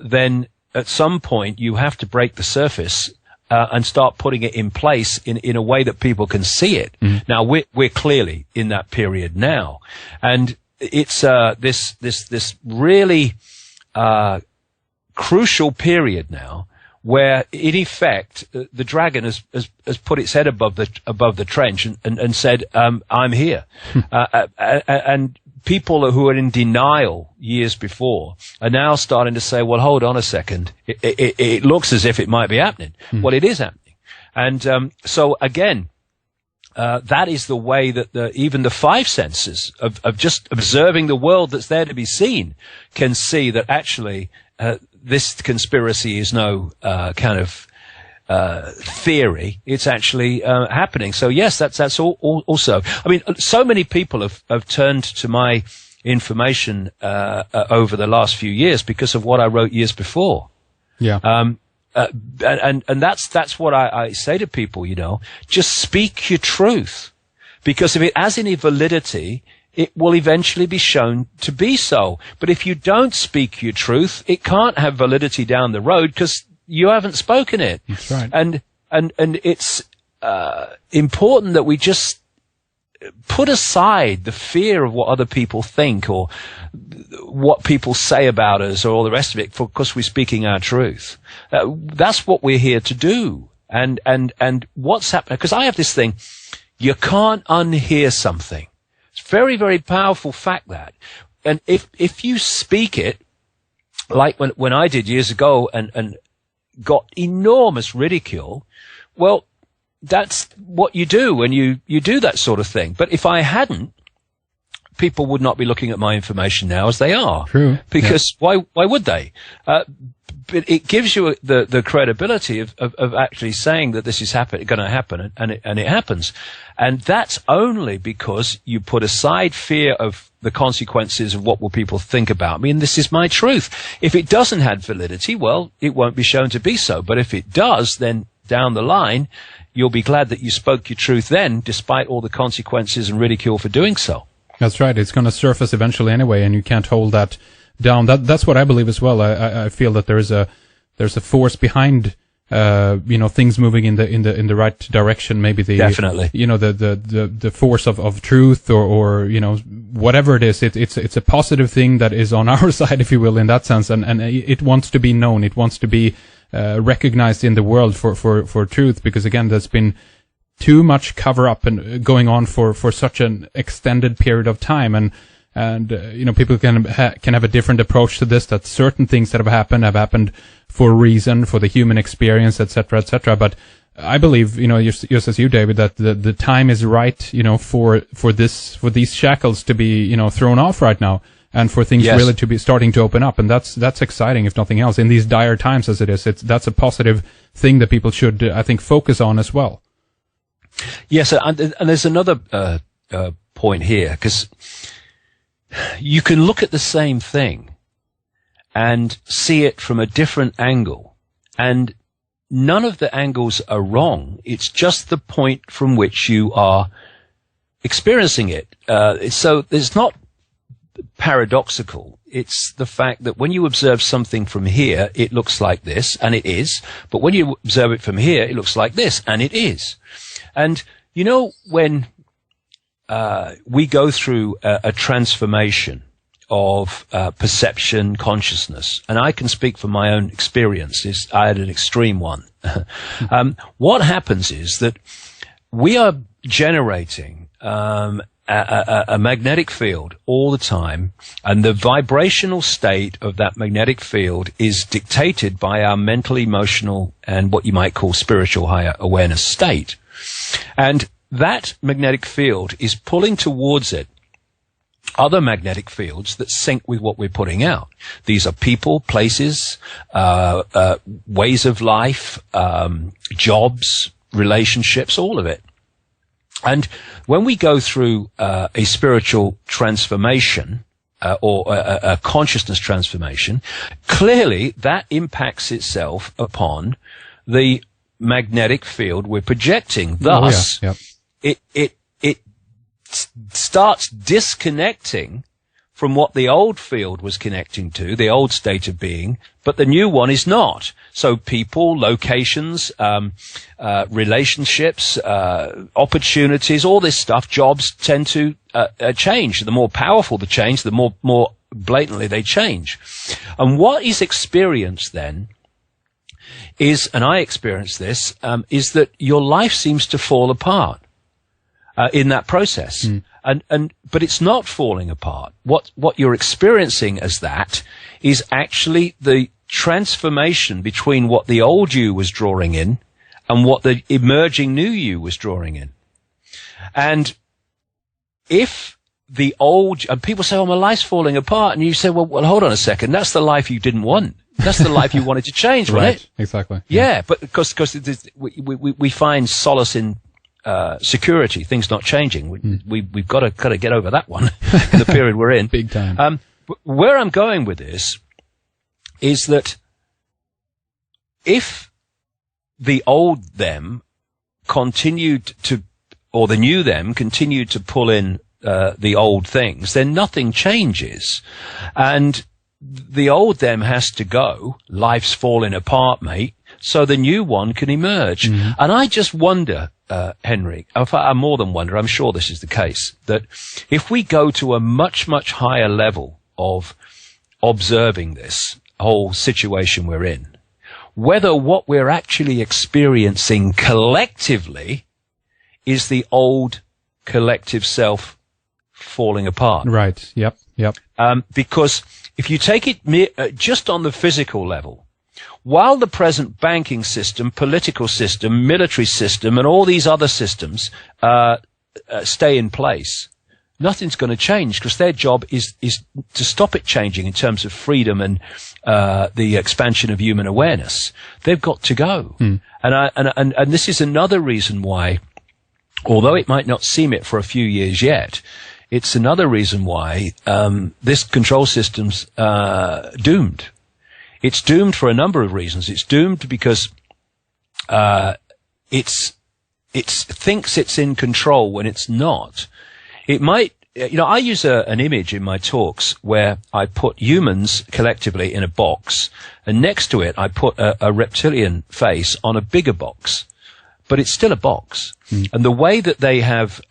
then at some point you have to break the surface and start putting it in place in a way that people can see it. Now we're clearly in that period now, and it's this really crucial period now where in effect the dragon has put its head above the trench and said, I'm here. And people who were in denial years before are now starting to say, well, hold on a second. It looks as if it might be happening. Well, it is happening. And so again, that is the way that even the five senses of just observing the world that's there to be seen can see that actually this conspiracy is no kind of theory. It's actually happening. So yes, that's also. I mean, so many people have turned to my information over the last few years because of what I wrote years before. Yeah. And that's what I say to people. Just speak your truth, because if it has any validity, it will eventually be shown to be so. But if you don't speak your truth, it can't have validity down the road because you haven't spoken it. That's right. And it's important that we just put aside the fear of what other people think or what people say about us or all the rest of it because we're speaking our truth. That's what we're here to do. And what's happening, because I have this thing, you can't unhear something. It's very, very powerful fact that. And if you speak it, like when I did years ago and got enormous ridicule, well, that's what you do when you do that sort of thing. But if I hadn't, people would not be looking at my information now as they are. True. Because why would they? But it gives you the credibility of actually saying that this is going to happen, and it happens. And that's only because you put aside fear of the consequences of what will people think about me, and this is my truth. If it doesn't have validity, well, it won't be shown to be so. But if it does, then down the line, you'll be glad that you spoke your truth then, despite all the consequences and ridicule for doing so. That's right. It's going to surface eventually anyway, and you can't hold that down. That's what I believe as well. I feel that there's a force behind things moving in the right direction. Maybe definitely the force of truth or whatever it is. It's a positive thing that is on our side, if you will, in that sense, and it wants to be known. It wants to be recognized in the world for truth, because again, there's been too much cover up and going on for such an extended period of time, and people can have a different approach to this, that certain things that have happened for a reason, for the human experience, etc., etc. But I believe, just as you, David, that the time is right, for these shackles to be, thrown off right now, and for things really to be starting to open up, and that's exciting, if nothing else, in these dire times as it is. That's a positive thing that people should, I think, focus on as well. Yes, and there's another point here, because you can look at the same thing and see it from a different angle, and none of the angles are wrong. It's just the point from which you are experiencing it. So it's not paradoxical. It's the fact that when you observe something from here, it looks like this, and it is. But when you observe it from here, it looks like this, and it is. And when we go through a transformation of perception, consciousness, and I can speak from my own experiences. I had an extreme one. What happens is that we are generating a magnetic field all the time, and the vibrational state of that magnetic field is dictated by our mental, emotional, and what you might call spiritual higher awareness state. And that magnetic field is pulling towards it other magnetic fields that sync with what we're putting out. These are people, places, ways of life, jobs, relationships, all of it. And when we go through a spiritual transformation or a consciousness transformation, clearly that impacts itself upon the magnetic field we're projecting. Thus, it starts disconnecting from what the old field was connecting to, the old state of being, but the new one is not. So people, locations, relationships, opportunities, all this stuff, jobs tend to change. The more powerful the change, the more blatantly they change. And what is experienced then is, and I experience this, is that your life seems to fall apart in that process. But it's not falling apart. What you're experiencing as that is actually the transformation between what the old you was drawing in and what the emerging new you was drawing in. And if the old, and people say, oh, my life's falling apart. And you say, well, hold on a second. That's the life you didn't want. That's the life you wanted to change, right? Right? Exactly. Yeah, but because we find solace in security, things not changing. We've got to get over that one in the period we're in. Big time. Where I'm going with this is that if the old them continued to, or the new them continued to pull in the old things, then nothing changes. And the old them has to go. Life's falling apart, mate, so the new one can emerge. And I just wonder, Henry, I more than wonder, I'm sure this is the case, that if we go to a much, much higher level of observing this whole situation we're in, whether what we're actually experiencing collectively is the old collective self falling apart. Right. Yep. Because if you take it just on the physical level, while the present banking system, political system, military system, and all these other systems stay in place, nothing's going to change, because their job is to stop it changing in terms of freedom and the expansion of human awareness. They've got to go. And this is another reason why, although it might not seem it for a few years yet, it's another reason why this control system's doomed. It's doomed for a number of reasons. It's doomed because it thinks it's in control when it's not. It might, I use an image in my talks where I put humans collectively in a box, and next to it I put a reptilian face on a bigger box, but it's still a box. And the way that they have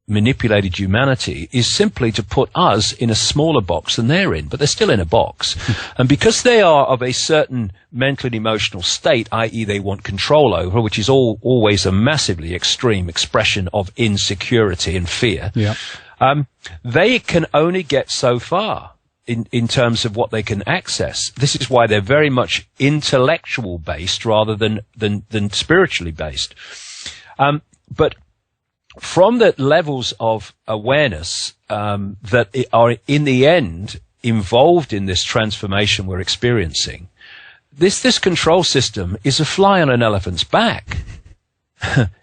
manipulated humanity is simply to put us in a smaller box than they're in, but they're still in a box. And because they are of a certain mental and emotional state, i.e. they want control over, which is always a massively extreme expression of insecurity and fear, they can only get so far in terms of what they can access. This is why they're very much intellectual based rather than spiritually based. But from the levels of awareness that are in the end involved in this transformation we're experiencing, this control system is a fly on an elephant's back.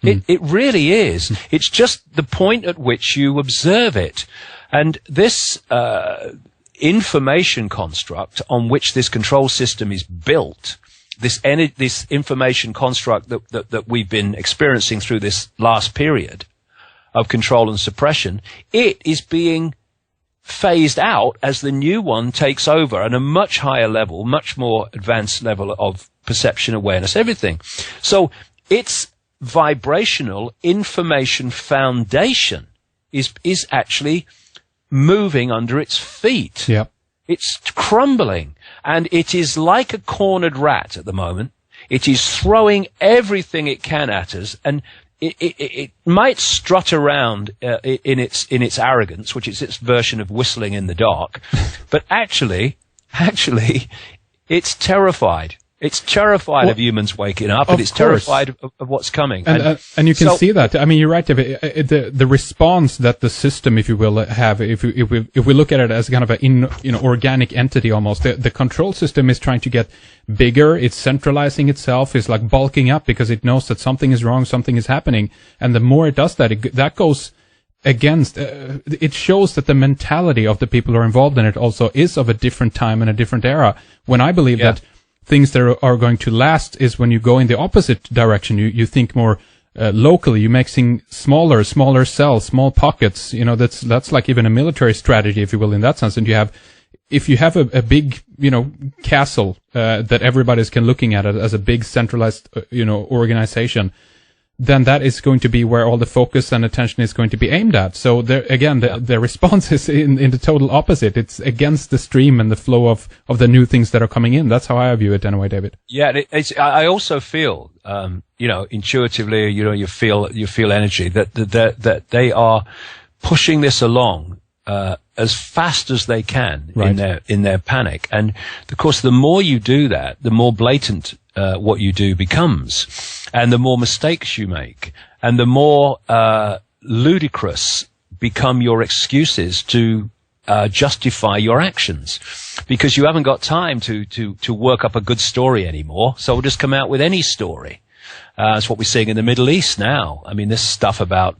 It really is. It's just the point at which you observe it. And this information construct on which this control system is built, this information construct that we've been experiencing through this last period of control and suppression, it is being phased out as the new one takes over at a much higher level, much more advanced level of perception, awareness, everything. So its vibrational information foundation is actually moving under its feet. Yep. It's crumbling, and it is like a cornered rat at the moment. It is throwing everything it can at us, and it might strut around in its arrogance, which is its version of whistling in the dark, but actually, it's terrified. It's terrified of humans waking up, and it's terrified of what's coming. And you can see that. I mean, you're right. The response that the system, if you will, have, if we look at it as kind of an organic entity almost, the control system is trying to get bigger. It's centralizing itself. It's like bulking up because it knows that something is wrong, something is happening. And the more it does that, that goes against, it shows that the mentality of the people who are involved in it also is of a different time and a different era. When I believe that things that are going to last is when you go in the opposite direction. You think more locally. You make things smaller cells, small pockets. That's like even a military strategy, if you will, in that sense. And if you have a big, castle that everybody's looking at it as a big centralized, organization, then that is going to be where all the focus and attention is going to be aimed at. So there, again, the response is in the total opposite. It's against the stream and the flow of the new things that are coming in. That's how I view it anyway, David. Yeah, I also feel, intuitively, you feel energy that they are pushing this along as fast as they can in their panic. And of course, the more you do that, the more blatant what you do becomes, and the more mistakes you make, and the more ludicrous become your excuses to justify your actions, because you haven't got time to work up a good story anymore. So we'll just come out with any story. That's what we're seeing in the Middle East now. I mean, this stuff about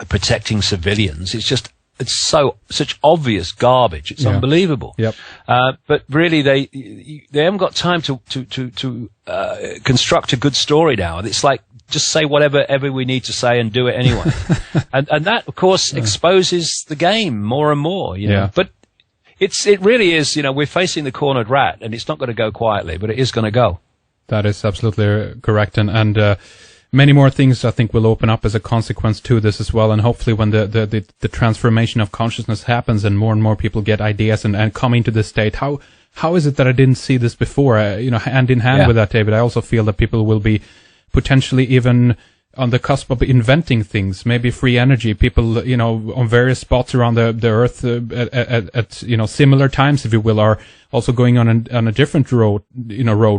protecting civilians, it's such obvious garbage. It's unbelievable. Yep. But really, they haven't got time to construct a good story now. It's like, just say whatever we need to say and do it anyway. and that, of course, exposes the game more and more, you know. But it really is, we're facing the cornered rat, and it's not going to go quietly, but it is going to go. That is absolutely correct. And many more things, I think, will open up as a consequence to this as well. And hopefully when the transformation of consciousness happens and more people get ideas and come into this state, how is it that I didn't see this before? Hand in hand with that, David, I also feel that people will be potentially even on the cusp of inventing things, maybe free energy. People, on various spots around the earth at similar times, if you will, are also going on a different road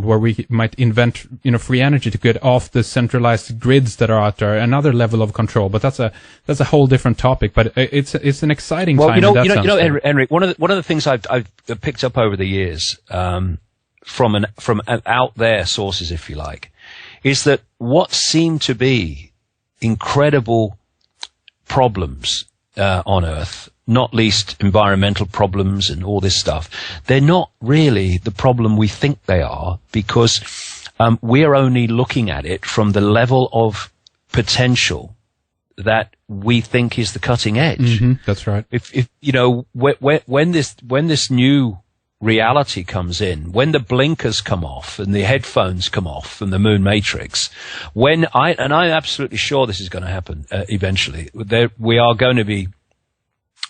where we might invent, free energy to get off the centralized grids that are out there, another level of control. But that's a whole different topic. But it's an exciting time. Henrik, one of the things I've picked up over the years, from out there sources, if you like, is that what seem to be incredible problems on Earth, not least environmental problems and all this stuff, they're not really the problem we think they are, because we're only looking at it from the level of potential that we think is the cutting edge. Mm-hmm, that's right. If when this new reality comes in, when the blinkers come off and the headphones come off from the moon matrix, and I'm absolutely sure this is going to happen eventually, we are going to be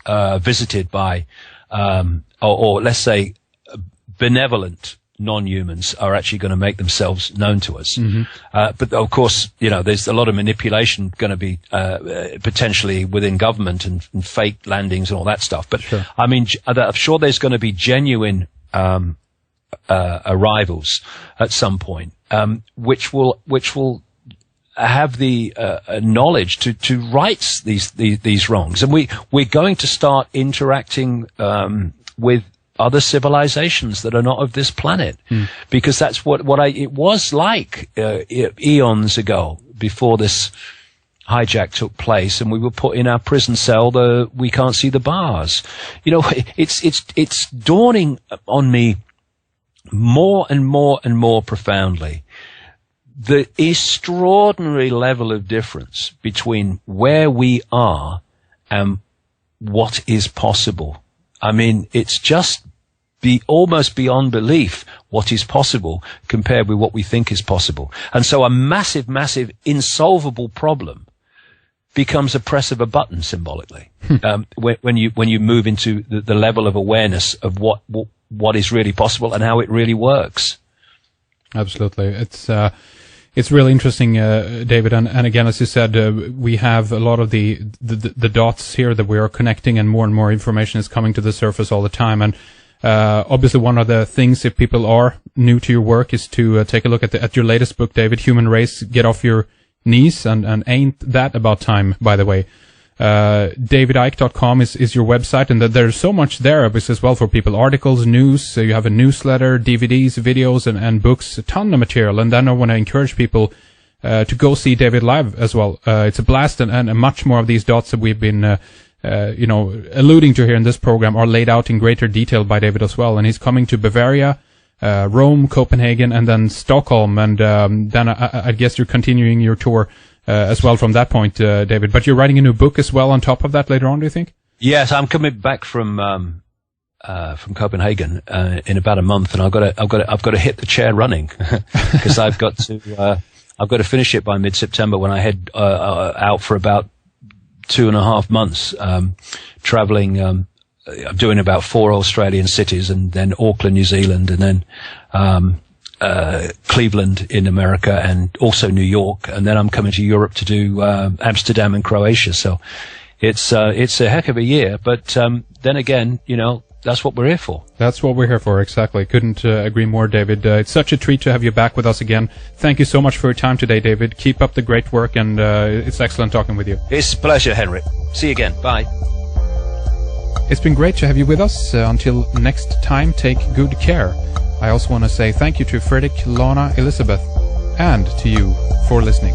visited by, or let's say benevolent non-humans are actually going to make themselves known to us. Mm-hmm. But of course, there's a lot of manipulation going to be potentially within government and fake landings and all that stuff. But sure. I mean, I'm sure there's going to be genuine arrivals at some point, which will have the knowledge to right these wrongs, and we're going to start interacting with other civilizations that are not of this planet, because that's what it was like eons ago, before this hijack took place, and we were put in our prison cell. We can't see the bars. It's dawning on me more and more and more profoundly the extraordinary level of difference between where we are and what is possible. I mean, it's just almost beyond belief what is possible compared with what we think is possible. And so a massive, massive insolvable problem becomes a press of a button, symbolically, when you move into the level of awareness of what is really possible and how it really works. Absolutely. It's really interesting, David, and again, as you said, we have a lot of the dots here that we are connecting, and more information is coming to the surface all the time. And obviously, one of the things, if people are new to your work, is to take a look at your latest book, David, Human Race, Get Off Your Knees, and ain't that about time, by the way. davidicke.com is your website, and there's so much there as well for people. Articles, news, so you have a newsletter, DVDs, videos, and books, a ton of material. And then I want to encourage people to go see David live as well. It's a blast, and much more of these dots that we've been alluding to here in this program are laid out in greater detail by David as well. And he's coming to Bavaria, Rome, Copenhagen, and then Stockholm, and then I guess you're continuing your tour as well from that point, David. But you're writing a new book as well on top of that later on, do you think? Yes, I'm coming back from Copenhagen in about a month, and I've got to hit the chair running because I've got to I've got to finish it by mid-September when I head out for about 2.5 months, traveling. I'm doing about 4 Australian cities, and then Auckland, New Zealand, and then Cleveland in America, and also New York, and then I'm coming to Europe to do Amsterdam and Croatia. So it's a heck of a year, but then again, that's what we're here for. That's what we're here for, exactly. Couldn't agree more, David. It's such a treat to have you back with us again. Thank you so much for your time today, David. Keep up the great work, and it's excellent talking with you. It's a pleasure, Henrik. See you again. Bye. It's been great to have you with us. Until next time, take good care. I also want to say thank you to Fredrik, Lana, Elizabeth, and to you for listening.